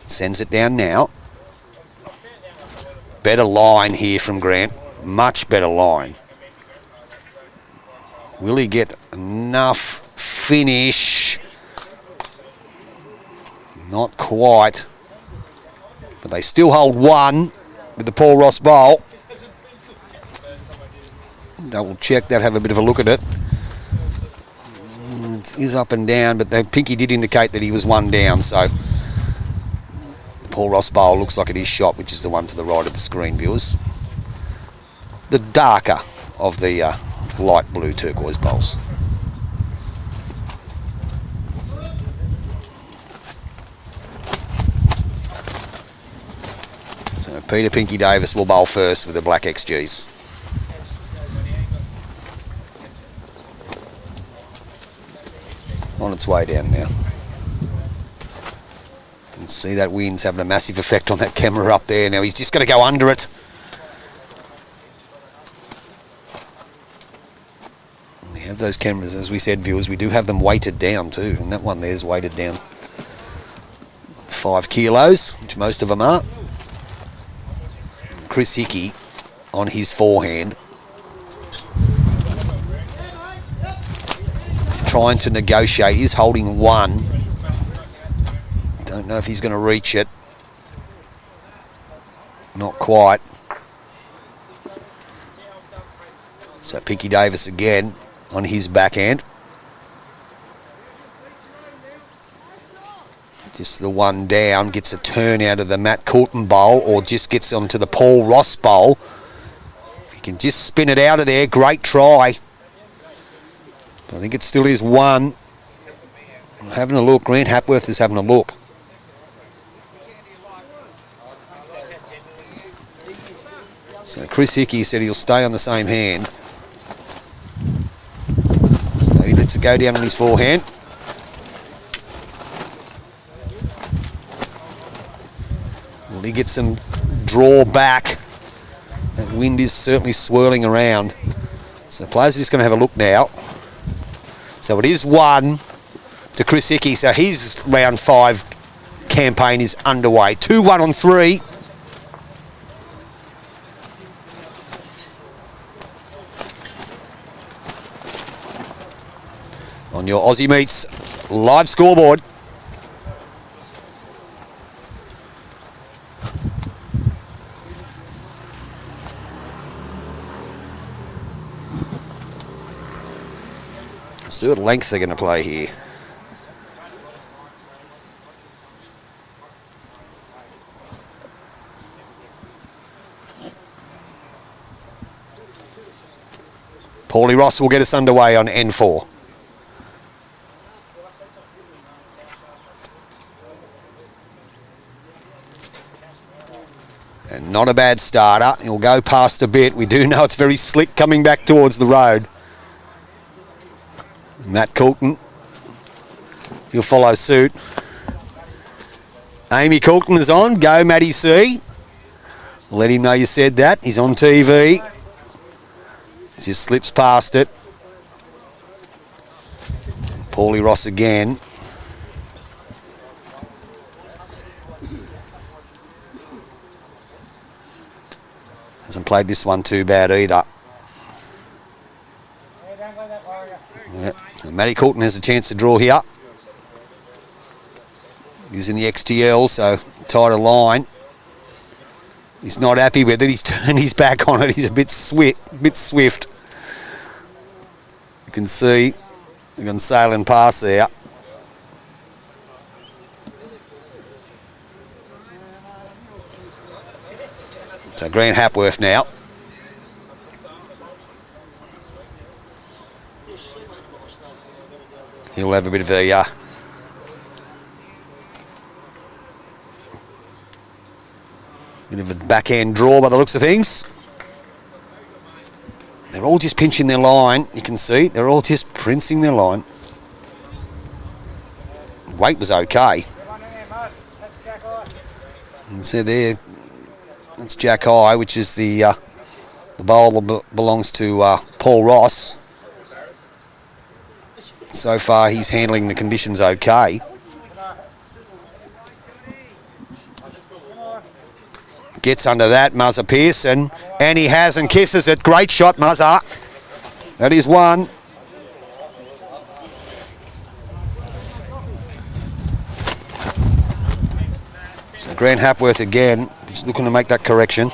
sends it down now. Better line here from Grant. Much better line. Will he get enough finish? Not quite. But they still hold one with the Paul Ross bowl. Double check that, have a bit of a look at it. It is up and down, but the pinky did indicate that he was one down, so the Paul Ross bowl looks like it is shot, which is the one to the right of the screen, viewers. The darker of the light blue turquoise bowls. So Peter Pinky Davis will bowl first with the black XGs. On its way down now. You can see that wind's having a massive effect on that camera up there. Now he's just going to go under it. We have those cameras, as we said, viewers, we do have them weighted down too, and that one there's weighted down 5 kilos, which most of them are. Chris Hickey on his forehand. He's trying to negotiate. He's holding one. Don't know if he's going to reach it. Not quite. So Pinky Davis again on his backhand. Just the one down. Gets a turn out of the Matt Coulton bowl, or just gets onto the Paul Ross bowl. If he can just spin it out of there, great try. I think it still is one. Having a look. Grant Hapworth is having a look. So Chris Hickey said he'll stay on the same hand. So he lets it go down on his forehand. Will he get some draw back? That wind is certainly swirling around. So the players are just going to have a look now. So it is one to Chris Hickey. So his round 5 campaign is underway. 2-1 on 3. On your Aussie Meets live scoreboard. See what length they're going to play here. Paulie Ross will get us underway on N4. And not a bad starter. He'll go past a bit. We do know it's very slick coming back towards the road. Matt Coulton, he'll follow suit. Amy Coulton is on. Go, Matty C. Let him know you said that. He's on TV. Just slips past it. Paulie Ross again. Hasn't played this one too bad either. Yep. So Matty Coulton has a chance to draw here. Using the XTL, so tighter line. He's not happy with it. He's turned his back on it. He's a bit swift. You can see they've gone sailing past there. So Grant Hapworth now. He'll have a bit of a backhand draw by the looks of things. They're all just pinching their line. You can see they're all just princing their line. Weight was okay. You can see there, that's Jack High, which is the bowl that belongs to Paul Ross. So far, he's handling the conditions okay. Gets under that, Muzza Pearson, and he has and kisses it. Great shot, Muzza. That is one. So Grant Hapworth again. He's looking to make that correction.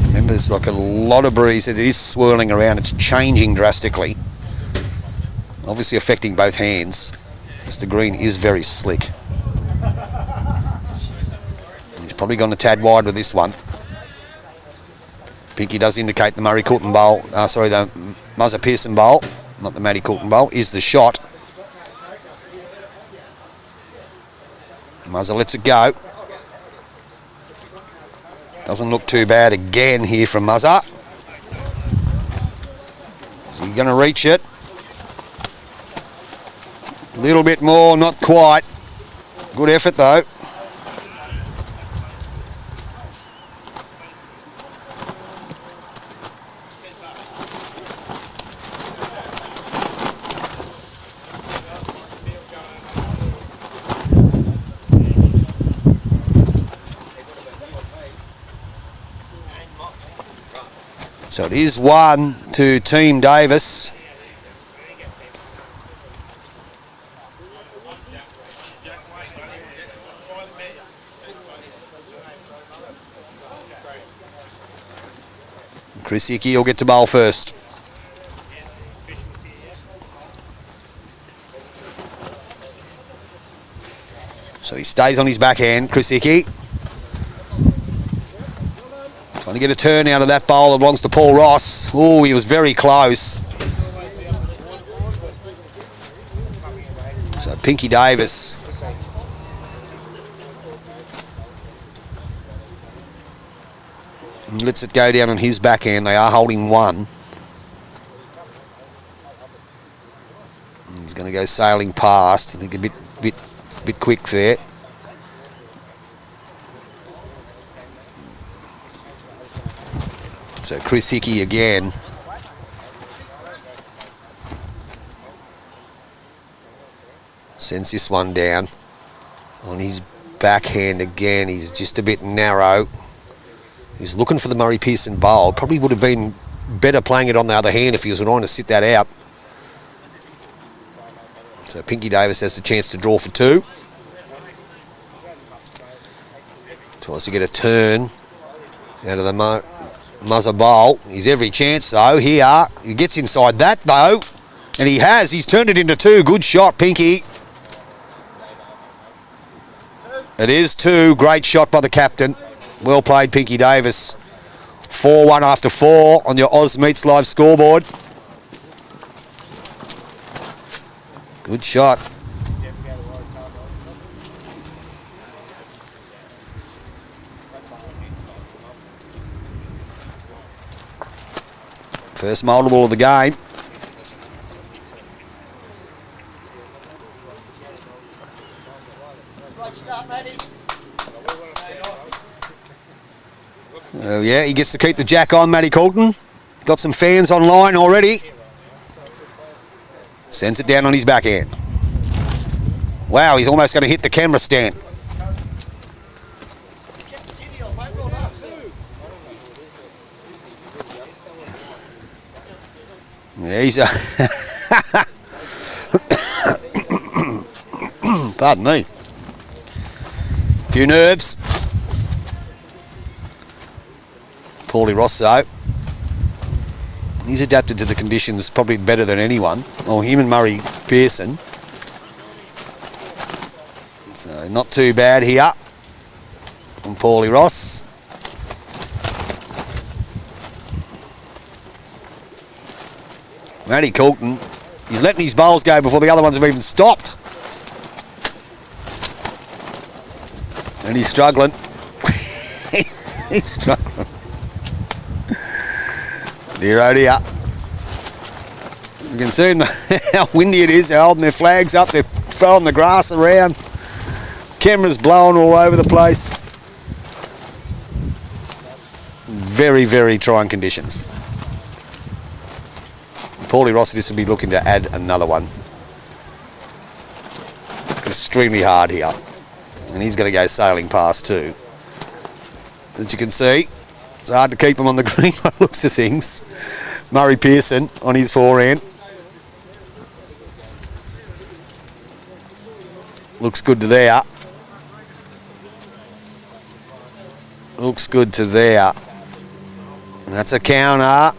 Remember, there's like a lot of breeze. It is swirling around. It's changing drastically. Obviously affecting both hands. Mr. Green is very slick. He's probably gone a tad wide with this one. Pinky does indicate the Murray Coulton bowl, the Muzza Pearson bowl, not the Matty Coulton bowl, is the shot. Muzza lets it go. Doesn't look too bad again here from Muzza. Is he going to reach it? A little bit more, not quite. Good effort though. So it is 1 to Team Davis. Chris Hickey will get to bowl first. So he stays on his backhand, Chris Hickey. Trying to get a turn out of that bowl that belongs to Paul Ross. Oh, he was very close. So Pinky Davis. Lets it go down on his backhand. They are holding 1. He's going to go sailing past. I think a bit quick there. So Chris Hickey again. Sends this one down on his backhand again. He's just a bit narrow. He's looking for the Murray Pearson bowl. Probably would have been better playing it on the other hand if he was trying to sit that out. So Pinky Davis has the chance to draw for 2. Tries to get a turn out of the Muzza bowl. He's every chance though. Here, he gets inside that though. And he has. He's turned it into 2. Good shot, Pinky. It is 2. Great shot by the captain. Well played, Pinky Davis. 4-1 after 4 on your Oz Meets Live scoreboard. Good shot. First multiple of the game. Oh yeah, he gets to keep the jack on, Matty Coulton. Got some fans online already. Sends it down on his backhand. Wow, he's almost going to hit the camera stand. Yeah, he's pardon me. Few nerves. Paulie Ross though. He's adapted to the conditions probably better than anyone. Or him and Murray Pearson. So not too bad here from Paulie Ross. Matty Coulton, he's letting his bowls go before the other ones have even stopped. And he's struggling. He's struggling. Dear oh dear. You can see how windy it is. They're holding their flags up. They're throwing the grass around. Cameras blowing all over the place. Very, very trying conditions. Paulie Rossi just will be looking to add another one. Extremely hard here. And he's going to go sailing past too. As you can see, it's hard to keep him on the green by the looks of things. Murray Pearson on his forehand. Looks good to there. Looks good to there. That's a counter.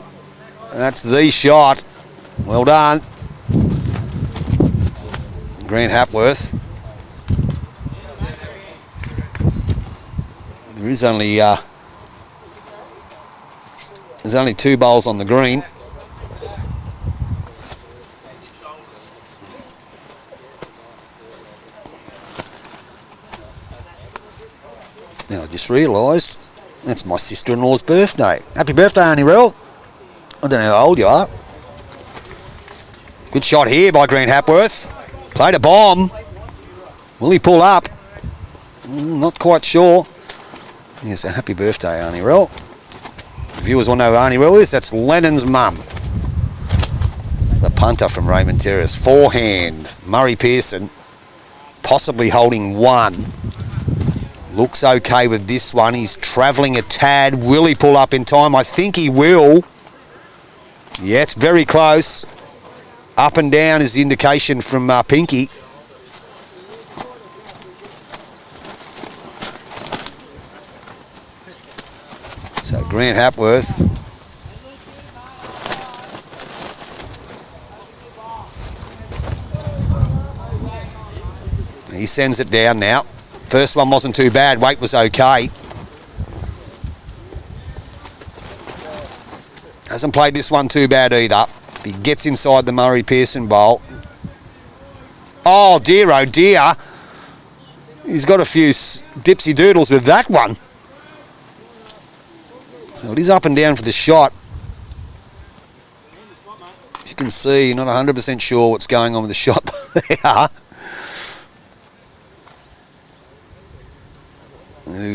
That's the shot. Well done. Grant Hapworth. There is only there's only 2 bowls on the green. Now I just realised that's my sister-in-law's birthday. Happy birthday, Auntie Rel. I don't know how old you are. Good shot here by Grant Hapworth. Played a bomb. Will he pull up? Not quite sure. Yes, a happy birthday, Auntie Rel. Viewers want to know who Auntie Rel is. That's Lennon's mum. The punter from Raymond Terrace. Forehand. Murray Pearson. Possibly holding 1. Looks okay with this one. He's travelling a tad. Will he pull up in time? I think he will. Yeah, it's very close. Up and down is the indication from Pinky. So Grant Hapworth. He sends it down now. First one wasn't too bad. Weight was okay. Hasn't played this one too bad either. He gets inside the Murray Pearson bowl. Oh dear, oh dear. He's got a few dipsy doodles with that one. So it is up and down for the shot. As you can see, not 100% sure what's going on with the shot there.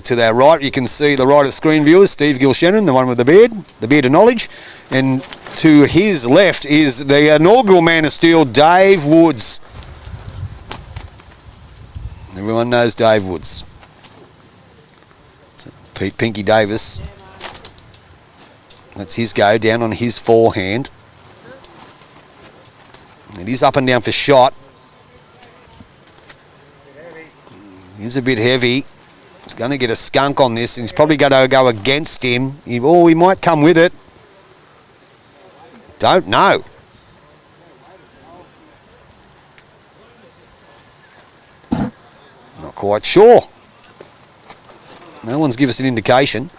To their right, you can see the right of screen viewers, Steve Gilshannon, the one with the beard of knowledge. And to his left is the inaugural Man of Steel, Dave Woods. Everyone knows Dave Woods. So Pete Pinky Davis. That's his go, down on his forehand. It is up and down for shot. He's a bit heavy. He's going to get a skunk on this, and he's probably going to go against him. He might come with it. Don't know. Not quite sure. No one's given us an indication.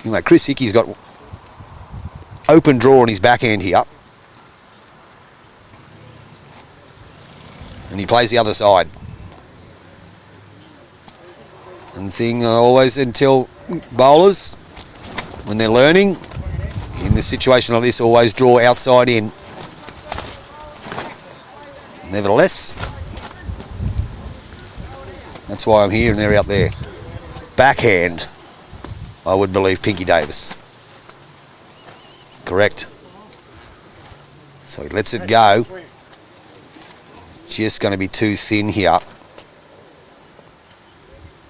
Anyway, Chris Hickey's got open draw on his backhand here. And he plays the other side. And thing I always tell bowlers when they're learning, in this situation like this, always draw outside in. Nevertheless, that's why I'm here and they're out there. Backhand, I would believe Pinky Davis. Correct. So he lets it go. Just going to be too thin here.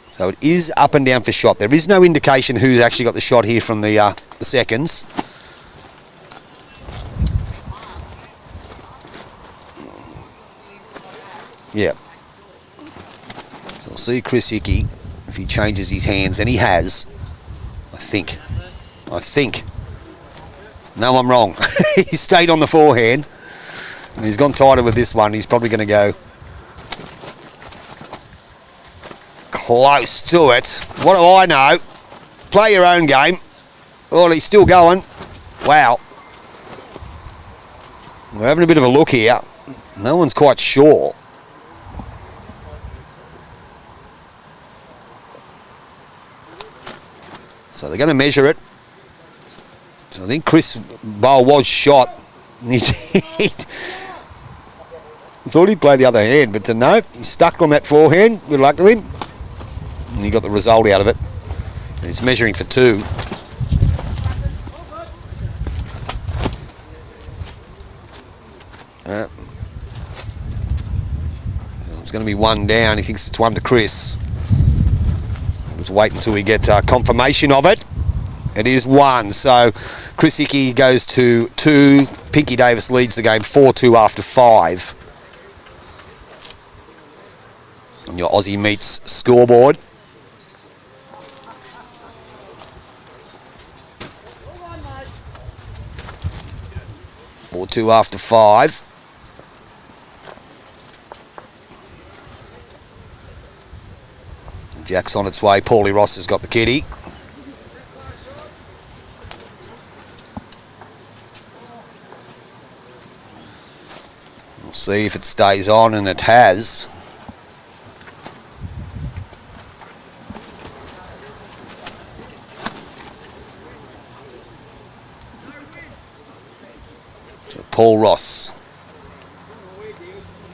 So it is up and down for shot. There is no indication who's actually got the shot here from the seconds. Yeah. So we'll see Chris Hickey if he changes his hands, and he has. I think. No, I'm wrong. He stayed on the forehand, and he's gone tighter with this one. He's probably going to go close to it. What do I know? Play your own game. Well, he's still going. Wow. We're having a bit of a look here. No one's quite sure. So they're going to measure it. So I think Chris Bowl was shot. He thought he'd play the other hand, but no, he's stuck on that forehand. Good luck to him. And he got the result out of it. He's measuring for 2. It's going to be one down. He thinks it's one to Chris. Let's wait until we get confirmation of it. It is one. So Chris Hickey goes to 2. Pinky Davis leads the game 4-2 after 5. On your Aussie Meets scoreboard. 4-2 after 5. Jack's on its way. Paulie Ross has got the kitty. We'll see if it stays on, and it has. So Paul Ross,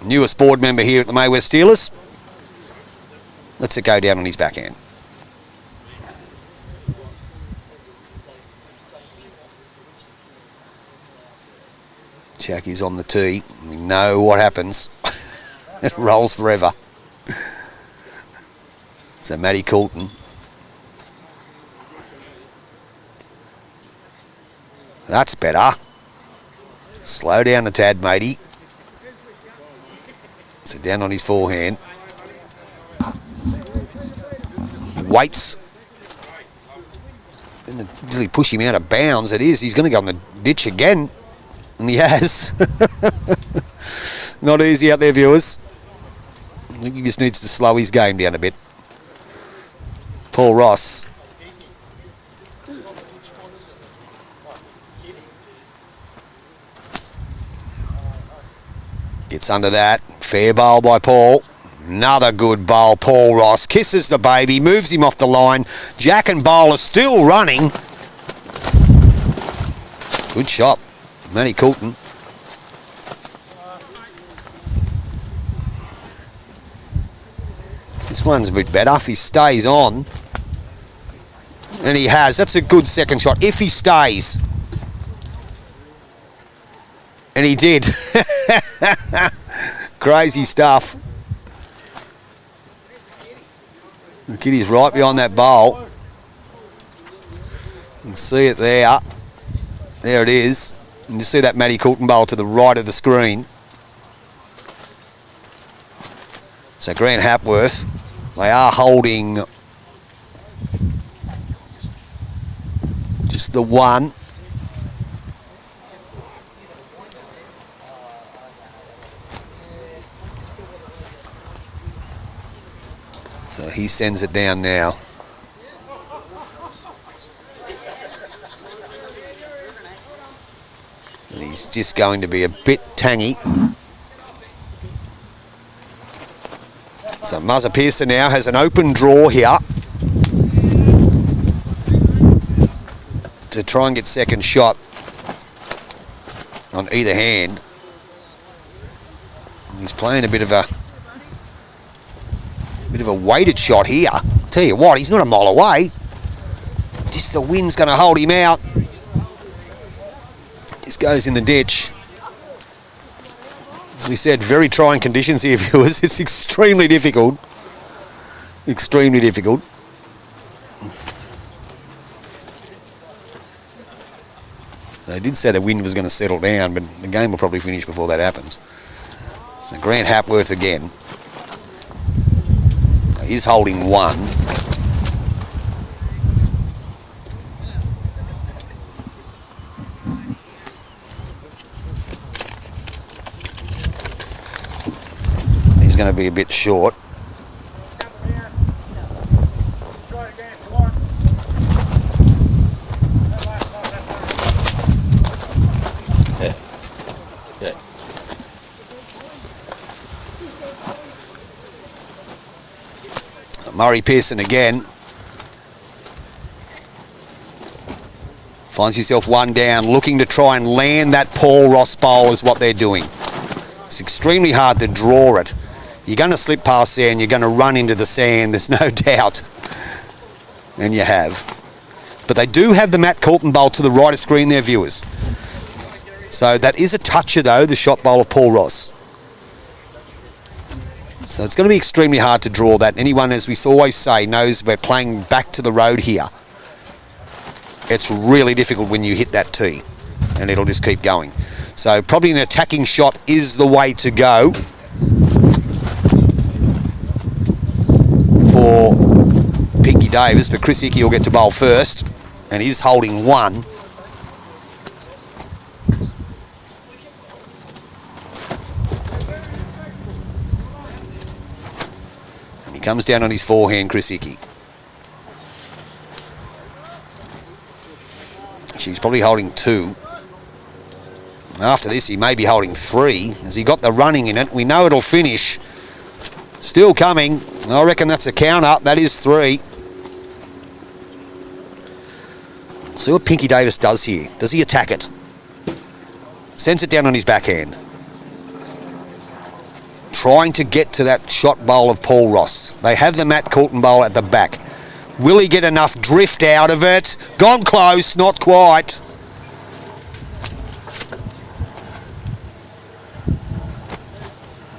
newest board member here at the Maywest Steelers. Let's it go down on his backhand. Jackie's on the tee. We know what happens. It rolls forever. So Matty Coulton. That's better. Slow down a tad, matey. So down on his forehand. Waits. Didn't really push him out of bounds. It is. He's going to go on the ditch again. And he has. Not easy out there, viewers. I think he just needs to slow his game down a bit. Paul Ross. Gets under that. Fair bowl by Paul. Another good bowl. Paul Ross kisses the baby, moves him off the line. Jack and Bowl are still running. Good shot. Matty Coulton. This one's a bit better if he stays on. And he has. That's a good second shot if he stays. And he did. Crazy stuff. The kitty's right behind that bowl. You can see it there. There it is. And you see that Matty Coulton bowl to the right of the screen. So Grant Hapworth, they are holding just the one. So he sends it down now. And he's just going to be a bit tangy. So Muzzer Pearson now has an open draw here to try and get second shot on either hand. He's playing a bit of a weighted shot here. Tell you what, he's not a mile away. Just the wind's going to hold him out. Just goes in the ditch. As we said, very trying conditions here, viewers. It's extremely difficult. Extremely difficult. They did say the wind was going to settle down, but the game will probably finish before that happens. So Grant Hapworth again. He's holding one. He's going to be a bit short. Murray Pearson again. Finds himself one down, looking to try and land that Paul Ross bowl is what they're doing. It's extremely hard to draw it. You're going to slip past there and you're going to run into the sand, there's no doubt. And you have. But they do have the Matt Coulton bowl to the right of screen there, viewers. So that is a toucher though, the shot bowl of Paul Ross. So it's going to be extremely hard to draw that. Anyone, as we always say, knows we're playing back to the road here. It's really difficult when you hit that tee, and it'll just keep going. So probably an attacking shot is the way to go for Pinky Davis, but Chris Hickey will get to bowl first, and he's holding one. And he comes down on his forehand, Chris Hickey. She's probably holding two. After this, he may be holding three, as he got the running in it. We know it'll finish. Still coming. I reckon that's a counter. That is three. See what Pinky Davis does here. Does he attack it? Sends it down on his backhand. Trying to get to that shot bowl of Paul Ross. They have the Matt Coulton bowl at the back. Will he get enough drift out of it? Gone close, not quite.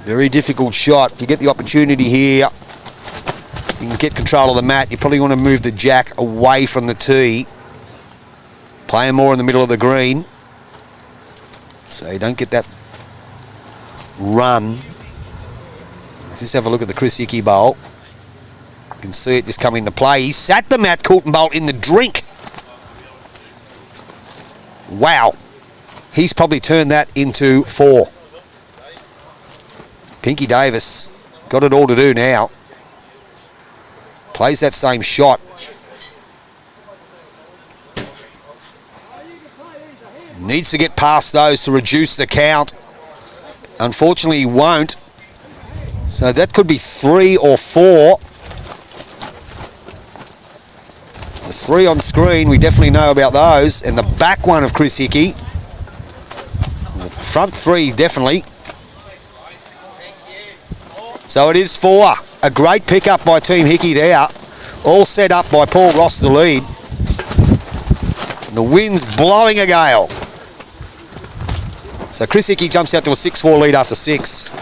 Very difficult shot. If you get the opportunity here, you can get control of the mat. You probably want to move the jack away from the tee. Play him more in the middle of the green, so you don't get that run. Just have a look at the Chris Hickey bowl. You can see it just come into play. He sat the Matt Coulton bowl in the drink. Wow. He's probably turned that into four. Pinky Davis got it all to do now. Plays that same shot. Needs to get past those to reduce the count. Unfortunately, he won't. So that could be 3 or 4. The 3 on screen, we definitely know about those. And the back one of Chris Hickey. The front 3, definitely. So it is 4. A great pickup by Team Hickey there. All set up by Paul Ross, the lead. And the wind's blowing a gale. So Chris Hickey jumps out to a 6-4 lead after 6.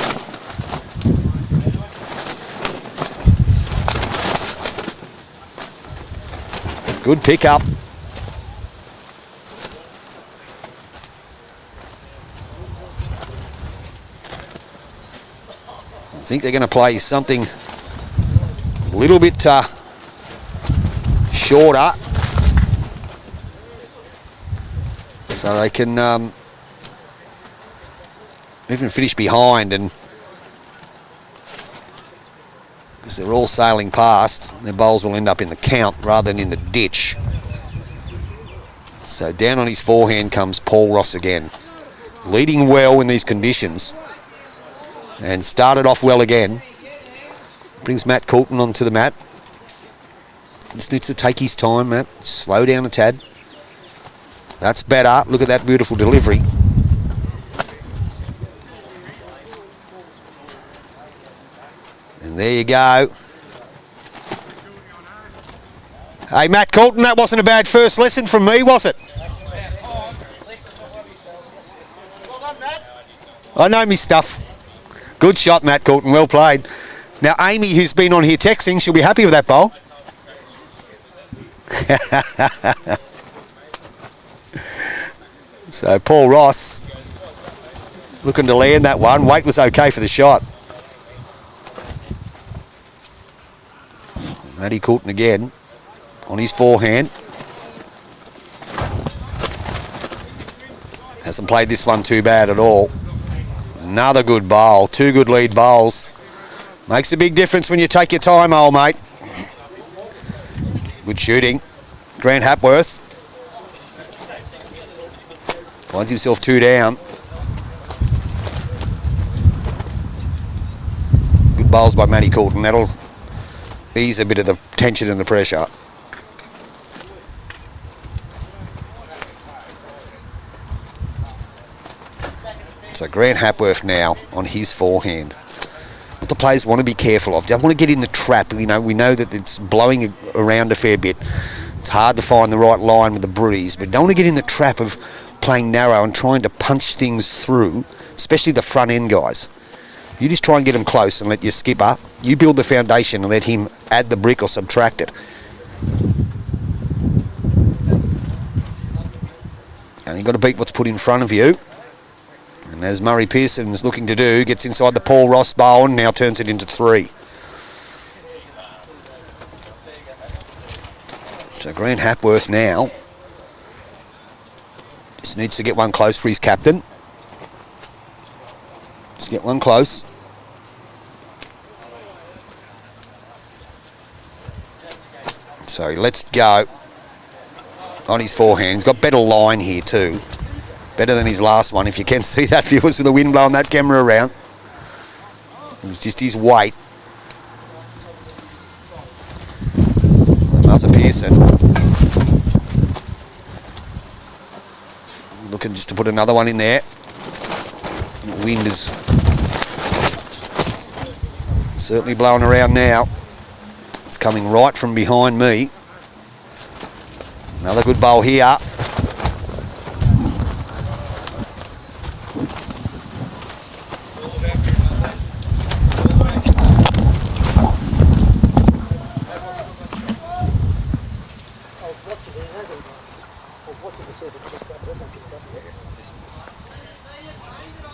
Good pickup. I think they're going to play something a little bit shorter, so they can even finish behind, and because they're all sailing past, their bowls will end up in the count rather than in the ditch. So down on his forehand comes Paul Ross again, leading well in these conditions. And started off well again. Brings Matt Coulton onto the mat. Just needs to take his time, Matt. Slow down a tad. That's better. Look at that beautiful delivery. And there you go. Hey, Matt Coulton, that wasn't a bad first lesson from me, was it? I know me stuff. Good shot, Matt Coulton. Well played. Now, Amy, who's been on here texting, she'll be happy with that bowl. So, Paul Ross looking to land that one. Weight was okay for the shot. Matty Coulton again on his forehand. Hasn't played this one too bad at all. Another good bowl. 2 good lead bowls. Makes a big difference when you take your time, old mate. Good shooting. Grant Hapworth finds himself 2 down. Good bowls by Matty Coulton. That'll ease a bit of the tension and the pressure. So Grant Hapworth now on his forehand. What the players want to be careful of. Don't want to get in the trap. You know, we know that it's blowing around a fair bit. It's hard to find the right line with the breeze, but don't want to get in the trap of playing narrow and trying to punch things through, especially the front end guys. You just try and get him close and let your skipper, you build the foundation and let him add the brick or subtract it. And you've got to beat what's put in front of you. And as Murray Pearson's looking to do, gets inside the Paul Ross bowl and now turns it into 3. So Grant Hapworth now just needs to get one close for his captain. Just get one close. So he lets go on his forehand. He's got better line here too. Better than his last one, if you can see that, viewers, with the wind blowing that camera around. It was just his weight. Another Pearson. Looking just to put another one in there. The wind is certainly blowing around now. It's coming right from behind me. Another good bowl here.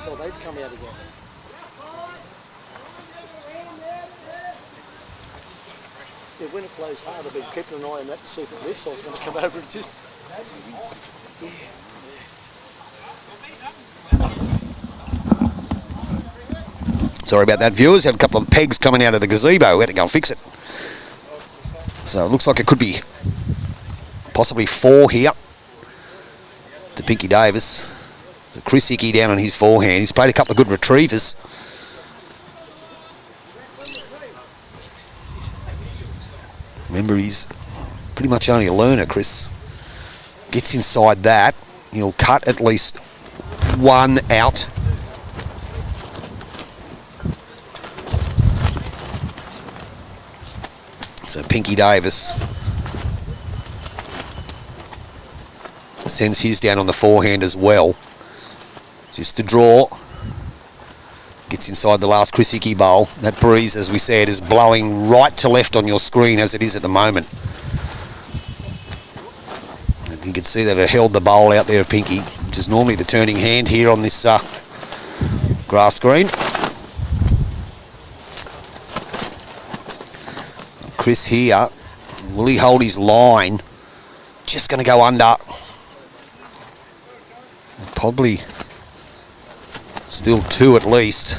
Well, they've come out again. Yeah, when it blows hard, I've been keeping an eye on that to see if it lifts. I was going to come over and just... Sorry about that, viewers. Had a couple of pegs coming out of the gazebo. We had to go and fix it. So it looks like it could be possibly 4 here to Pinky Davis. So Chris Hickey down on his forehand. He's played a couple of good retrievers. Remember, he's pretty much only a learner, Chris. Gets inside that. He'll cut at least one out. So Pinky Davis sends his down on the forehand as well. Just to draw. Gets inside the last Chris Hickey bowl. That breeze, as we said, is blowing right to left on your screen as it is at the moment. And you can see that it held the bowl out there of Pinky, which is normally the turning hand here on this grass green. Chris here, will he hold his line? Just going to go under. Probably still 2 at least.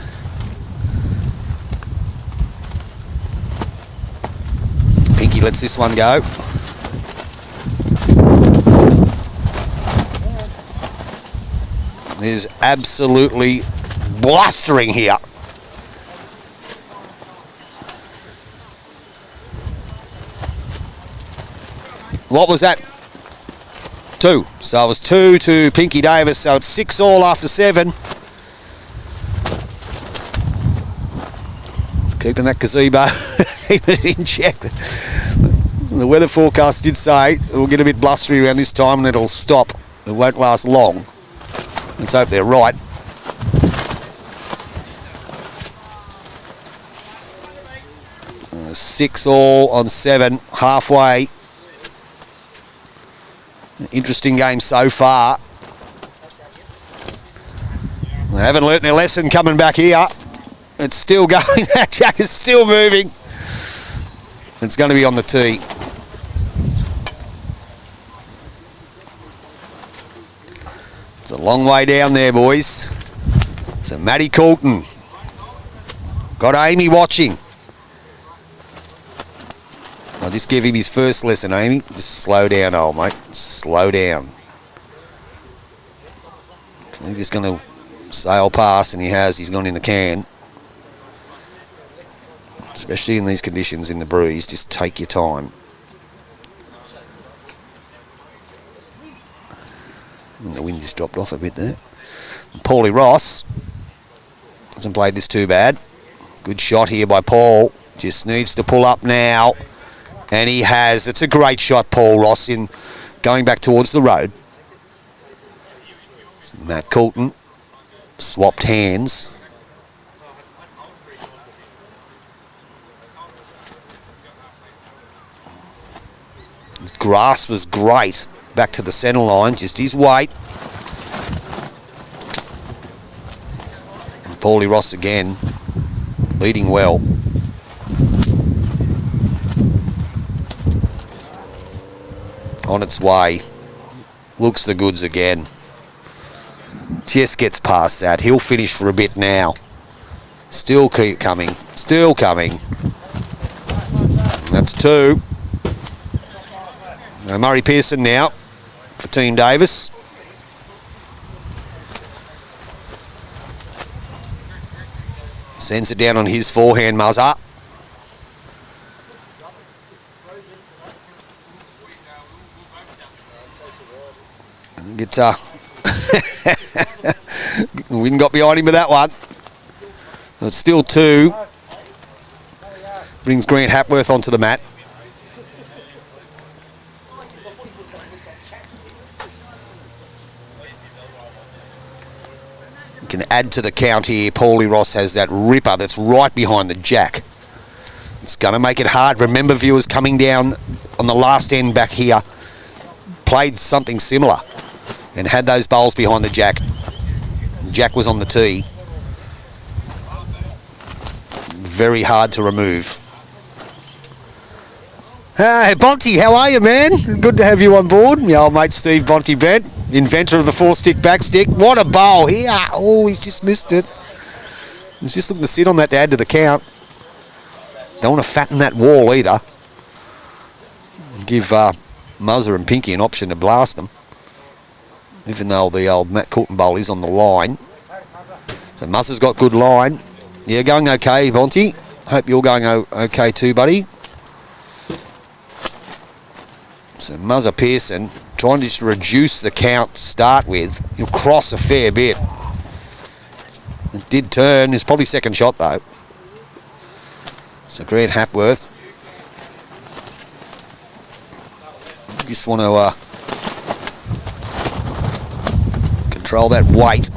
Pinky lets this one go. There's absolutely blustering here. What was that? 2. So it was 2 to Pinky Davis. So it's 6 all after 7. Keeping that gazebo, keeping it in check. The weather forecast did say it will get a bit blustery around this time and it'll stop. It won't last long. Let's hope they're right. Six all on 7, halfway. Interesting game so far. They haven't learnt their lesson coming back here. It's still going. That jack is still moving. It's going to be on the tee. It's a long way down there, boys. So Matty Coulton. Got Amy watching. I'll just give him his first lesson, Amy. Just slow down, old mate. Slow down. He's just going to sail past, and he has. He's gone in the can. Especially in these conditions in the breeze, just take your time. And the wind just dropped off a bit there. And Paulie Ross hasn't played this too bad. Good shot here by Paul. Just needs to pull up now. And he has. It's a great shot, Paul Ross, in going back towards the road. So Matt Coulton swapped hands. His grasp was great. Back to the centre line, just his weight. And Paulie Ross again, leading well. On its way. Looks the goods again. Just gets past that. He'll finish for a bit now. Still keep coming. Still coming. That's 2. Now Murray Pearson now for Team Davis. Sends it down on his forehand, Muzzer. It's Wind got behind him with that one. It's still 2. Brings Grant Hapworth onto the mat. You can add to the count here. Paulie Ross has that ripper that's right behind the jack. It's going to make it hard. Remember, viewers, coming down on the last end back here, played something similar and had those bowls behind the jack. Jack was on the tee. Very hard to remove. Hey, Bonty, how are you, man? Good to have you on board. My old mate Steve Bonty Bent, inventor of the 4-stick backstick. What a bowl here. Oh, he's just missed it. He's just looking to sit on that to add to the count. Don't want to fatten that wall either. Give Muzzer and Pinky an option to blast them. Even though the old Matt Coulton bowl is on the line. So Muzzer's got good line. Yeah, going okay, Bonty. Hope you're going okay too, buddy. So Muzzer Pearson trying to just reduce the count to start with. He'll cross a fair bit. It did turn. It's probably second shot though. So Grant Hapworth. Just want to control that weight.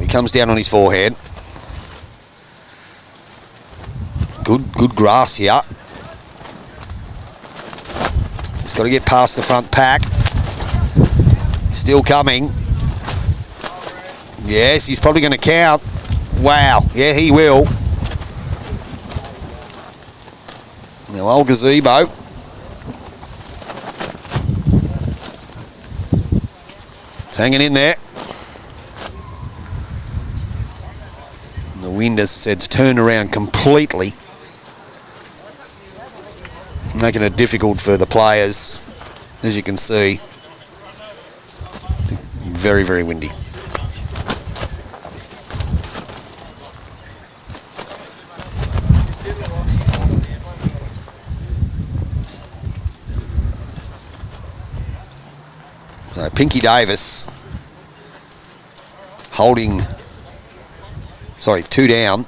He comes down on his forehand. Good grass here. Just got to get past the front pack. Still coming. Yes, he's probably going to count. Wow, yeah, he will. Now, old Gazebo. It's hanging in there. And the wind, as I said, turned around completely, making it difficult for the players, as you can see. Very, very windy. So Pinky Davis holding, 2 down.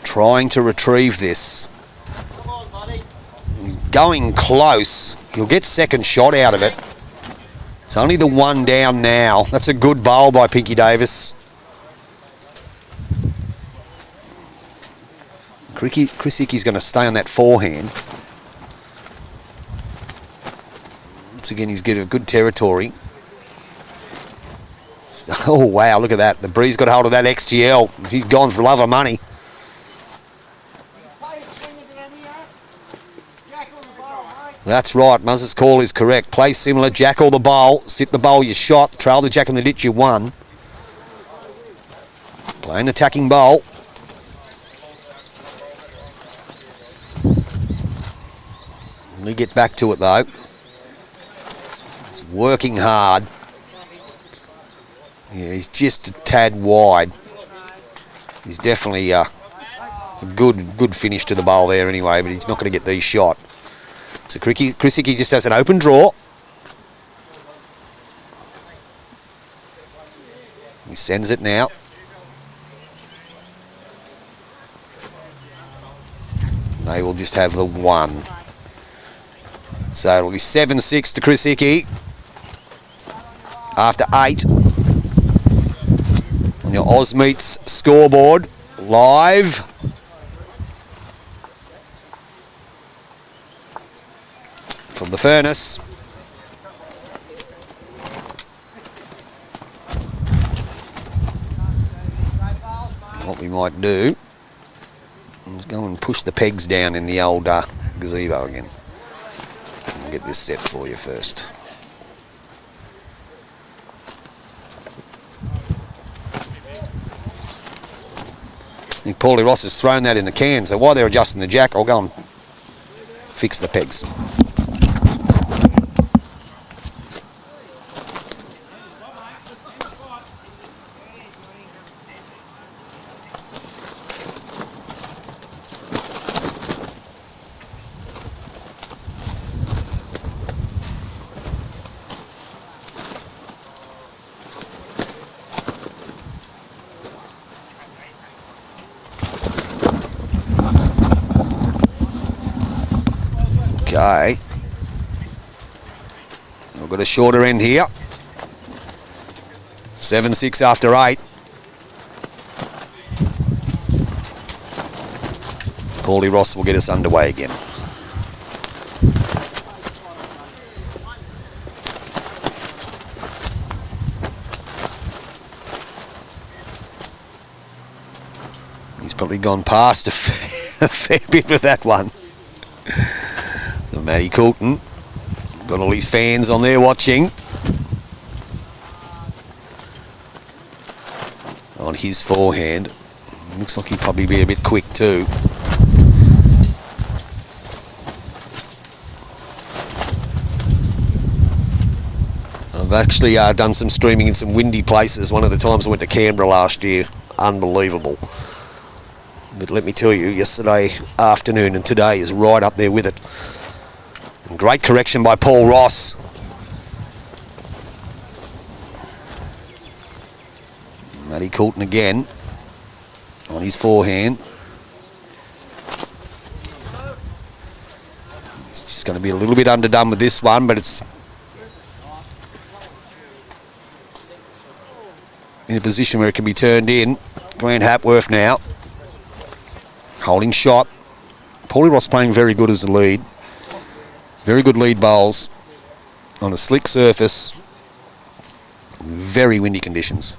Trying to retrieve this. Going close. He'll get second shot out of it. It's only the 1 down now. That's a good bowl by Pinky Davis. Chris Hickey's going to stay on that forehand. Once again, he's getting a good territory. Oh, wow, look at that. The breeze got hold of that XGL. He's gone for love or money. That's right, Muzzer's call is correct. Play similar, jack or the bowl. Sit the bowl you shot. Trail the jack in the ditch you won. Play an attacking bowl. Let me get back to it though. He's working hard. Yeah, he's just a tad wide. He's definitely a good finish to the bowl there anyway, but he's not going to get these shot. So Chris Hickey just has an open draw. He sends it now. They will just have the 1. So it'll be 7-6 to Chris Hickey. after 8 on your Ozmeets scoreboard live. From the furnace. What we might do is go and push the pegs down in the old gazebo again. I'll get this set for you first. I think Paulie Ross has thrown that in the can, so while they're adjusting the jack, I'll go and fix the pegs. Okay, we've got a shorter end here. 7-6 after 8. Paulie Ross will get us underway again. He's probably gone past a fair bit with that one. So Matty Coulton got all his fans on there watching. On his forehand. Looks like he'd probably be a bit quick too. I've actually done some streaming in some windy places. One of the times I went to Canberra last year. Unbelievable. But let me tell you, yesterday afternoon and today is right up there with it. And great correction by Paul Ross. Matty Coulton again on his forehand. He's just going to be a little bit underdone with this one, but it's in a position where it can be turned in. Grant Hapworth now. Holding shot. Paulie Ross playing very good as a lead. Very good lead bowls on a slick surface. Very windy conditions.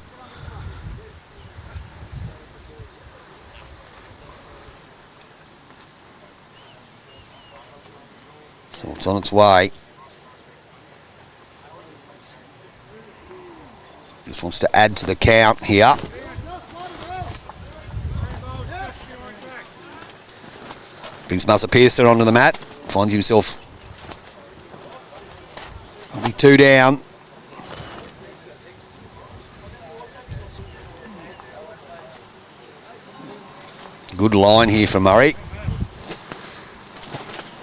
So it's on its way. Just wants to add to the count here. Brings Musser Pearson onto the mat. Finds himself only 2 down. Good line here from Murray.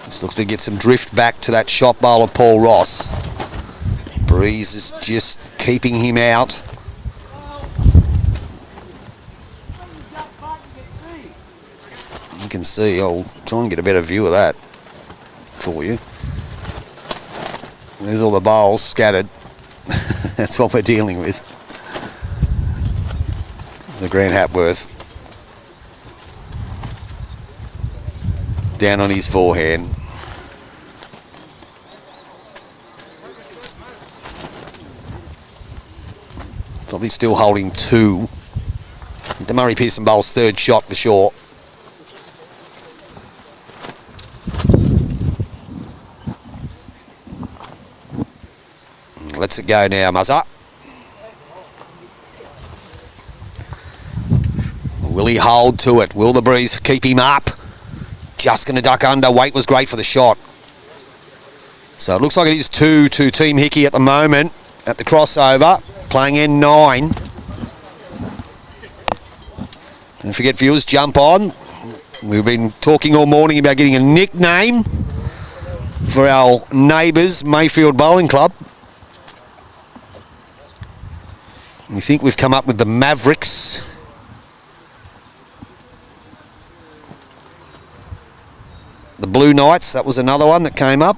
Just looks to get some drift back to that shot bowl of Paul Ross. Breeze is just keeping him out. You can see, I'll try and get a better view of that for you. There's all the bowls scattered. That's what we're dealing with. There's a Grant Hapworth. Down on his forehand. Probably still holding 2. The Murray Pearson bowl's 3rd shot for sure. Let's it go now, Muzza. Will he hold to it? Will the breeze keep him up? Just going to duck under. Weight was great for the shot. So it looks like it is 2 to Team Hickey at the moment at the crossover. Playing N9. Don't forget, viewers, jump on. We've been talking all morning about getting a nickname for our neighbours, Mayfield Bowling Club. We think we've come up with the Mavericks. The Blue Knights, that was another one that came up.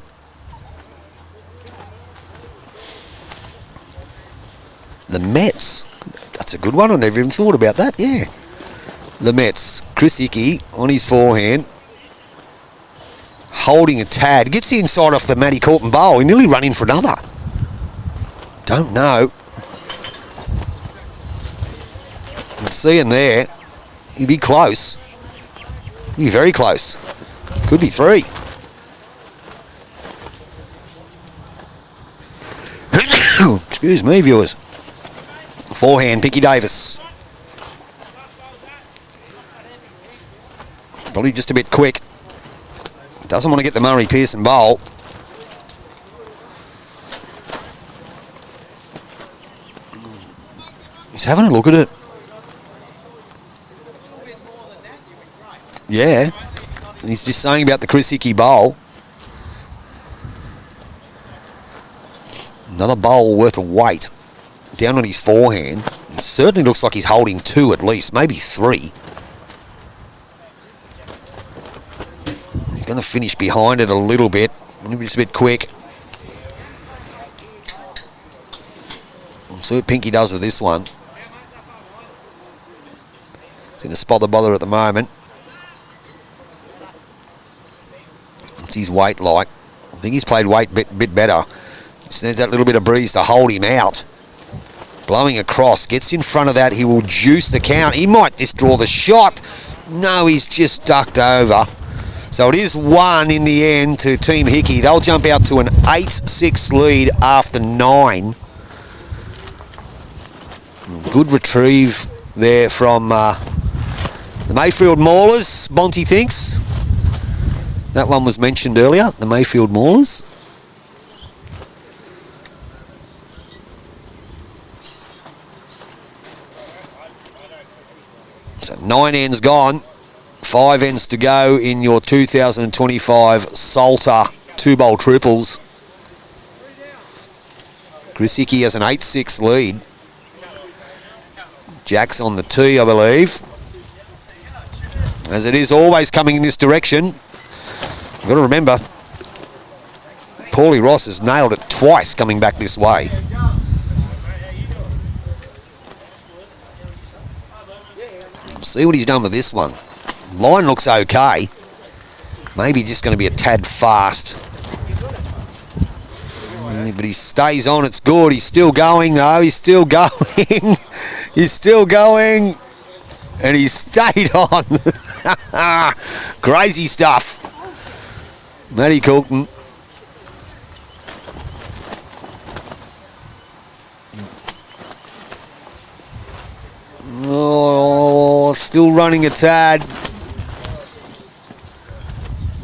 the Mets. That's a good one. I never even thought about that. Yeah. The Mets. Chris Hickey on his forehand. Holding a tad. Gets the inside off the Matty Coulton bowl. He nearly run in for another. Don't know. You can see him there. He'd be close. He'd be very close. Could be 3. Excuse me, viewers. Forehand, Picky Davis. Probably just a bit quick. Doesn't want to get the Murray Pearson bowl. He's having a look at it. Yeah. He's just saying about the Chris Hickey bowl. Another bowl worth of weight down on his forehand. It certainly looks like he's holding 2 at least, maybe 3. He's going to finish behind it a little bit. Just a bit quick. We'll see what Pinky does with this one. He's going to spot the bother at the moment. What's his weight like? I think he's played weight a bit better. Just needs that little bit of breeze to hold him out. Blowing across. Gets in front of that. He will juice the count. He might just draw the shot. No, he's just ducked over. So it is 1 in the end to Team Hickey. They'll jump out to an 8-6 lead after 9. Good retrieve there from the Mayfield Maulers, Bonty thinks. That one was mentioned earlier, the Mayfield Maulers. So 9 ends gone. 5 ends to go in your 2025 Salter 2-bowl triples. Chris Hickey has an 8-6 lead. Jack's on the tee, I believe. As it is always coming in this direction. You've got to remember, Paulie Ross has nailed it twice coming back this way. See what he's done with this one. Line looks okay. Maybe just going to be a tad fast. But he stays on, it's good. He's still going though, he's still going. He's still going. And he stayed on. Crazy stuff. Matty Coulton. Oh, still running a tad.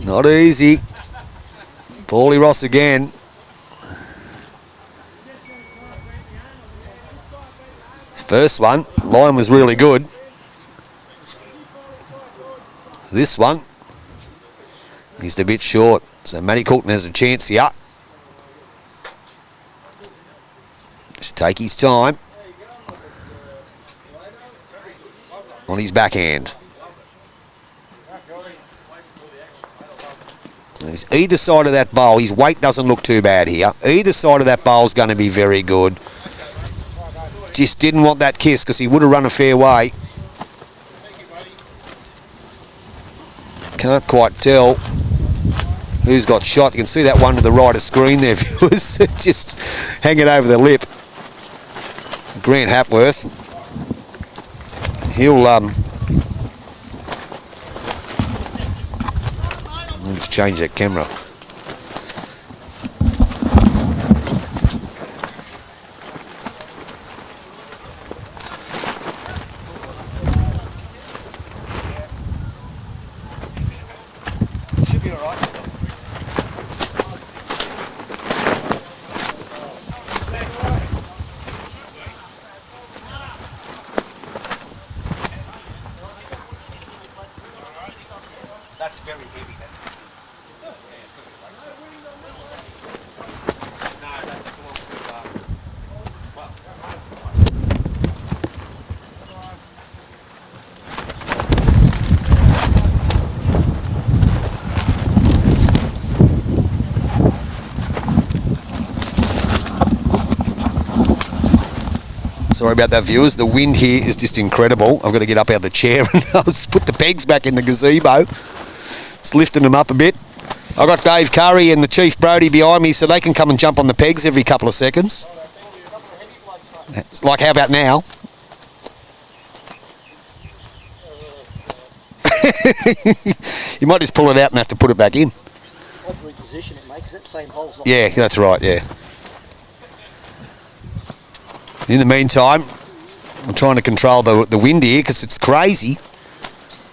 Not easy. Paulie Ross again. First one, line was really good. This one, he's a bit short. So Matty Coulton has a chance here. Just take his time. On his backhand. Either side of that bowl, his weight doesn't look too bad here. Either side of that bowl is going to be very good. Just didn't want that kiss because he would have run a fair way. Can't quite tell who's got shot. You can see that one to the right of screen there, viewers. Just hanging over the lip. Grant Hapworth. He'll I'll just change that camera. Should be all right. That's very heavy then. No, that belongs to well. Sorry about that, viewers. The wind here is just incredible. I've got to get up out of the chair and just put the pegs back in the gazebo. It's lifting them up a bit. I've got Dave Curry and the Chief Brody behind me, so they can come and jump on the pegs every couple of seconds. Like, how about now? You might just pull it out and have to put it back in. I'd reposition it, mate, because that same hole's not... Yeah, that's right, yeah. In the meantime, I'm trying to control the wind here because it's crazy.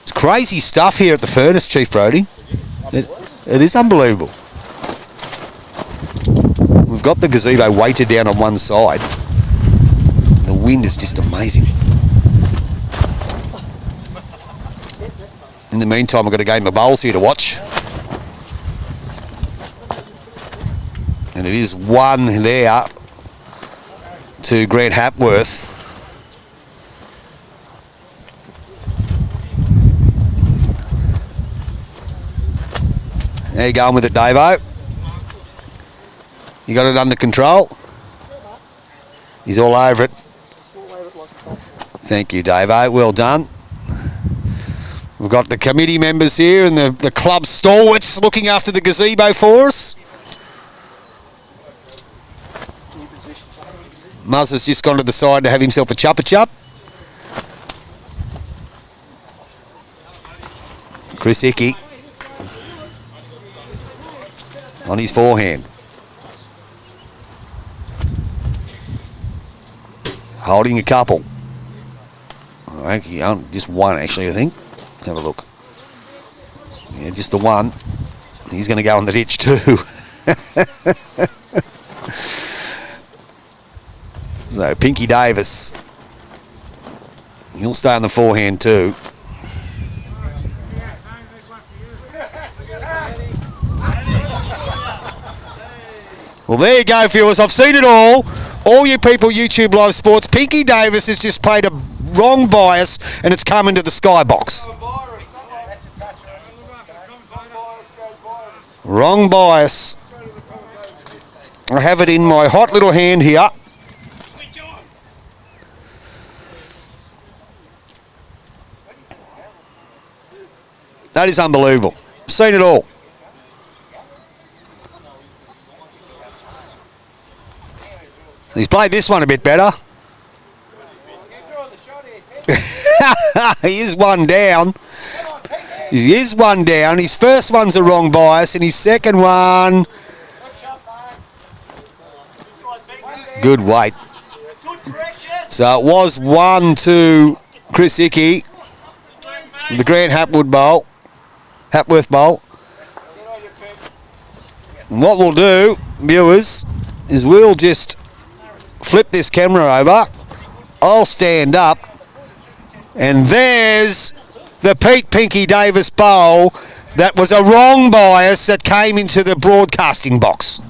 It's crazy stuff here at the furnace, Chief Brody. It is unbelievable. We've got the gazebo weighted down on one side. The wind is just amazing. In the meantime, I've got a game of bowls here to watch. And it is 1 there to Grant Hapworth. How you going with it, Davo? You got it under control? He's all over it. Thank you, Davo. Well done. We've got the committee members here and the club stalwarts looking after the gazebo for us. Muzz has just gone to the side to have himself a chuppa-chup. Chris Hickey on his forehand. Holding a couple. Just one, actually, I think. Let's have a look. Yeah, just the one. He's going to go on the ditch too. So, Pinky Davis. He'll stay on the forehand too. Well, there you go, viewers. I've seen it all. All you people, YouTube Live Sports. Pinky Davis has just played a wrong bias and it's come into the skybox. Wrong bias. I have it in my hot little hand here. That is unbelievable. Seen it all. He's played this one a bit better. He is one down. He is one down. His first one's a wrong bias, and his second one... Good weight. So it was 1 to Chris Hickey. The Grant Hapworth Bowl. And what we'll do, viewers, is we'll just flip this camera over. I'll stand up. And there's the Pete Pinky Davis bowl that was a wrong bias that came into the broadcasting box.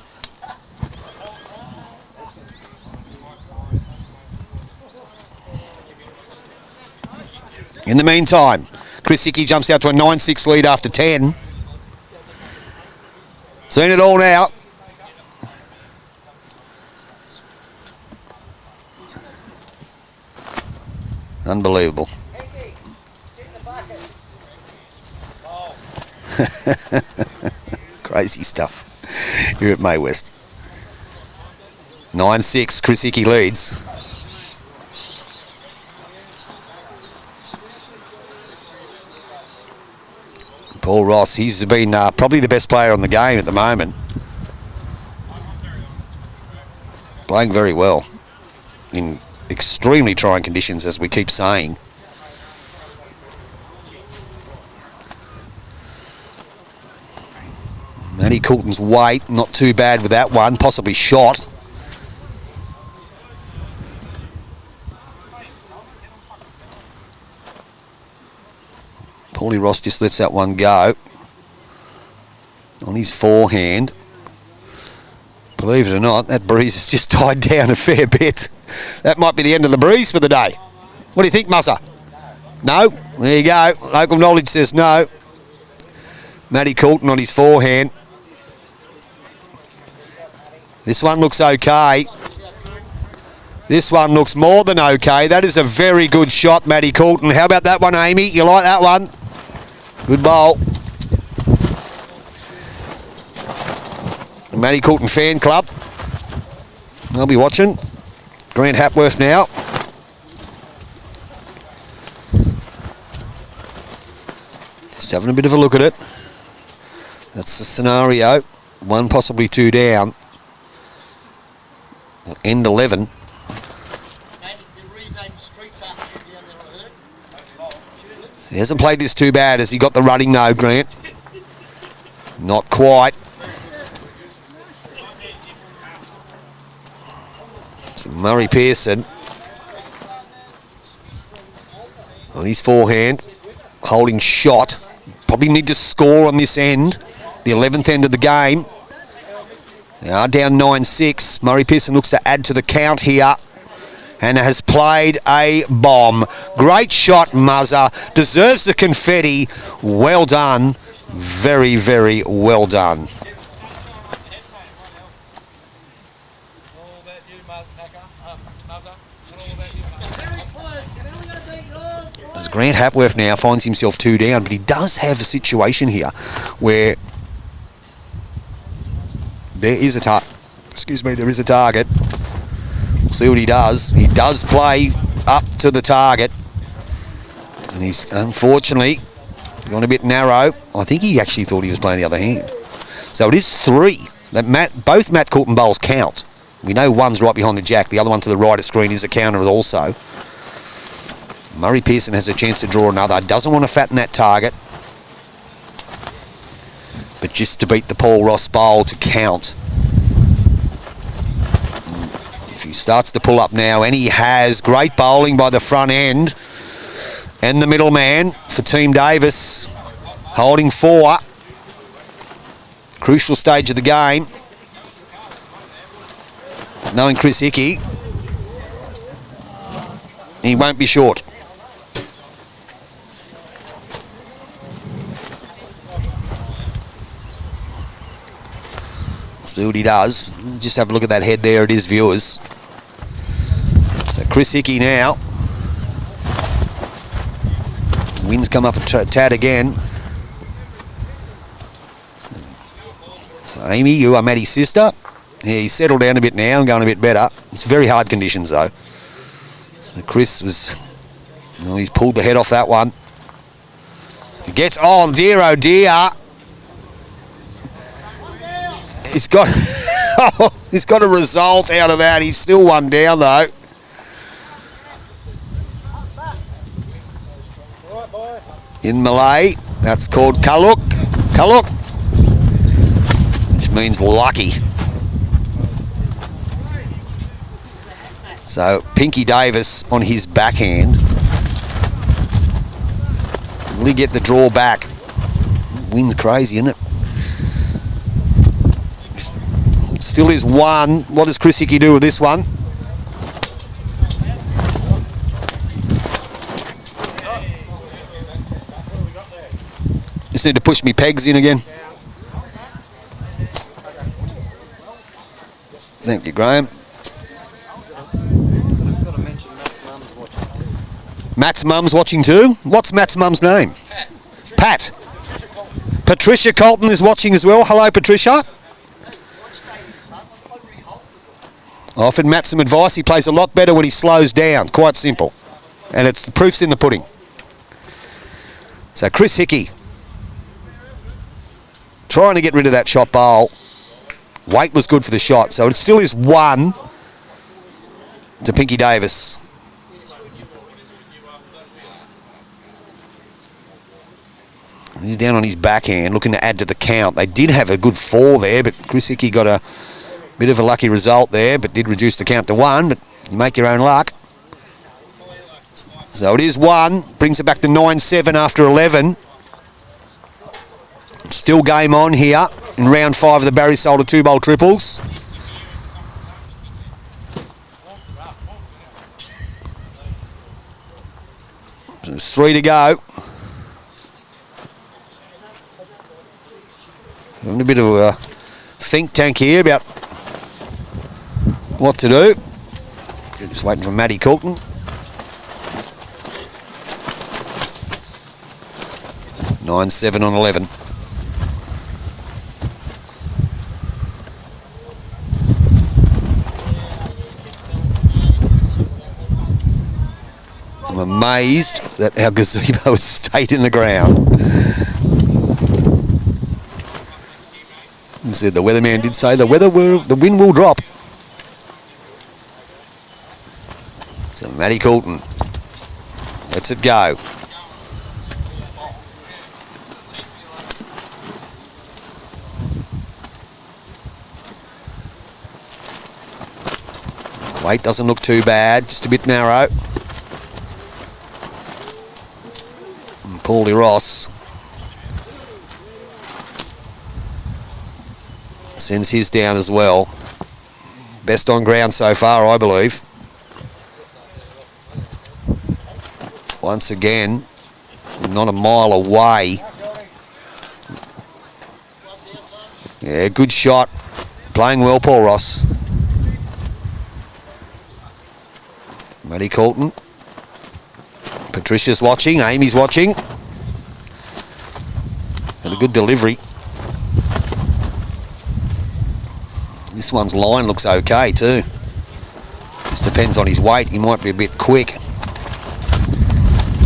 In the meantime, Chris Hickey jumps out to a 9-6 lead after 10. Seen it all now. Unbelievable. Crazy stuff here at Maywest. 9-6, Chris Hickey leads. Paul Ross, he's been probably the best player on the game at the moment. Playing very well in extremely trying conditions, as we keep saying. Matty Coulton's weight, not too bad with that one, possibly shot. Paulie Ross just lets that one go on his forehand. Believe it or not, that breeze has just died down a fair bit. That might be the end of the breeze for the day. What do you think, Musser? No? There you go. Local knowledge says no. Matty Coulton on his forehand. This one looks okay. This one looks more than okay. That is a very good shot, Matty Coulton. How about that one, Amy? You like that one? Good bowl. The Matty Coulton fan club. I'll be watching. Grant Hapworth now. Just having a bit of a look at it. That's the scenario. One, possibly two down. End 11. He hasn't played this too bad. Has he got the running though, Grant? Not quite. So Murray Pearson on his forehand, holding shot. Probably need to score on this end, the 11th end of the game. They are down 9-6. Murray Pearson looks to add to the count here and has played a bomb. Great shot, Muzzer. Deserves the confetti. Well done. Very, very well done. As Grant Hapworth now finds himself two down, but he does have a situation here where there is a there is a target. We'll see what he does. He does play up to the target, and he's unfortunately gone a bit narrow. I think he actually thought he was playing the other hand. So it is three. Both Matt Coulton bowls count. We know one's right behind the jack. The other one to the right of screen is a counter also. Murray Pearson has a chance to draw another. Doesn't want to fatten that target, but just to beat the Paul Ross bowl to count. If he starts to pull up now, and he has, great bowling by the front end and the middleman for Team Davis, holding four. Crucial stage of the game. Knowing Chris Hickey, he won't be short. See what he does. Just have a look at that head there. It is, viewers. So Chris Hickey now. Wind's come up a tad again. So Amy, you are Matty's sister. Yeah, he's settled down a bit now and going a bit better. It's very hard conditions though. So Chris was, well, he's pulled the head off that one. He gets on, dear oh dear. He's got he's got a result out of that. He's still one down though. In Malay, that's called Kaluk. Kaluk, which means lucky. So Pinky Davis on his backhand. Will he get the draw back? Wind's crazy, isn't it? Still is one. What does Chris Hickey do with this one? Just need to push me pegs in again. Thank you, Graham. Matt's mum's watching too. What's Matt's mum's name? Pat. Patricia Colton is watching as well. Hello, Patricia. I offered Matt some advice. He plays a lot better when he slows down. Quite simple. And it's the proof's in the pudding. So Chris Hickey trying to get rid of that shot bowl. Weight was good for the shot. So it still is one to Pinky Davis. He's down on his backhand, looking to add to the count. They did have a good four there, but Chris Hickey got a bit of a lucky result there, but did reduce the count to one, but you make your own luck. So it is one, brings it back to 9-7 after 11. Still game on here in round 5 of the Barry Solder 2-bowl triples. So there's 3 to go. Having a bit of a think tank here about what to do. Just waiting for Matty Coulton. 9-7 on 11. I'm amazed that our gazebo has stayed in the ground. Said the weatherman did say the wind will drop. So Matty Coulton lets it go. Weight doesn't look too bad, just a bit narrow. And Paulie Ross sends his down as well. Best on ground so far, I believe. Once again, not a mile away. Yeah, good shot. Playing well, Paul Ross. Matty Coulton. Patricia's watching. Amy's watching. And a good delivery. This one's line looks okay too. Just depends on his weight. He might be a bit quick.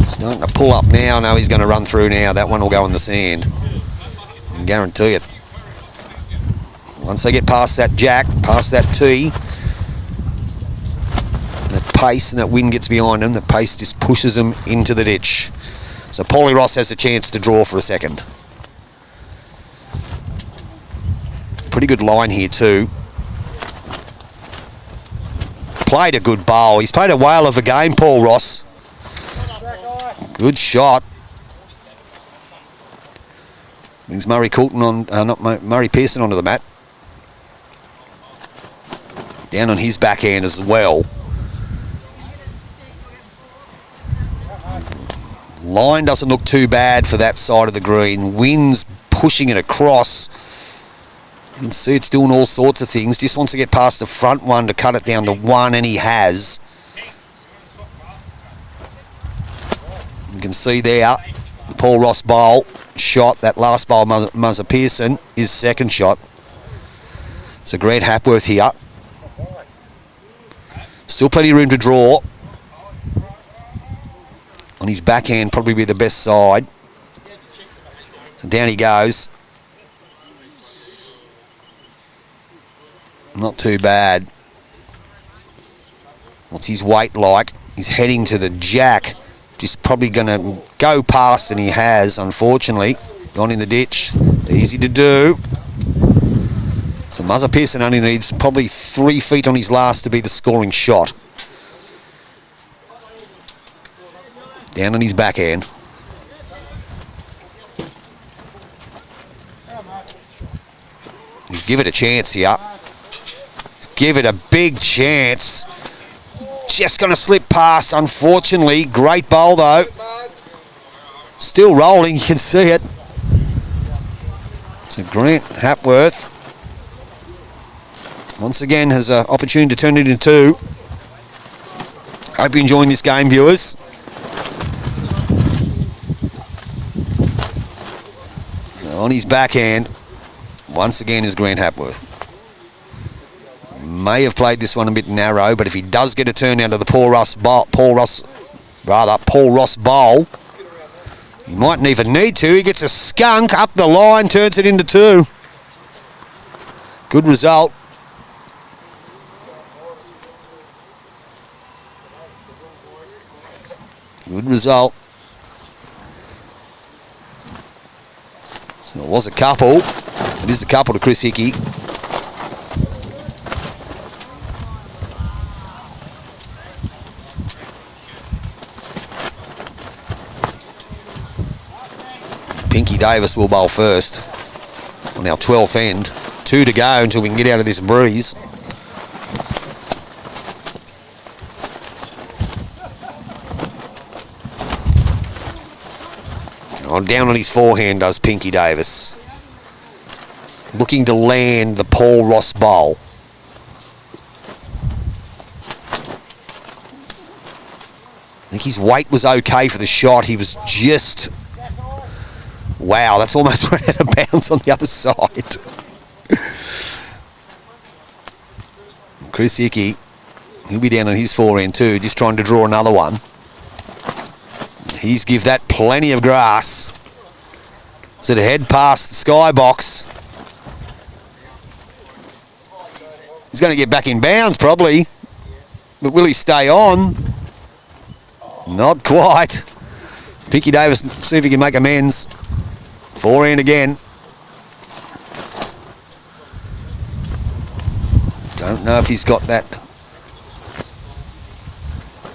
Starting to pull up now. No, he's going to run through now. That one will go in the sand. I can guarantee it. Once they get past that jack, past that tee, that pace and that wind gets behind them, the pace just pushes them into the ditch. So Paulie Ross has a chance to draw for a second. Pretty good line here too. Played a good bowl. He's played a whale of a game, Paul Ross. Good shot. Brings Murray Coulton on, Murray Pearson onto the mat. Down on his backhand as well. Line doesn't look too bad for that side of the green. Wind's pushing it across. You can see it's doing all sorts of things. Just wants to get past the front one to cut it down to one, and he has. You can see there, the Paul Ross bowl shot. That last bowl, Muzzer Pearson, his second shot. It's a Grant Hapworth here. Still plenty of room to draw. On his backhand, probably be the best side. So down he goes. Not too bad. What's his weight like? He's heading to the jack. Just probably going to go past, and he has, unfortunately. Gone in the ditch. Easy to do. So Muzzer Pearson only needs probably 3 feet on his last to be the scoring shot. Down on his backhand. He's give it a chance here. Give it a big chance. Just going to slip past, unfortunately. Great bowl, though. Still rolling, you can see it. So Grant Hapworth, once again, has an opportunity to turn it into two. Hope you're enjoying this game, viewers. So on his backhand, once again, is Grant Hapworth. May have played this one a bit narrow, but if he does get a turn down to the Paul Ross bowl, he mightn't even need to. He gets a skunk up the line, turns it into two. Good result. Good result. So it was a couple. It is a couple to Chris Hickey. Pinky Davis will bowl first on our 12th end. 2 to go until we can get out of this breeze. Oh, down on his forehand does Pinky Davis. Looking to land the Paul Ross bowl. think his weight was okay for the shot. He was just... Wow, that's almost went out of bounds on the other side. Chris Hickey, he'll be down on his forehand too, just trying to draw another one. He's give that plenty of grass. So to head past the skybox. He's going to get back in bounds probably. But will he stay on? Not quite. Pinky Davis, see if he can make amends. Forehand again. Don't know if he's got that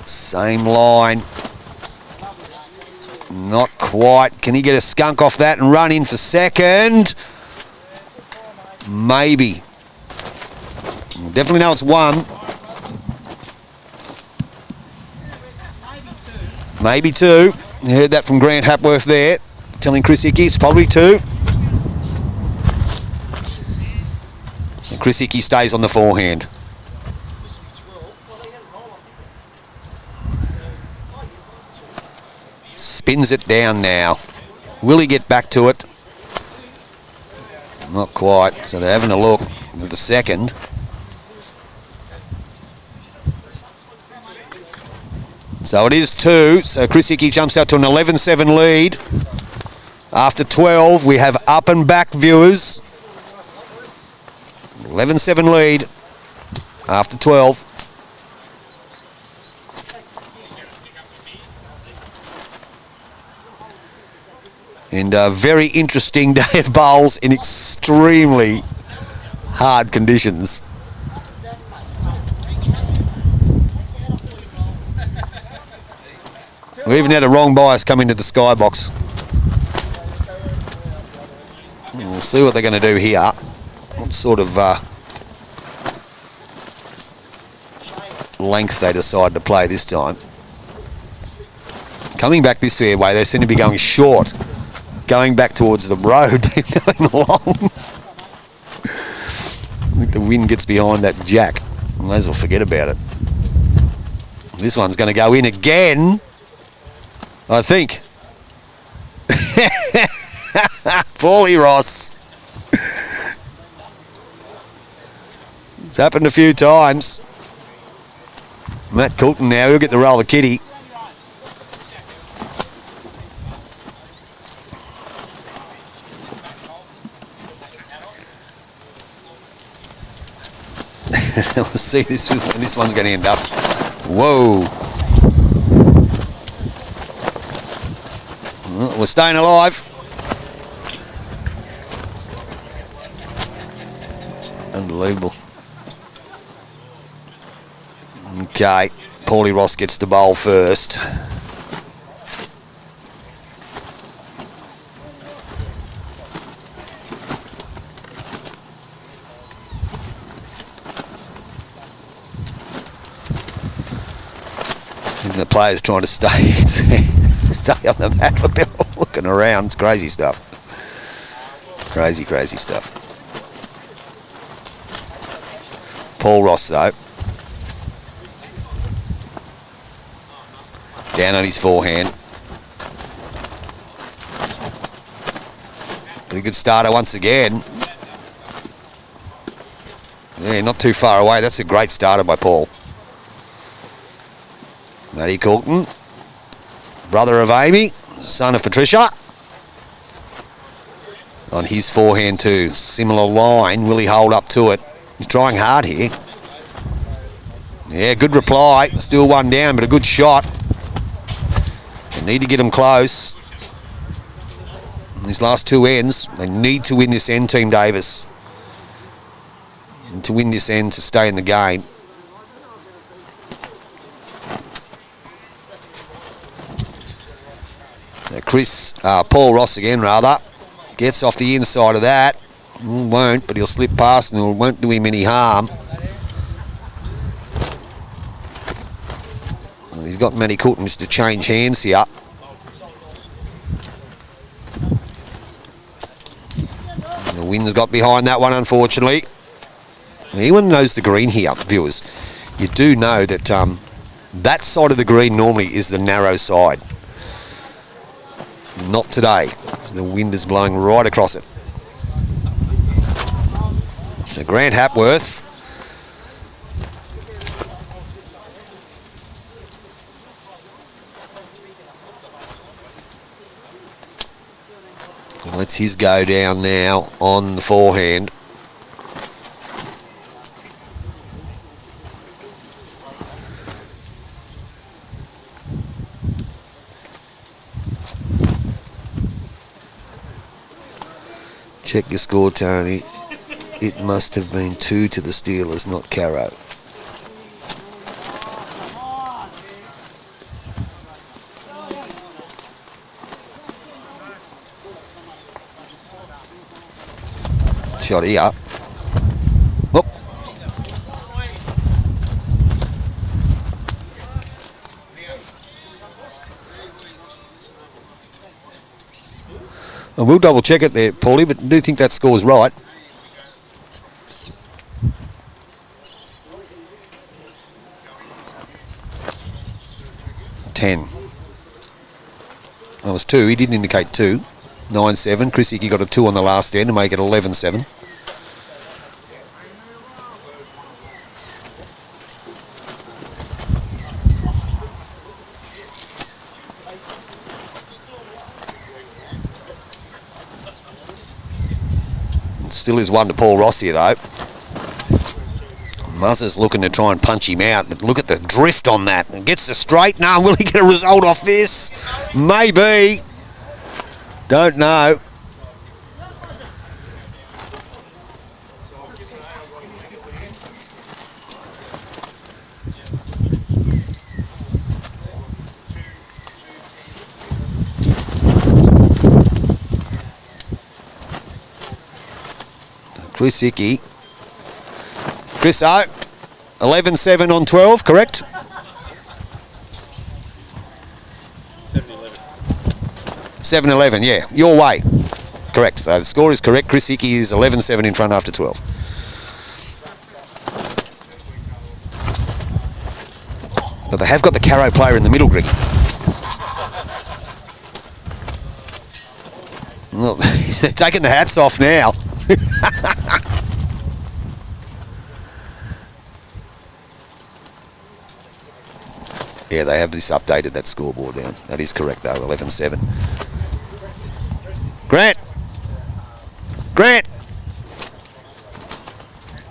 same line. Not quite. Can he get a skunk off that and run in for second? Maybe. Definitely know it's one. Maybe two. You heard that from Grant Hapworth there, telling Chris Hickey it's probably two. And Chris Hickey stays on the forehand. Spins it down now. Will he get back to it? Not quite. So they're having a look at the second. So it is two. So Chris Hickey jumps out to an 11-7 lead. After 12, we have up and back viewers. 11-7 lead after 12. And a very interesting day of bowls in extremely hard conditions. We even had a wrong bias come into the skybox. We'll see what they're going to do here. What sort of length they decide to play this time. Coming back this fairway, they seem to be going short. Going back towards the road, they're going long. I think the wind gets behind that jack. May as well forget about it. This one's going to go in again, I think. Paulie Ross. It's happened a few times. Matt Coulton now, he'll get to roll the kitty. We'll see this one's going to end up. Whoa. Well, we're staying alive. Unbelievable. Okay, Paulie Ross gets the bowl first. Even the players trying to stay on the mat, but they're all looking around. It's crazy stuff. Crazy stuff. Paul Ross, though. Down on his forehand. Pretty good starter once again. Yeah, not too far away. That's a great starter by Paul. Matty Coulton, brother of Amy, son of Patricia. On his forehand too. Similar line. Will he hold up to it? He's trying hard here. Yeah, good reply. Still one down, but a good shot. They need to get him close. These last two ends, they need to win this end, Team Davis. And to win this end to stay in the game. So Paul Ross again, rather, gets off the inside of that. Won't, but he'll slip past and it won't do him any harm. Well, he's got Matty Coulton just to change hands here. And the wind's got behind that one, unfortunately. Anyone knows the green here, viewers, you do know that That side of the green normally is the narrow side. Not today. The wind is blowing right across it. So Grant Hapworth. Lets his go down now on the forehand. Check your score, Tony. It must have been 2 to the Steelers, not Caro. Shot here. Whoop. I will double check it there, Paulie, but I do think that score's right. That was 2. He didn't indicate 2. 9-7. Chris Hickey got a 2 on the last end to make it 11-7. Still is 1 to Paul Ross here, though. Muzzer's looking to try and punch him out, but look at the drift on that. And gets the straight. Now, will he get a result off this? Maybe. Don't know. Chris Hickey. Chris O, 11-7 on 12, correct? 7-11, yeah, your way. Correct, so the score is correct. Chris Hickey is 11-7 in front after 12. But they have got the Caro player in the middle, Greg. Look, they're taking the hats off now. Yeah, they have this updated, that scoreboard down. That is correct, though, 11-7. Grant! Grant!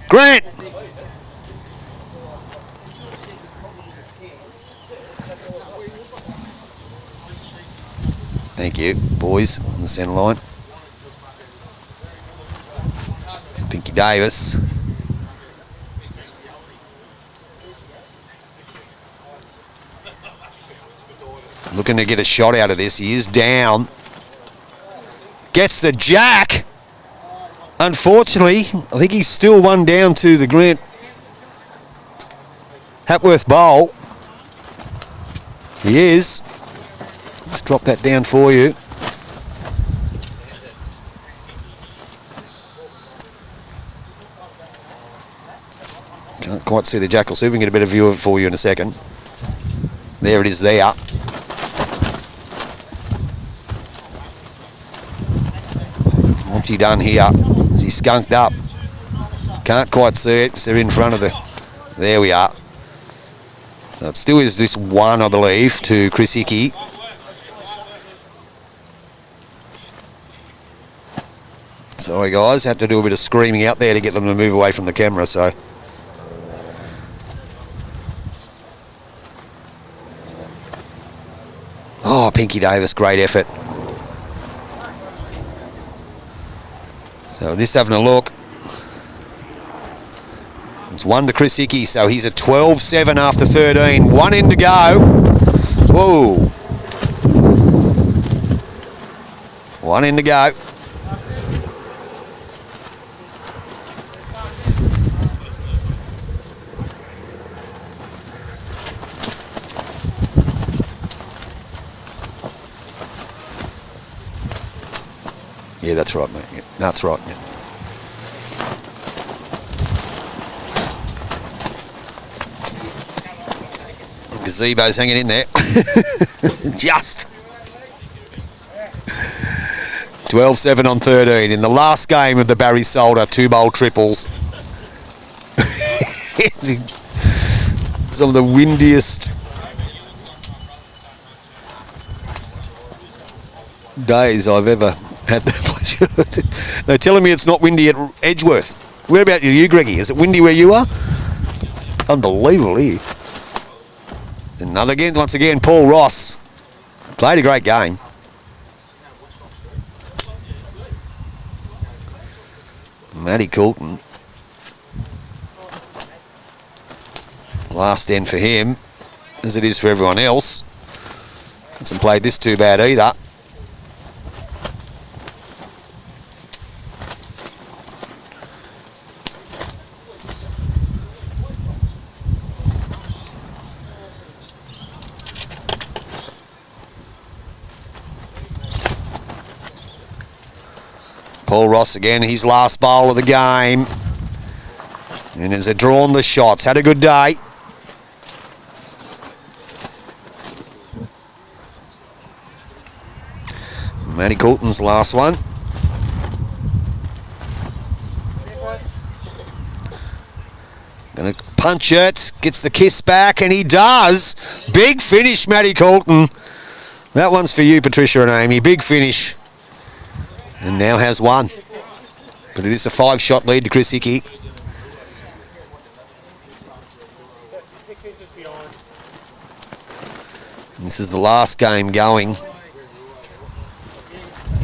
Grant! Thank you, boys, on the centre line. Pinky Davis. Looking to get a shot out of this. He is down. Gets the jack. Unfortunately, I think he's still 1 down to the Grant Hapworth bowl. He is. Let's drop that down for you. Can't quite see the jackal, so we can get a better view of it for you in a second. There it is there. What's he done here? Is he skunked up? Can't quite see it. They're in front of the... There we are. So it still is this 1, I believe, to Chris Hickey. Sorry, guys. Had to do a bit of screaming out there to get them to move away from the camera, so... Oh, Pinky Davis, great effort. So just having a look. It's 1 to Chris Hickey, so he's at 12-7 after 13. 1 in to go. Whoa. 1 in to go. Yeah, that's right, mate. Yeah, that's right. Yeah. Zebo's hanging in there. Just. 12-7 on 13 in the last game of the Barry Solder 2-bowl triples. Some of the windiest days I've ever had the pleasure. They're telling me it's not windy at Edgeworth. Where about you, Greggy? Is it windy where you are? Unbelievable here. Once again, Paul Ross played a great game. Matty Coulton. Last end for him, as it is for everyone else. Hasn't played this too bad either. Paul Ross again, his last bowl of the game. And as they're drawn the shots, had a good day. Matty Coulton's last one. Gonna punch it, gets the kiss back, and he does. Big finish, Matty Coulton. That one's for you, Patricia and Amy. Big finish. And now has one. But it is a 5-shot lead to Chris Hickey. And this is the last game going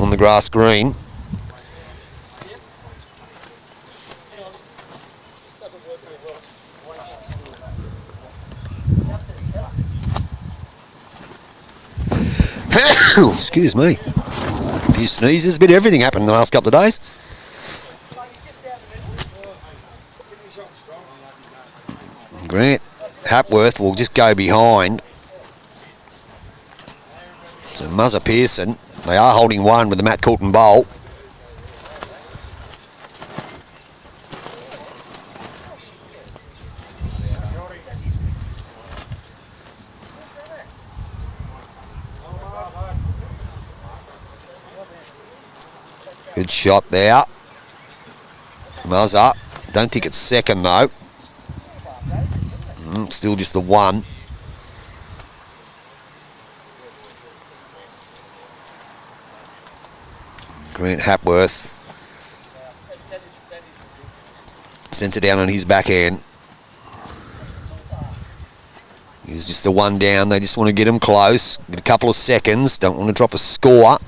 on the grass green. Excuse me. A few sneezes, a bit of everything happened in the last couple of days. Grant Hapworth will just go behind. So Muzzer Pearson, they are holding one with the Matt Coulton bowl. Good shot there. Muzzer. Don't think it's second though. Still just the one. Grant Hapworth sends it down on his backhand. He's just the one down. They just want to get him close. Get a couple of seconds. Don't want to drop a score.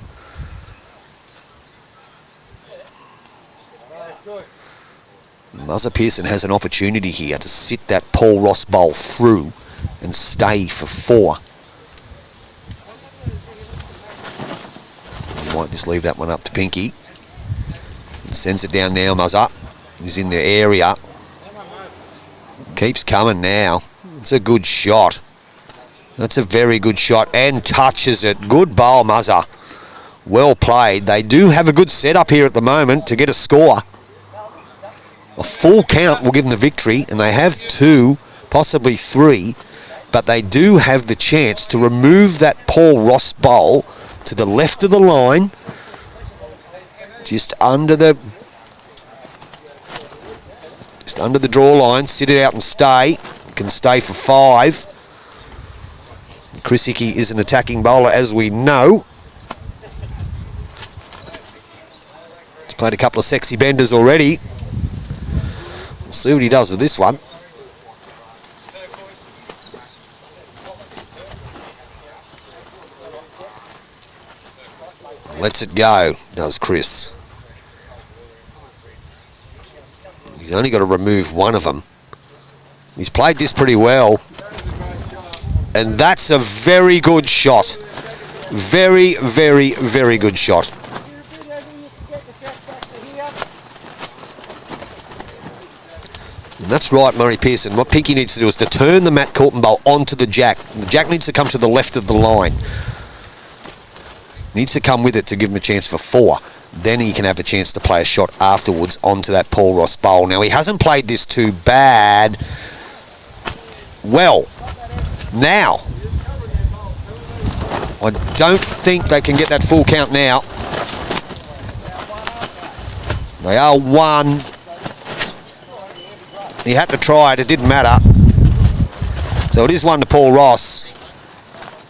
Muzzer Pearson has an opportunity here to sit that Paul Ross bowl through and stay for 4. He might just leave that one up to Pinky. And sends it down now, Muzzer. He's in the area. Keeps coming now. It's a good shot. That's a very good shot and touches it. Good bowl, Muzzer. Well played. They do have a good setup here at the moment to get a score. A full count will give them the victory, and they have 2, possibly 3, but they do have the chance to remove that Paul Ross bowl to the left of the line, just under the draw line, sit it out and stay. Can stay for 5. Chris Hickey is an attacking bowler, as we know. He's played a couple of sexy benders already. We'll see what he does with this one. Lets it go, does Chris. He's only got to remove one of them. He's played this pretty well. And that's a very good shot. Very, very, very good shot. And that's right, Murray Pearson. What Pinky needs to do is to turn the Matt Coulton bowl onto the jack. The jack needs to come to the left of the line. Needs to come with it to give him a chance for 4. Then he can have a chance to play a shot afterwards onto that Paul Ross bowl. Now, he hasn't played this too bad. Well, Now, I don't think they can get that full count now. They are 1. He had to try it, it didn't matter. So it is 1 to Paul Ross.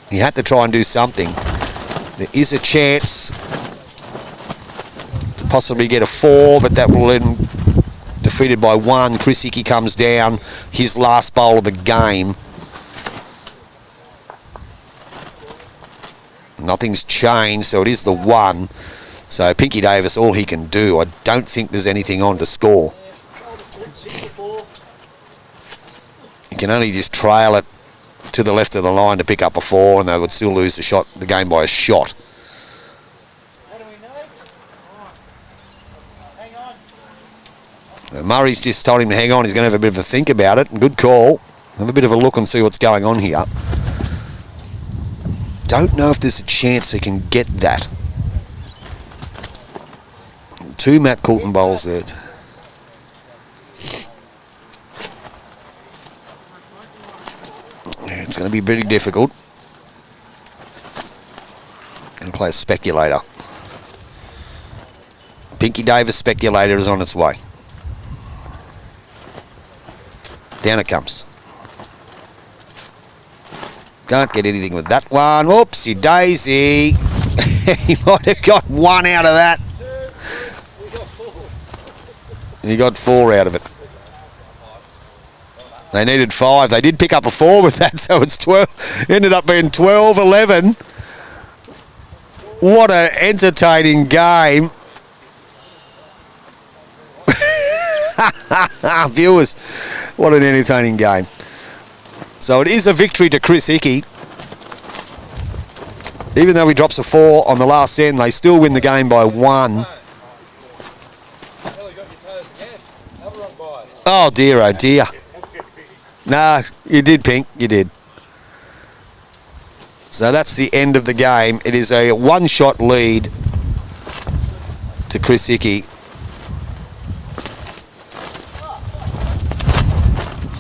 He had to try and do something. There is a chance to possibly get a 4, but that will then defeated by 1. Chris Hickey comes down, his last bowl of the game. Nothing's changed, so it is the 1. So Pinky Davis, all he can do. I don't think there's anything on to score. You can only just trail it to the left of the line to pick up a 4, and they would still lose the game by a shot. Murray's just told him to hang on. He's going to have a bit of a think about it. Good call. Have a bit of a look and see what's going on here. Don't know if there's a chance he can get that. 2 Matt Coulton bowls there. It's going to be pretty difficult. Going to play a speculator. Pinky Davis speculator is on its way. Down it comes. Can't get anything with that one. Oopsie daisy. He might have got 1 out of that. He got 4 out of it. They needed 5. They did pick up a 4 with that, so it's 12. Ended up being 12-11. What an entertaining game. Viewers, what an entertaining game. So it is a victory to Chris Hickey. Even though he drops a 4 on the last end, they still win the game by 1. Oh dear, oh dear. Nah, you did, Pink, you did. So that's the end of the game. It is a 1-shot lead to Chris Hickey.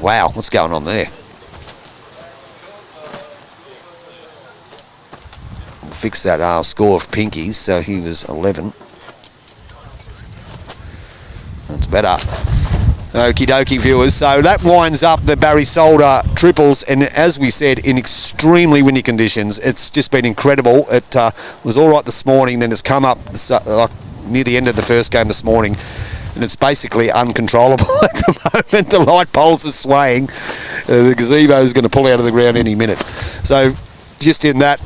Wow, what's going on there? We'll fix that score of Pinky's, so he was 11. That's better. Okie dokie, viewers. So that winds up the Barry Solder triples, and as we said, in extremely windy conditions. It's just been incredible. It was all right this morning, then it's come up near the end of the first game this morning, and it's basically uncontrollable at the moment. The light poles are swaying. The gazebo is going to pull out of the ground any minute. So just in that,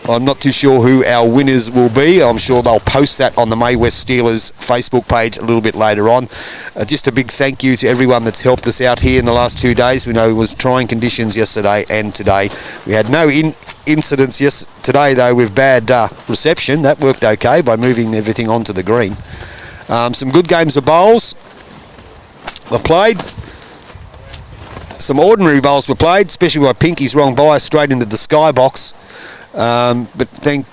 I'm not too sure who our winners will be. I'm sure they'll post that on the Maywest Steelers Facebook page a little bit later on. Just a big thank you to everyone that's helped us out here in the last 2 days. We know it was trying conditions yesterday and today. We had no incidents today, though, with bad reception. That worked okay by moving everything onto the green. Some good games of bowls were played. Some ordinary bowls were played, especially by Pinky's wrong bias straight into the skybox. But thank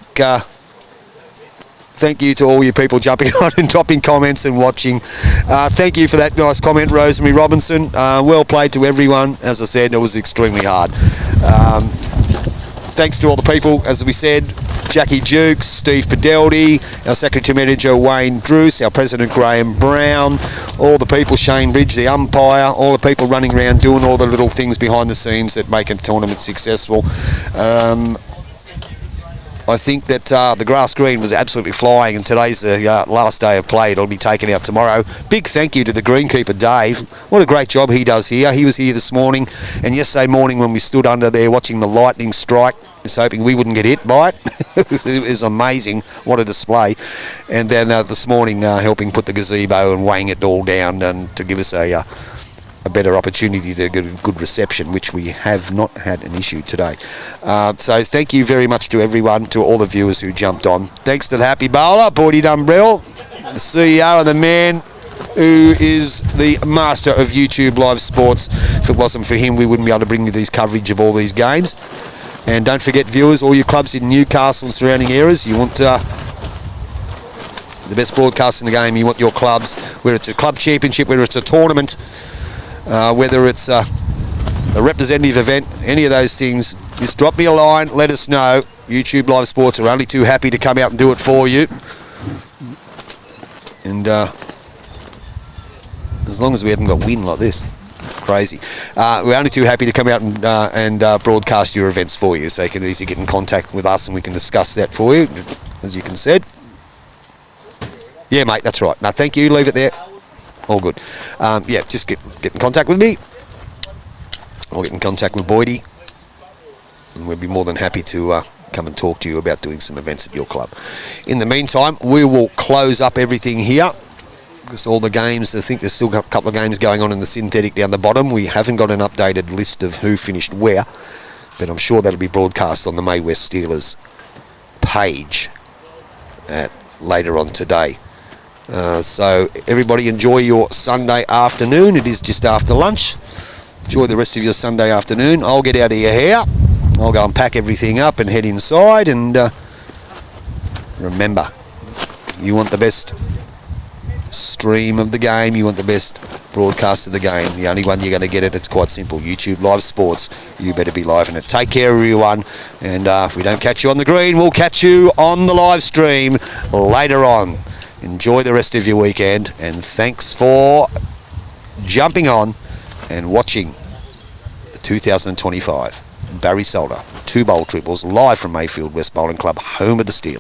you to all you people jumping on and dropping comments and watching. Thank you for that nice comment, Rosemary Robinson. Well played to everyone. As I said, it was extremely hard. Thanks to all the people, as we said, Jackie Jukes, Steve Padeldi, our Secretary Manager Wayne Druce, our President Graham Brown, all the people, Shane Bridge, the umpire, all the people running around doing all the little things behind the scenes that make a tournament successful. I think that the grass green was absolutely flying, and today's the last day of play. It'll be taken out tomorrow. Big thank you to the greenkeeper, Dave. What a great job he does here. He was here this morning, and yesterday morning when we stood under there watching the lightning strike, just hoping we wouldn't get hit by it. It was amazing. What a display. And then this morning helping put the gazebo and weighing it all down and to give us a better opportunity to get a good reception, which we have not had an issue today. So thank you very much to everyone, to all the viewers who jumped on. Thanks to the happy bowler, Bordy Dumbrell, the CEO and the man who is the master of YouTube Live Sports. If it wasn't for him, we wouldn't be able to bring you these coverage of all these games. And don't forget, viewers, all your clubs in Newcastle and surrounding areas, you want the best broadcast in the game. You want your clubs, whether it's a club championship, whether it's a tournament, whether it's a representative event, any of those things, just drop me a line, let us know. YouTube Live Sports are only too happy to come out and do it for you. And as long as we haven't got wind like this, crazy. We're only too happy to come out and broadcast your events for you, so you can easily get in contact with us and we can discuss that for you, as you can said. Yeah, mate, that's right. No, thank you. Leave it there. All good. Yeah, just get in contact with me. Or get in contact with Boydie. And we'll be more than happy to come and talk to you about doing some events at your club. In the meantime, we will close up everything here. Because all the games, I think there's still a couple of games going on in the synthetic down the bottom. We haven't got an updated list of who finished where. But I'm sure that'll be broadcast on the Maywest Steelers page later on today. So everybody enjoy your Sunday afternoon. It is just after lunch. Enjoy the rest of your Sunday afternoon. I'll get out of your hair. I'll go and pack everything up and head inside. And remember, you want the best stream of the game. You want the best broadcast of the game. The only one you're going to get it's quite simple. YouTube Live Sports. You better be live in it. Take care, everyone. And if we don't catch you on the green, we'll catch you on the live stream later on. Enjoy the rest of your weekend, and thanks for jumping on and watching the 2025 Barry Solder 2 bowl triples live from Mayfield West Bowling Club, home of the Steelers.